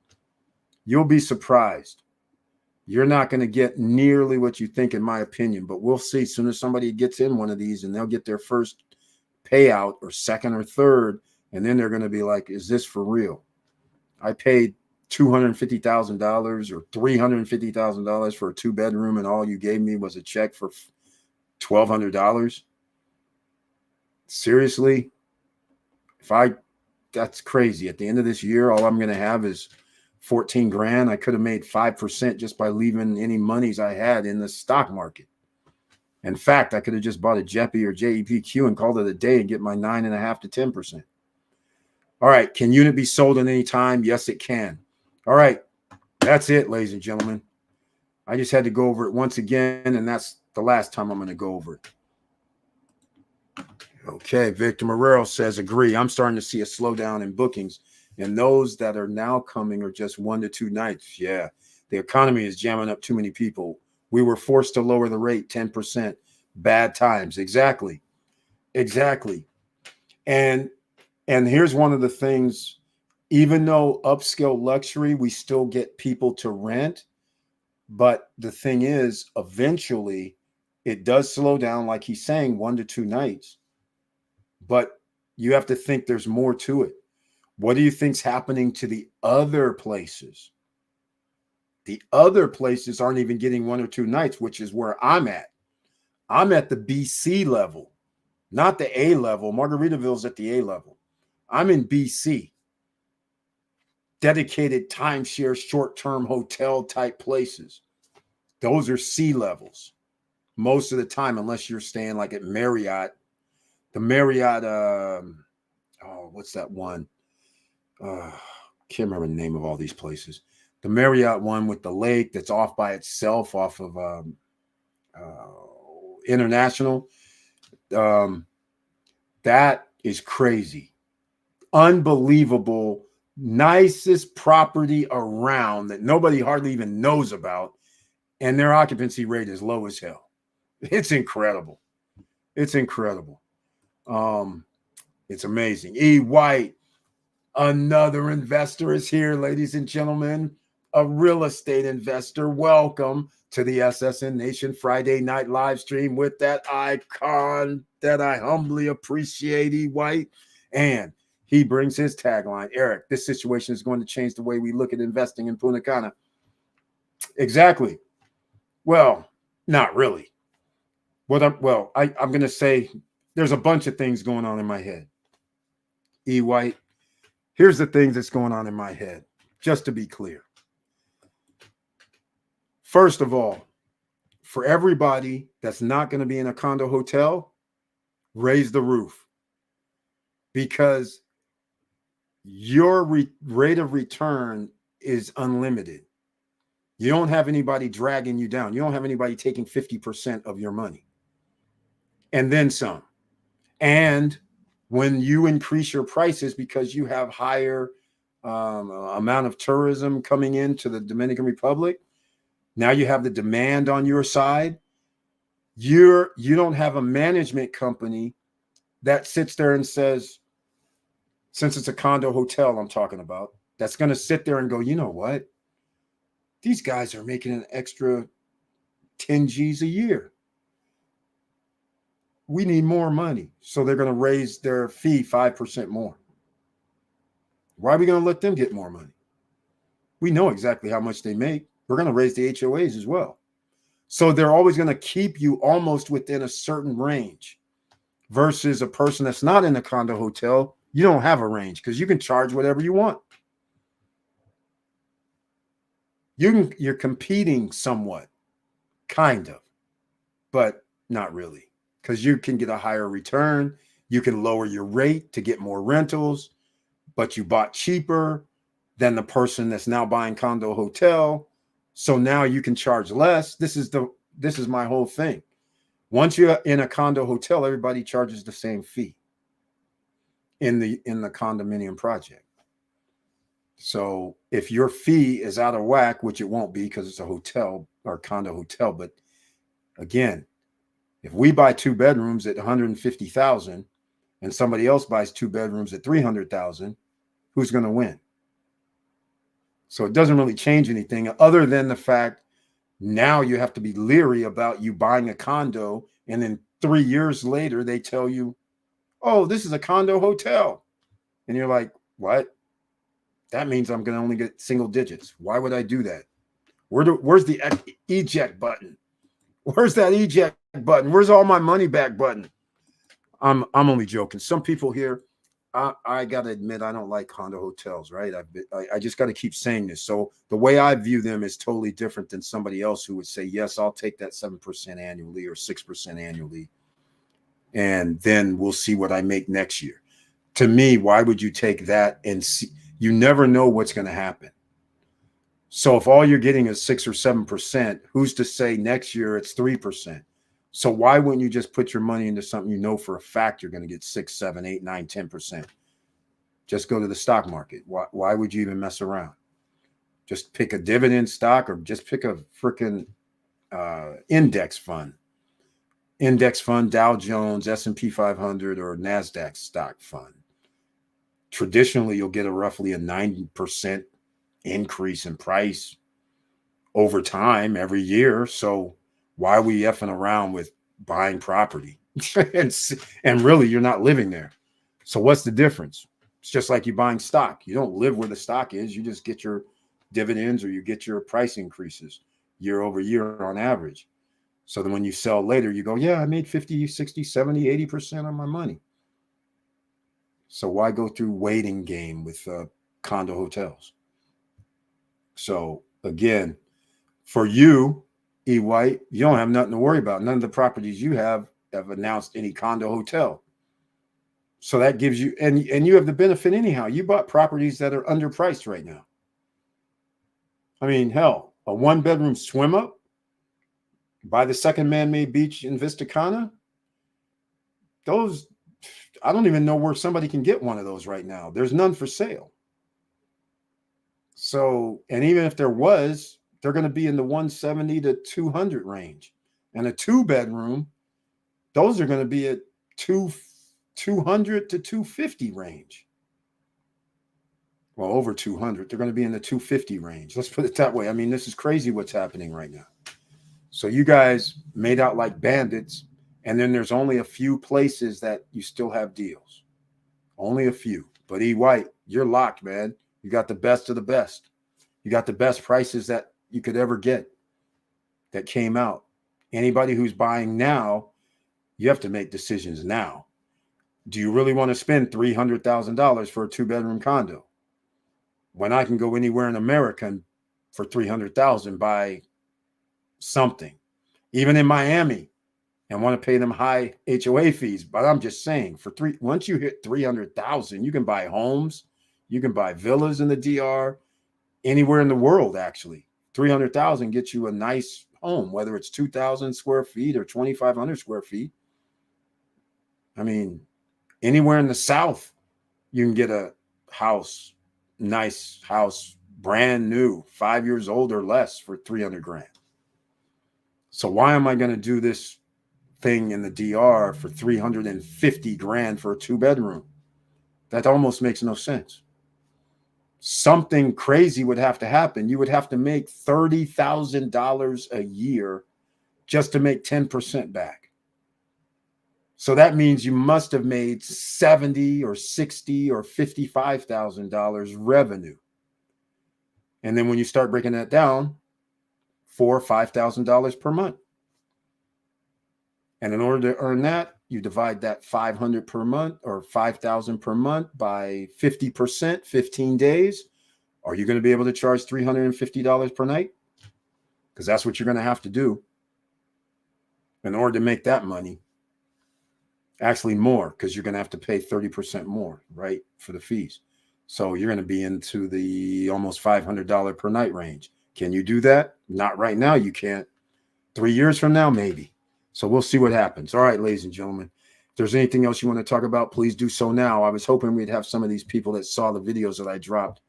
A: You'll be surprised. You're not going to get nearly what you think, in my opinion, but we'll see. As soon as somebody gets in one of these and they'll get their first payout or second or third, and then they're going to be like, is this for real? I paid $250,000 or $350,000 for a 2-bedroom, and all you gave me was a check for $1,200. Seriously? That's crazy. At the end of this year, all I'm going to have is 14 grand. I could have made 5% just by leaving any monies I had in the stock market. In fact, I could have just bought a JEPI or JEPQ and called it a day and get my 9.5 to 10%. All right. Can unit be sold at any time? Yes, it can. All right. That's it, ladies and gentlemen. I just had to go over it once again, and that's the last time I'm going to go over it. Okay. Victor Morero says, agree. I'm starting to see a slowdown in bookings, and those that are now coming are just 1 to 2 nights. Yeah. The economy is jamming up too many people. We were forced to lower the rate 10%. Bad times. Exactly. And here's one of the things, even though upscale luxury, we still get people to rent. But the thing is, eventually it does slow down, like he's saying, 1 to 2 nights. But you have to think there's more to it. What do you think's happening to the other places? The other places aren't even getting 1 or 2 nights, which is where I'm at. I'm at the BC level, not the A level. Margaritaville's at the A level. I'm in BC. Dedicated timeshare, short-term hotel type places. Those are C levels most of the time, unless you're staying like at Marriott. The Marriott, what's that one? Can't remember the name of all these places. The Marriott one with the lake that's off by itself off of International. That is crazy. Unbelievable. Nicest property around that nobody hardly even knows about. And their occupancy rate is low as hell. It's incredible. It's incredible. It's amazing. E. White, another investor, is here, ladies and gentlemen. A real estate investor. Welcome to the SSN Nation Friday night live stream with that icon that I humbly appreciate, E. White. And he brings his tagline, Eric, this situation is going to change the way we look at investing in Punta Cana. Exactly. Well, not really. I'm going to say there's a bunch of things going on in my head. E. White, here's the things that's going on in my head, just to be clear. First of all, for everybody that's not going to be in a condo hotel, raise the roof, because your rate of return is unlimited. You don't have anybody dragging you down. You don't have anybody taking 50% of your money and then some. And when you increase your prices because you have higher amount of tourism coming into the Dominican Republic, now you have the demand on your side. You don't have a management company that sits there and says, since it's a condo hotel I'm talking about, that's going to sit there and go, you know what? These guys are making an extra 10 G's a year. We need more money. So they're going to raise their fee 5% more. Why are we going to let them get more money? We know exactly how much they make. We're going to raise the HOAs as well. So they're always going to keep you almost within a certain range, versus a person that's not in a condo hotel. You don't have a range because you can charge whatever you want. You're competing somewhat, kind of, but not really, because you can get a higher return. You can lower your rate to get more rentals, but you bought cheaper than the person that's now buying condo hotel. So now you can charge less. This is my whole thing. Once you're in a condo hotel, everybody charges the same fee in the condominium project. So if your fee is out of whack, which it won't be because it's a hotel or condo hotel, but again, if we buy 2 bedrooms at $150,000 and somebody else buys 2 bedrooms at $300,000, who's going to win? So it doesn't really change anything other than the fact now you have to be leery about you buying a condo, and then 3 years later they tell you, oh, this is a condo hotel. And you're like, what? That means I'm going to only get single digits. Why would I do that? Where's the eject button? Where's that eject button? Where's all my money back button? I'm only joking. Some people here, I got to admit, I don't like condo hotels, right? I just got to keep saying this. So the way I view them is totally different than somebody else who would say, yes, I'll take that 7% annually or 6% annually, and then we'll see what I make next year. To me, why would you take that and see? You never know what's going to happen. So if all you're getting is 6 or 7%, who's to say next year it's 3%? So why wouldn't you just put your money into something you know for a fact you're going to get 6, 7, 8, 9, 10%? Just go to the stock market. Why would you even mess around? Just pick a dividend stock, or just pick a freaking index fund. Index fund, Dow Jones, S&P 500, or NASDAQ stock fund. Traditionally, you'll get roughly a 90% increase in price over time every year. So why are we effing around with buying property? and really, you're not living there. So what's the difference? It's just like you buying stock. You don't live where the stock is. You just get your dividends, or you get your price increases year over year on average. So then when you sell later, you go, yeah, I made 50, 60, 70, 80% on my money. So why go through waiting game with condo hotels? So again, for you, E. White, you don't have nothing to worry about. None of the properties you have announced any condo hotel. So that gives you, and you have the benefit anyhow. You bought properties that are underpriced right now. I mean, hell, a 1-bedroom swim up by the second man-made beach in Vista Cana. Those, I don't even know where somebody can get one of those right now. There's none for sale. So, and even if there was, they're going to be in the 170 to 200 range. And a 2-bedroom, those are going to be at 200 to 250 range. Well, over 200. They're going to be in the 250 range. Let's put it that way. I mean, this is crazy what's happening right now. So you guys made out like bandits, and then there's only a few places that you still have deals. Only a few. But E. White, you're locked, man. You got the best of the best. You got the best prices that you could ever get that came out. Anybody who's buying now, you have to make decisions now. Do you really want to spend $300,000 for a 2-bedroom condo when I can go anywhere in America for $300,000 buy something, even in Miami, and want to pay them high HOA fees? But I'm just saying, once you hit $300,000, you can buy homes, you can buy villas in the DR, anywhere in the world. Actually, $300,000 gets you a nice home, whether it's 2,000 square feet or 2,500 square feet. I mean, anywhere in the South, you can get a house, nice house, brand new, 5 years old or less for $300,000. So why am I going to do this thing in the DR for $350,000 for a 2-bedroom? That almost makes no sense. Something crazy would have to happen. You would have to make $30,000 a year just to make 10% back. So that means you must have made $70,000 or $60,000 or $55,000 revenue. And then when you start breaking that down, $4,000 or $5,000 per month. And in order to earn that, you divide that $500 per month or $5,000 per month by 50%, 15 days. Are you going to be able to charge $350 per night? Because that's what you're going to have to do in order to make that money. Actually more, because you're going to have to pay 30% more, right, for the fees. So you're going to be into the almost $500 per night range. Can you do that? Not right now. You can't. 3 years from now, maybe. So we'll see what happens. All right, ladies and gentlemen, if there's anything else you want to talk about, please do so now. I was hoping we'd have some of these people that saw the videos that I dropped,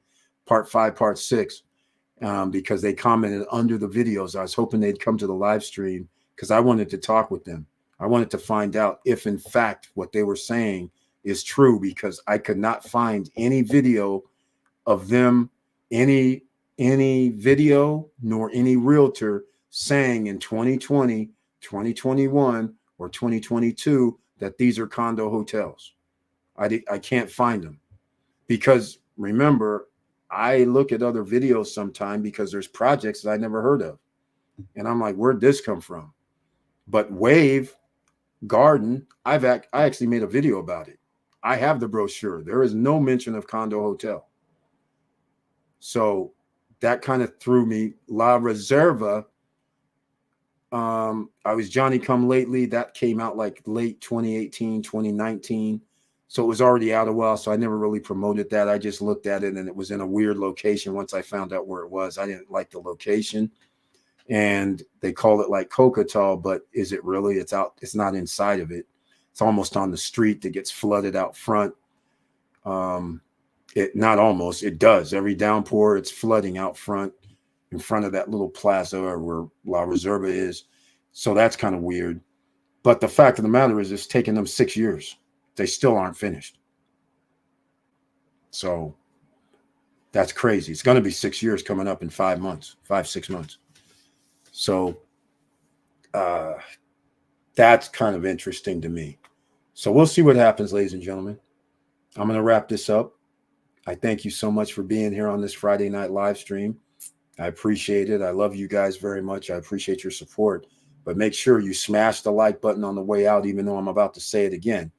A: part 5, part 6, because they commented under the videos. I was hoping they'd come to the live stream because I wanted to talk with them. I wanted to find out if, in fact, what they were saying is true, because I could not find any video of them, any video, nor any realtor saying in 2020, 2021, or 2022 that these are condo hotels. I can't find them, because remember, I look at other videos sometime because there's projects that I never heard of. And I'm like, where'd this come from? But Wave Garden, I actually made a video about it. I have the brochure. There is no mention of condo hotel. So that kind of threw me. La Reserva, I was Johnny Come Lately. That came out like late 2018, 2019. So it was already out a while. So I never really promoted that. I just looked at it and it was in a weird location. Once I found out where it was, I didn't like the location. And they call it like Cocatal, but is it really? It's out. It's not inside of it. It's almost on the street that gets flooded out front. Not almost. It does. Every downpour, it's flooding out front in front of that little plaza where La Reserva is. So that's kind of weird. But the fact of the matter is, it's taken them 6 years. They still aren't finished. So that's crazy. It's going to be 6 years coming up in 5 months, 6 months. So that's kind of interesting to me. So we'll see what happens, ladies and gentlemen. I'm going to wrap this up. I thank you so much for being here on this Friday night live stream. I appreciate it. I love you guys very much. I appreciate your support. But make sure you smash the like button on the way out, even though I'm about to say it again.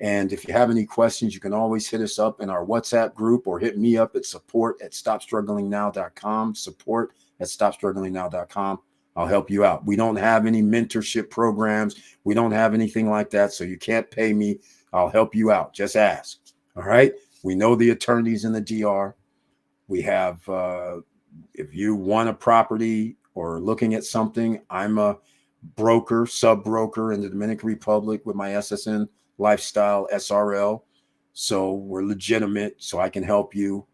A: And if you have any questions, you can always hit us up in our WhatsApp group or hit me up at support@stopstrugglingnow.com, support@stopstrugglingnow.com. I'll help you out. We don't have any mentorship programs. We don't have anything like that. So you can't pay me. I'll help you out. Just ask. All right. We know the attorneys in the DR. We have, if you want a property or looking at something, I'm a broker, sub-broker in the Dominican Republic with my SSN Lifestyle SRL. So we're legitimate. So I can help you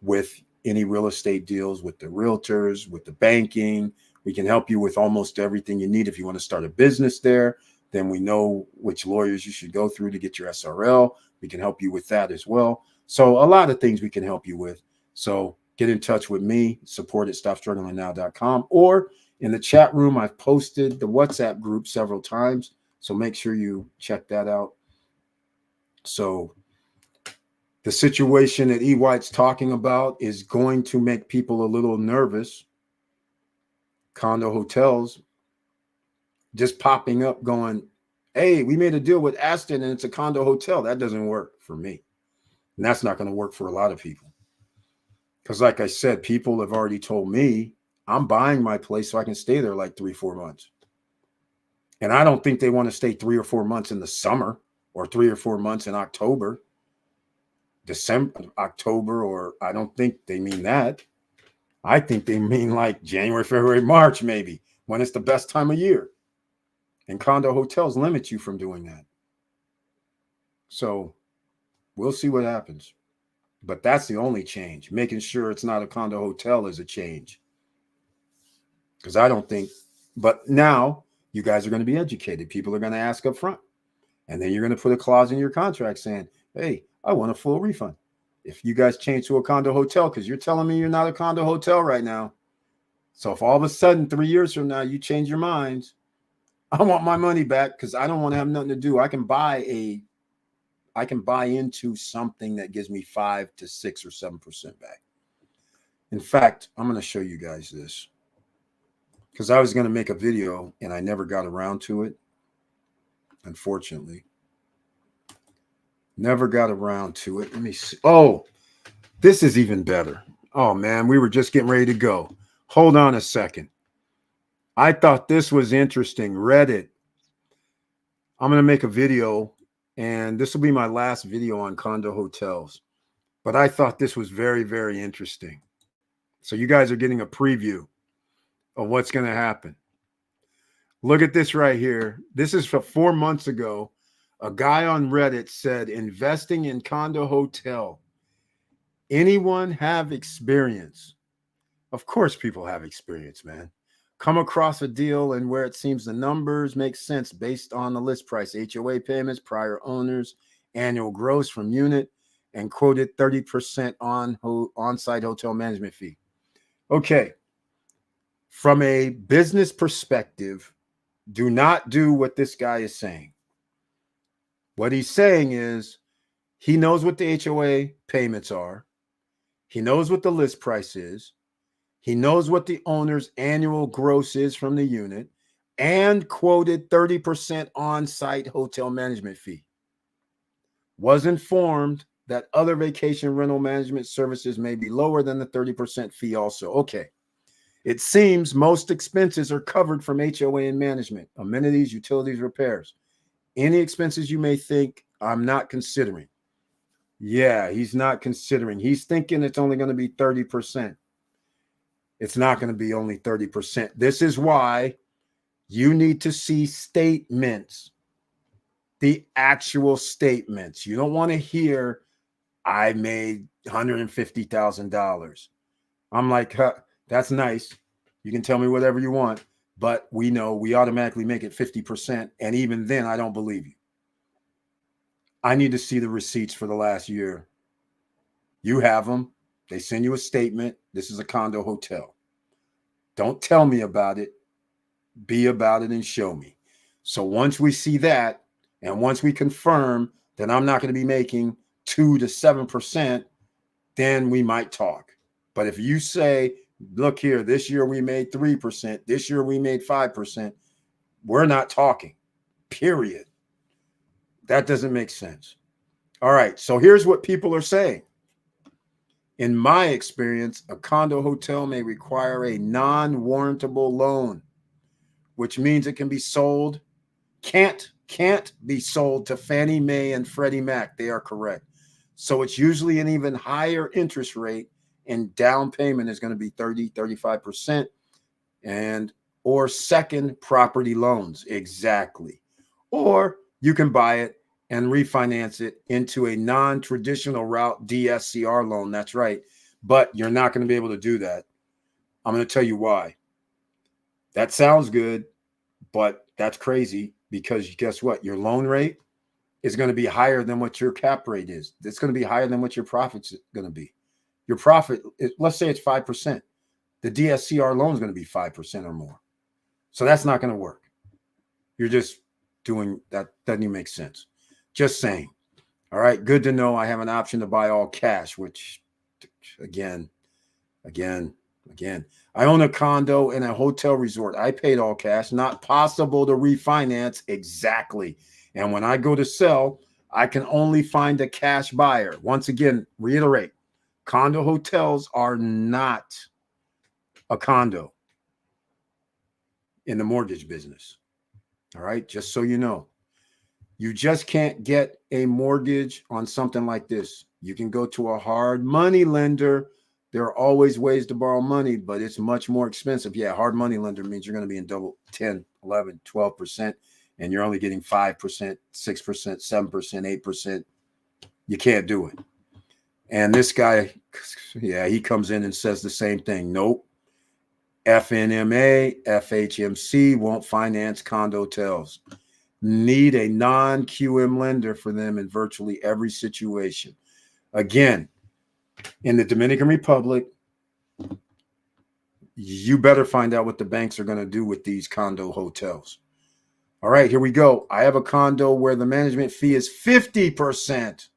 A: with any real estate deals, with the realtors, with the banking. We can help you with almost everything you need. If you want to start a business there, then we know which lawyers you should go through to get your SRL. We can help you with that as well. So a lot of things we can help you with. So get in touch with me, support@stopstrugglingnow.com, or in the chat room. I've posted the WhatsApp group several times, so make sure you check that out. So the situation that E. White's talking about is going to make people a little nervous. Condo hotels just popping up going, hey, we made a deal with Aston and it's a condo hotel. That doesn't work for me. And that's not going to work for a lot of people. Because like I said, people have already told me I'm buying my place so I can stay there like 3-4 months. And I don't think they want to stay 3 or 4 months in the summer or 3 or 4 months in October, December, October, or I don't think they mean that. I think they mean like January, February, March, maybe, when it's the best time of year. And condo hotels limit you from doing that. So we'll see what happens. But that's the only change. Making sure it's not a condo hotel is a change. Because I don't think, but now you guys are going to be educated. People are going to ask up front. And then you're going to put a clause in your contract saying, hey, I want a full refund if you guys change to a condo hotel, because you're telling me you're not a condo hotel right now. So if all of a sudden 3 years from now you change your minds, I want my money back because I don't want to have nothing to do. I can buy into something that gives me 5 to 6 or 7% back. In fact, I'm going to show you guys this because I was going to make a video and I never got around to it. Unfortunately, never got around to it. Let me see. Oh, this is even better. Oh man, we were just getting ready to go. Hold on a second. I thought this was interesting. Reddit. I'm going to make a video, and this will be my last video on condo hotels. But I thought this was very, very interesting. So you guys are getting a preview of what's going to happen. Look at this right here. This is from 4 months ago. A guy on Reddit said, investing in condo hotel. Anyone have experience? Of course people have experience, man. Come across a deal and where it seems the numbers make sense based on the list price, HOA payments, prior owners, annual gross from unit, and quoted 30% on-site hotel management fee. Okay. From a business perspective, do not do what this guy is saying. What he's saying is he knows what the HOA payments are. He knows what the list price is. He knows what the owner's annual gross is from the unit and quoted 30% on-site hotel management fee. Was informed that other vacation rental management services may be lower than the 30% fee also. Okay. It seems most expenses are covered from HOA and management, amenities, utilities, repairs. Any expenses you may think I'm not considering. Yeah, he's not considering. He's thinking it's only going to be 30%. It's not going to be only 30%. This is why you need to see statements, the actual statements. You don't want to hear, I made $150,000. I'm like, huh, that's nice. You can tell me whatever you want, but we know we automatically make it 50%. And even then, I don't believe you. I need to see the receipts for the last year. You have them. They send you a statement. This is a condo hotel. Don't tell me about it. Be about it and show me. So once we see that, and once we confirm that I'm not going to be making 2 to 7%, then we might talk. But if you say, look here, this year we made 3%, this year we made 5%, we're not talking, period. That doesn't make sense. All right, so here's what people are saying. In my experience, a condo hotel may require a non-warrantable loan, which means it can be sold, can't be sold to Fannie Mae and Freddie Mac. They are correct. So it's usually an even higher interest rate, and down payment is going to be 30, 35%, and or second property loans. Exactly. Or you can buy it and refinance it into a non-traditional route DSCR loan. That's right. But you're not going to be able to do that. I'm going to tell you why. That sounds good, but that's crazy because guess what? Your loan rate is going to be higher than what your cap rate is. It's going to be higher than what your profit's going to be. Your profit, let's say it's 5%. The DSCR loan is going to be 5% or more. So that's not going to work. You're just doing that. Doesn't even make sense. Just saying. All right. Good to know. I have an option to buy all cash, which again. I own a condo and a hotel resort. I paid all cash. Not possible to refinance. Exactly. And when I go to sell, I can only find a cash buyer. Once again, reiterate, condo hotels are not a condo in the mortgage business. All right. Just so you know, you just can't get a mortgage on something like this. You can go to a hard money lender. There are always ways to borrow money, but it's much more expensive. Yeah, hard money lender means you're going to be in double 10, 11, 12%, and you're only getting 5%, 6%, 7%, 8%. You can't do it. And this guy, yeah, he comes in and says the same thing. Nope. FNMA, FHMC won't finance condo hotels. Need a non-QM lender for them in virtually every situation. Again, in the Dominican Republic, you better find out what the banks are going to do with these condo hotels. All right, here we go. I have a condo where the management fee is 50%.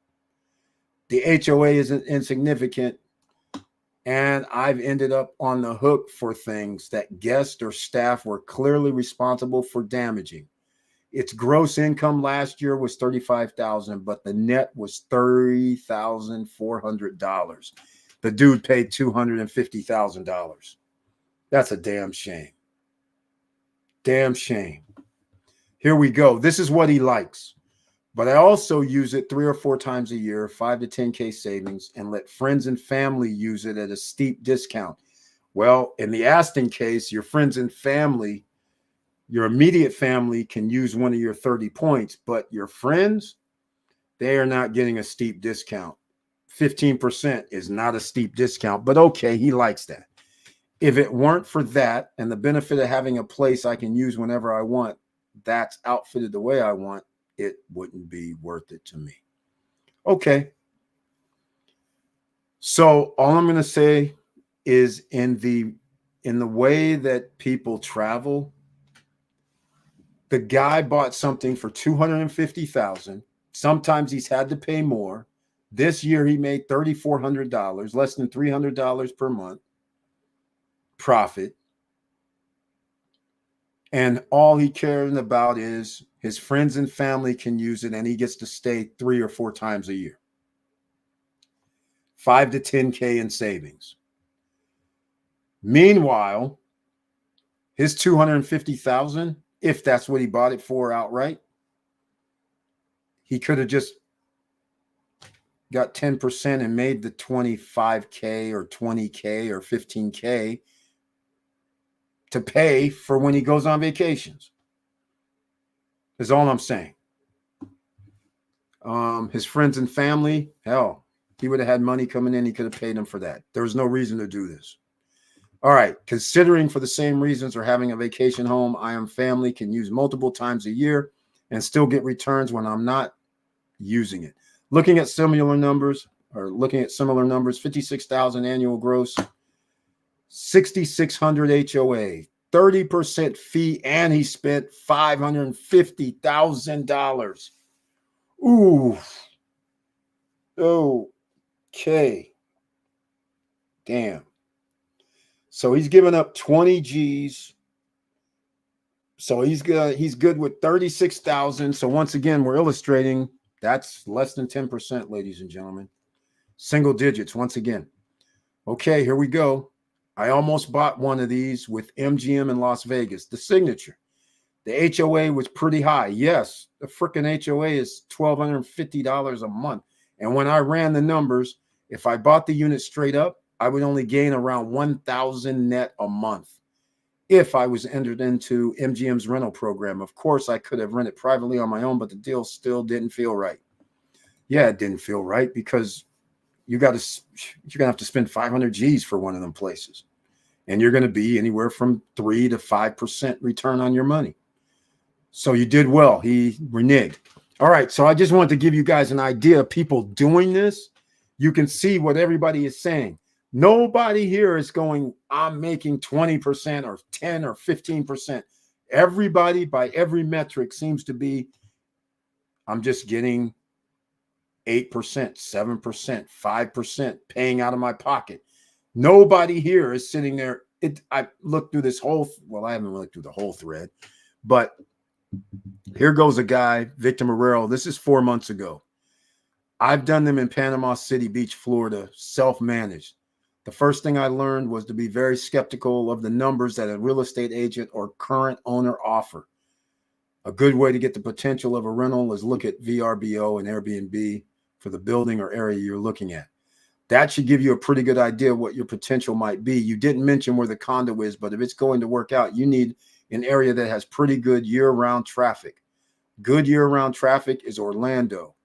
A: The HOA isn't insignificant. And I've ended up on the hook for things that guests or staff were clearly responsible for damaging. Its gross income last year was $35,000, but the net was $30,400. The dude paid $250,000. That's a damn shame. Damn shame. Here we go. This is what he likes. But I also use it 3 or 4 times a year, 5 to 10K savings, and let friends and family use it at a steep discount. Well, in the Aston case, your friends and family, your immediate family can use one of your 30 points, but your friends, they are not getting a steep discount. 15% is not a steep discount, but okay, he likes that. If it weren't for that and the benefit of having a place I can use whenever I want, that's outfitted the way I want, it wouldn't be worth it to me. Okay. So all I'm going to say is in the way that people travel, the guy bought something for $250,000. Sometimes he's had to pay more. This year he made $3,400, less than $300 per month profit. And all he cares about is his friends and family can use it, and he gets to stay 3 or 4 times a year. 5 to 10K in savings. Meanwhile, his $250,000, if that's what he bought it for outright, he could have just got 10% and made the 25K or 20K or 15K to pay for when he goes on vacations. Is all I'm saying. His friends and family, hell, he would have had money coming in. He could have paid them for that. There was no reason to do this. All right. Considering for the same reasons or having a vacation home, I am family can use multiple times a year and still get returns when I'm not using it. Looking at similar numbers, 56,000 annual gross, 6,600 HOA, 30% fee, and he spent $550,000. Ooh. Okay. Damn. So he's giving up 20 G's. So he's good with 36,000. So once again, we're illustrating that's less than 10%, ladies and gentlemen. Single digits once again. Okay, here we go. I almost bought one of these with MGM in Las Vegas, the signature. The HOA was pretty high. Yes, the freaking HOA is $1,250 a month. And when I ran the numbers, if I bought the unit straight up, I would only gain around $1,000 net a month if I was entered into MGM's rental program. Of course, I could have rented privately on my own, but the deal still didn't feel right. Yeah, it didn't feel right because you're going to have to spend 500 G's for one of them places. And you're going to be anywhere from 3 to 5% return on your money. So you did well. He reneged. All right. So I just wanted to give you guys an idea of people doing this. You can see what everybody is saying. Nobody here is going, I'm making 20% or 10 or 15%. Everybody by every metric seems to be, I'm just getting 8%, 7%, 5% paying out of my pocket. Nobody here is sitting there. I looked through this whole, well, I haven't looked through the whole thread, but here goes a guy, Victor Morero. This is 4 months ago. I've done them in Panama City Beach, Florida, self-managed. The first thing I learned was to be very skeptical of the numbers that a real estate agent or current owner offer. A good way to get the potential of a rental is look at VRBO and Airbnb for the building or area you're looking at. That should give you a pretty good idea of what your potential might be. You didn't mention where the condo is, but if it's going to work out, you need an area that has pretty good year-round traffic. Good year-round traffic is Orlando,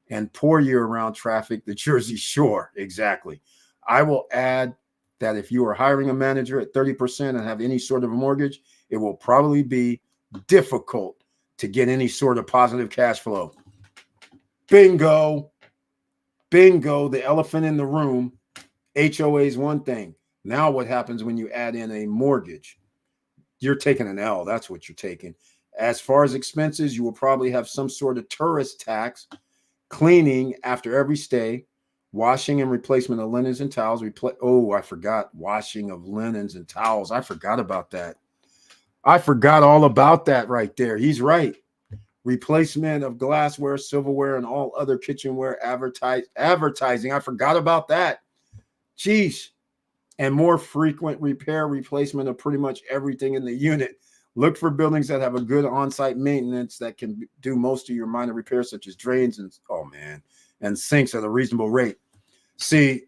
A: and poor year-round traffic, the Jersey Shore. Exactly. I will add that if you are hiring a manager at 30% and have any sort of a mortgage, it will probably be difficult to get any sort of positive cash flow. Bingo. Bingo. The elephant in the room. HOA is one thing. Now what happens when you add in a mortgage? You're taking an L. That's what you're taking. As far as expenses, you will probably have some sort of tourist tax, cleaning after every stay, washing and replacement of linens and towels. Oh, I forgot washing of linens and towels. I forgot about that. I forgot all about that right there. He's right. Replacement of glassware, silverware, and all other kitchenware advertising. I forgot about that. Jeez. And more frequent repair, replacement of pretty much everything in the unit. Look for buildings that have a good on-site maintenance that can do most of your minor repairs, such as drains and sinks at a reasonable rate. See,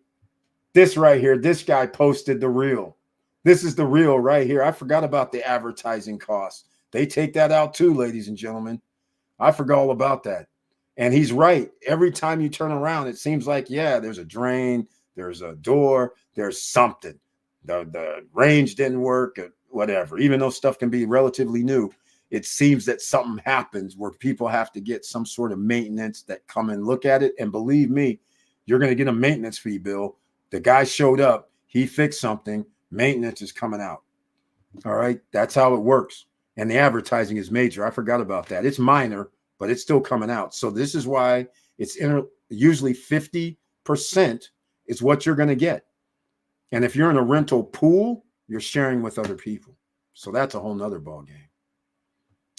A: this right here, this guy posted the reel. This is the reel right here. I forgot about the advertising costs. They take that out too, ladies and gentlemen. I forgot all about that. And he's right. Every time you turn around, it seems like, yeah, there's a drain, there's a door, there's something. The range didn't work, or whatever. Even though stuff can be relatively new, it seems that something happens where people have to get some sort of maintenance that come and look at it. And believe me, you're going to get a maintenance fee bill. The guy showed up, he fixed something, maintenance is coming out. All right, that's how it works. And the advertising is major. I forgot about that. It's minor, but it's still coming out. So this is why it's usually 50% is what you're going to get. And if you're in a rental pool, you're sharing with other people. So that's a whole nother ball game.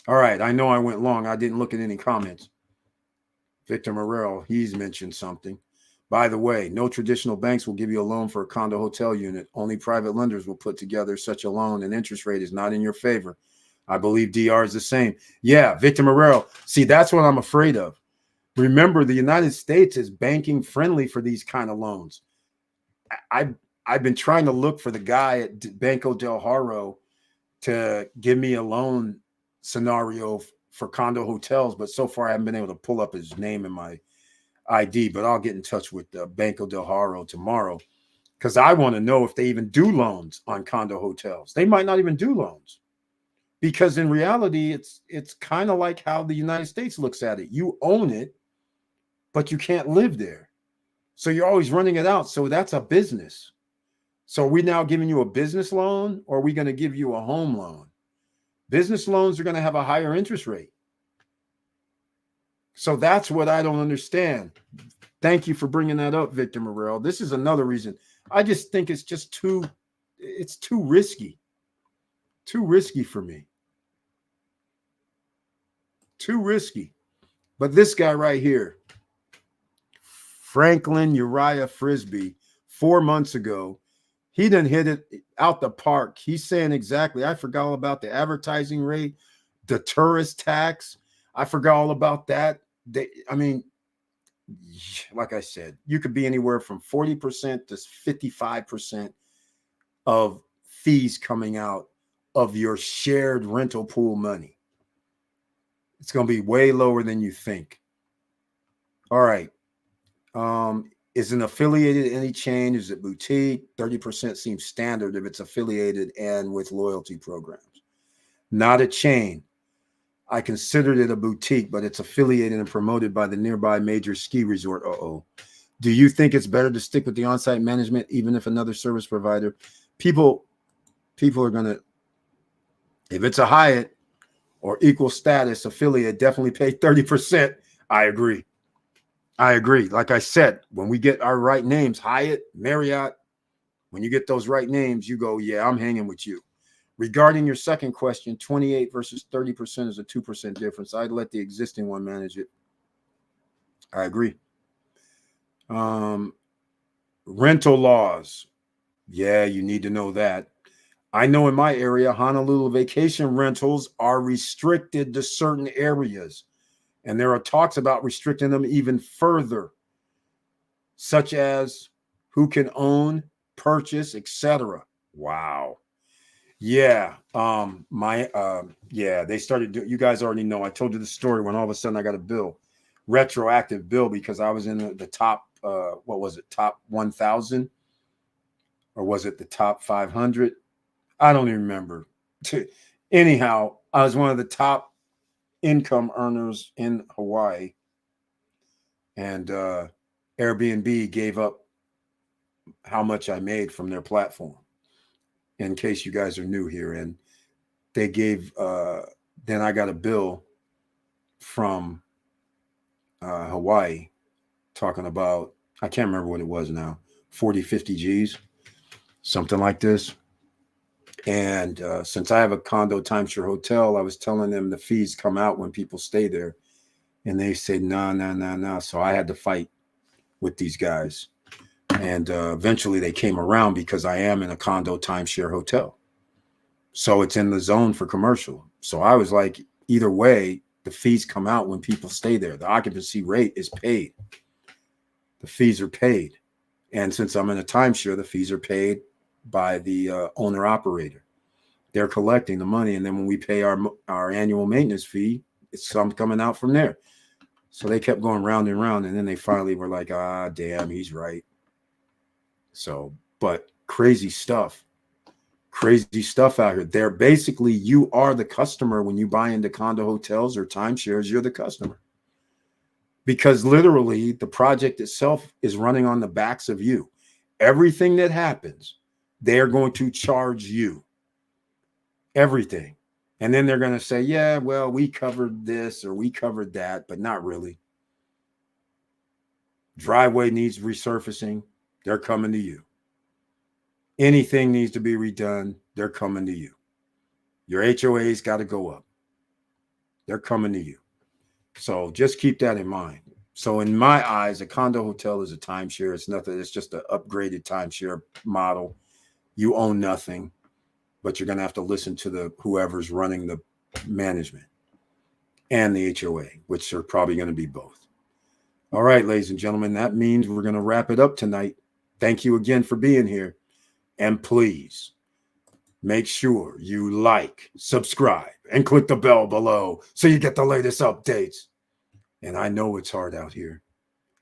A: All right, I know I went long. I didn't look at any comments. Victor Morero, he's mentioned something. By the way, no traditional banks will give you a loan for a condo hotel unit. Only private lenders will put together such a loan, and interest rate is not in your favor. I believe DR is the same. Yeah, Victor Morero. See, that's what I'm afraid of. Remember, the United States is banking friendly for these kind of loans. I've been trying to look for the guy at Banco del Haro to give me a loan scenario for condo hotels, but so far I haven't been able to pull up his name in my ID, but I'll get in touch with Banco del Haro tomorrow because I want to know if they even do loans on condo hotels. They might not even do loans because in reality, it's kind of like how the United States looks at it. You own it, but you can't live there. So you're always running it out. So that's a business. So are we now giving you a business loan or are we going to give you a home loan? Business loans are going to have a higher interest rate. So that's what I don't understand. Thank you for bringing that up, Victor Morel. This is another reason. I just think it's just too risky. Too risky for me. Too risky. But this guy right here, Franklin Uriah Frisbee, 4 months ago, he done hit it out the park. He's saying exactly. I forgot all about the advertising rate, the tourist tax. I forgot all about that. Like I said, you could be anywhere from 40% to 55% of fees coming out of your shared rental pool money. It's going to be way lower than you think. All right. Is an affiliated any chain? Is it boutique? 30% seems standard if it's affiliated and with loyalty programs. Not a chain. I considered it a boutique, but it's affiliated and promoted by the nearby major ski resort. Uh-oh. Do you think it's better to stick with the on-site management, even if another service provider? People are going to, if it's a Hyatt or equal status affiliate, definitely pay 30%. I agree. Like I said, when we get our right names, Hyatt, Marriott, when you get those right names, you go, yeah, I'm hanging with you. Regarding your second question, 28 versus 30% is a 2% difference. I'd let the existing one manage it. I agree. Rental laws. Yeah, you need to know that. I know in my area, Honolulu vacation rentals are restricted to certain areas. And there are talks about restricting them even further, such as who can own, purchase, etc. Wow. Yeah. They started you guys already know. I told you the story when all of a sudden I got a bill, retroactive bill, because I was in the top what was it, top 1,000? Or was it the top 500? I don't even remember. Anyhow, I was one of the top income earners in Hawaii, and Airbnb gave up how much I made from their platform, in case you guys are new here. And they gave then I got a bill from Hawaii talking about, I can't remember what it was now, 40 50 G's, something like this. And since I have a condo timeshare hotel, I was telling them the fees come out when people stay there. And they said, no. So I had to fight with these guys. And eventually they came around because I am in a condo timeshare hotel. So it's in the zone for commercial. So I was like, either way, the fees come out when people stay there. The occupancy rate is paid. The fees are paid. And since I'm in a timeshare, the fees are paid by the owner operator. They're collecting the money, and then when we pay our annual maintenance fee, it's some coming out from there. So they kept going round and round, and then they finally were like, damn, he's right. So, but crazy stuff out here. They're basically, you are the customer when you buy into condo hotels or timeshares. You're the customer, because literally the project itself is running on the backs of you. Everything that happens, they are going to charge you everything. And then they're going to say, yeah, well, we covered this or we covered that, but not really. Driveway needs resurfacing, they're coming to you. Anything needs to be redone, they're coming to you. Your HOA's got to go up, they're coming to you. So just keep that in mind. So in my eyes, a condo hotel is a timeshare. It's nothing. It's just an upgraded timeshare model. You own nothing, but you're going to have to listen to whoever's running the management and the HOA, which are probably going to be both. All right, ladies and gentlemen, that means we're going to wrap it up tonight. Thank you again for being here. And please make sure you like, subscribe, and click the bell below so you get the latest updates. And I know it's hard out here.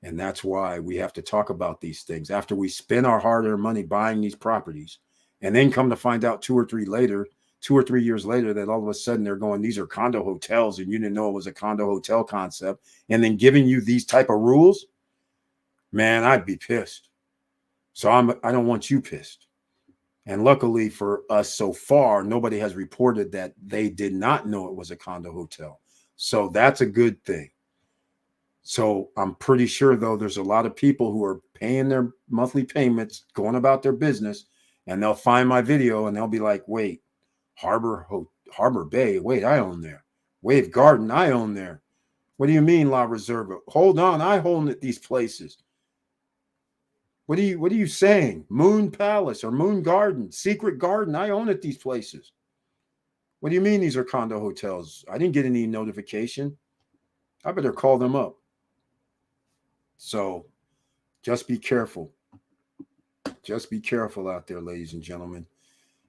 A: And that's why we have to talk about these things after we spend our hard-earned money buying these properties, and then come to find out 2 or 3 years later that all of a sudden they're going, these are condo hotels, and you didn't know it was a condo hotel concept, and then giving you these type of rules. Man, I'd be pissed. So I don't want you pissed. And luckily for us so far, nobody has reported that they did not know it was a condo hotel. So that's a good thing. So I'm pretty sure, though, there's a lot of people who are paying their monthly payments, going about their business, and they'll find my video and they'll be like, wait, Harbor Bay, wait, I own there. Wave Garden, I own there. What do you mean, La Reserva? Hold on, I own these places. What are you saying? Moon Palace or Moon Garden, Secret Garden, I own these places. What do you mean these are condo hotels? I didn't get any notification. I better call them up. So just be careful. Just be careful out there, ladies and gentlemen.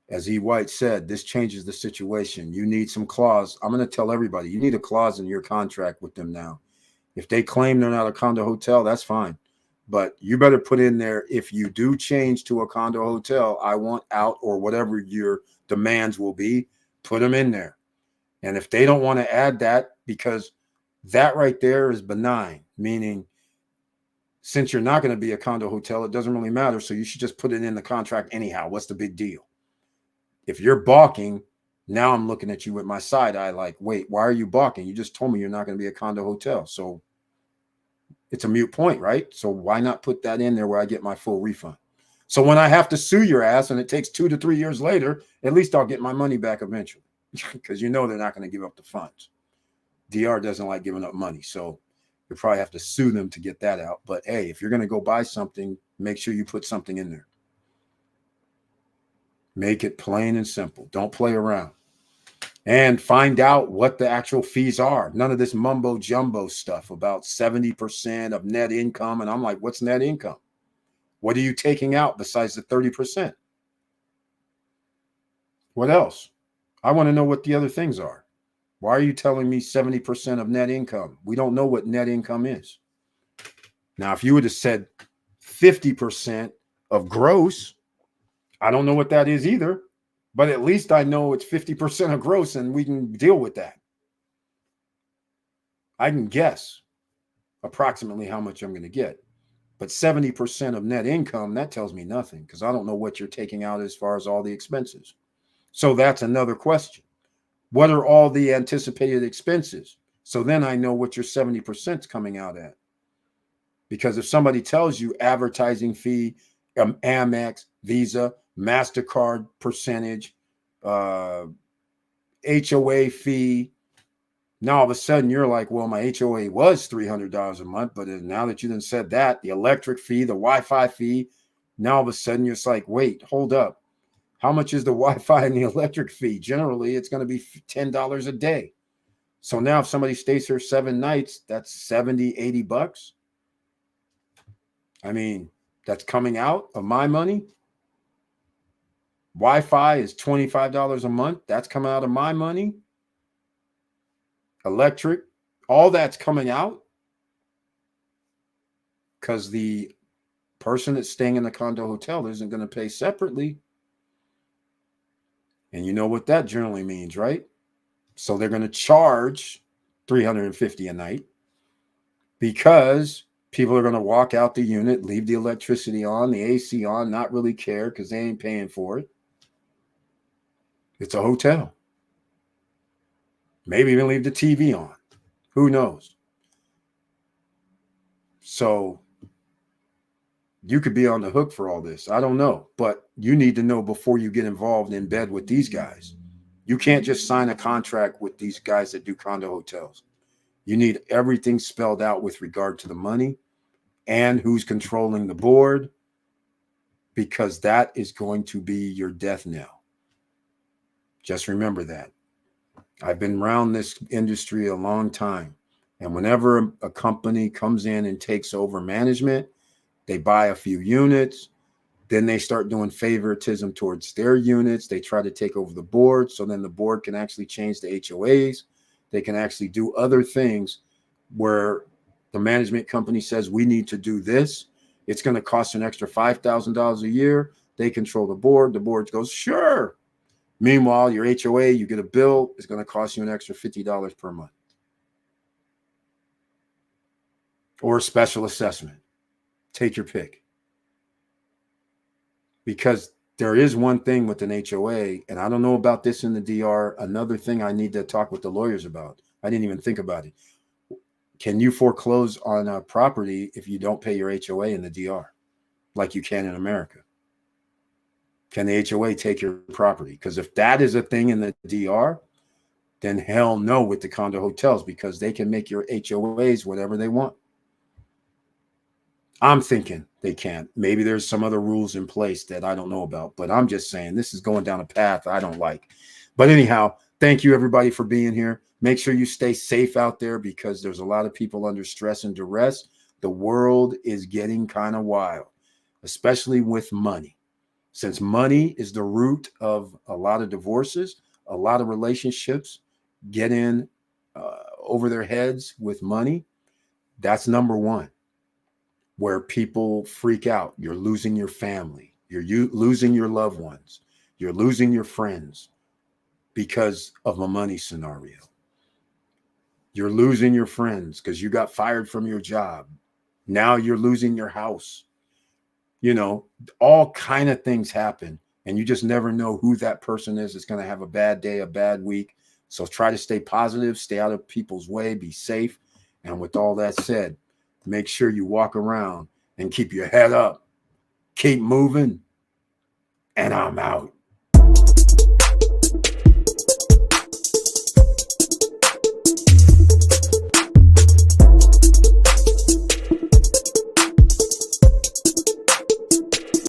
A: As E. White said, this changes the situation. You need some clause. I'm going to tell everybody, you need a clause in your contract with them now. If they claim they're not a condo hotel, that's fine. But you better put in there, if you do change to a condo hotel, I want out, or whatever your demands will be, put them in there. And if they don't want to add that, because that right there is benign, meaning since you're not going to be a condo hotel, it doesn't really matter. So you should just put it in the contract anyhow. What's the big deal? If you're balking, now I'm looking at you with my side eye like, wait, why are you balking? You just told me you're not going to be a condo hotel. So it's a moot point, right? So why not put that in there where I get my full refund? So when I have to sue your ass and it takes 2 to 3 years later, at least I'll get my money back eventually, because you know they're not going to give up the funds. DR doesn't like giving up money. So you probably have to sue them to get that out. But hey, if you're going to go buy something, make sure you put something in there. Make it plain and simple. Don't play around. And find out what the actual fees are. None of this mumbo jumbo stuff about 70% of net income. And I'm like, what's net income? What are you taking out besides the 30%? What else? I want to know what the other things are. Why are you telling me 70% of net income? We don't know what net income is. Now, if you would have said 50% of gross, I don't know what that is either. But at least I know it's 50% of gross and we can deal with that. I can guess approximately how much I'm going to get. But 70% of net income, that tells me nothing because I don't know what you're taking out as far as all the expenses. So that's another question. What are all the anticipated expenses? So then I know what your 70% is coming out at. Because if somebody tells you advertising fee, Amex, Visa, MasterCard percentage, HOA fee, now all of a sudden you're like, well, my HOA was $300 a month, but now that you done said that, the electric fee, the Wi-Fi fee, now all of a sudden you're just like, wait, hold up. How much is the Wi-Fi and the electric fee? Generally, it's going to be $10 a day. So now if somebody stays here 7 nights, that's 70, 80 bucks. I mean, that's coming out of my money. Wi-Fi is $25 a month. That's coming out of my money. Electric, all that's coming out because the person that's staying in the condo hotel isn't going to pay separately. And you know what that generally means, right? So they're going to charge $350 a night because people are going to walk out the unit, leave the electricity on, the AC on, not really care because they ain't paying for it. It's a hotel. Maybe even leave the TV on. Who knows? So you could be on the hook for all this. I don't know. But you need to know before you get involved in bed with these guys. You can't just sign a contract with these guys that do condo hotels. You need everything spelled out with regard to the money and who's controlling the board, because that is going to be your death knell. Just remember that. I've been around this industry a long time. And whenever a company comes in and takes over management, they buy a few units. Then they start doing favoritism towards their units. They try to take over the board. So then the board can actually change the HOAs. They can actually do other things where the management company says, we need to do this. It's going to cost an extra $5,000 a year. They control the board. The board goes, sure. Meanwhile, your HOA, you get a bill, it's going to cost you an extra $50 per month. Or a special assessment. Take your pick. Because there is one thing with an HOA, and I don't know about this in the DR, another thing I need to talk with the lawyers about. I didn't even think about it. Can you foreclose on a property if you don't pay your HOA in the DR like you can in America? Can the HOA take your property? Because if that is a thing in the DR, then hell no with the condo hotels, because they can make your HOAs whatever they want. I'm thinking they can't. Maybe there's some other rules in place that I don't know about, but I'm just saying this is going down a path I don't like. But anyhow, thank you everybody for being here. Make sure you stay safe out there because there's a lot of people under stress and duress. The world is getting kind of wild, especially with money. Since money is the root of a lot of divorces, a lot of relationships get in over their heads with money. That's number one. Where people freak out. You're losing your family. You're losing your loved ones. You're losing your friends. because of a money scenario. You're losing your friends because you got fired from your job. Now you're losing your house. You know, all kind of things happen, and you just never know who that person is. It's going to have a bad day, a bad week. So try to stay positive, stay out of people's way, be safe. And with all that said, make sure you walk around and keep your head up. Keep moving. And I'm out.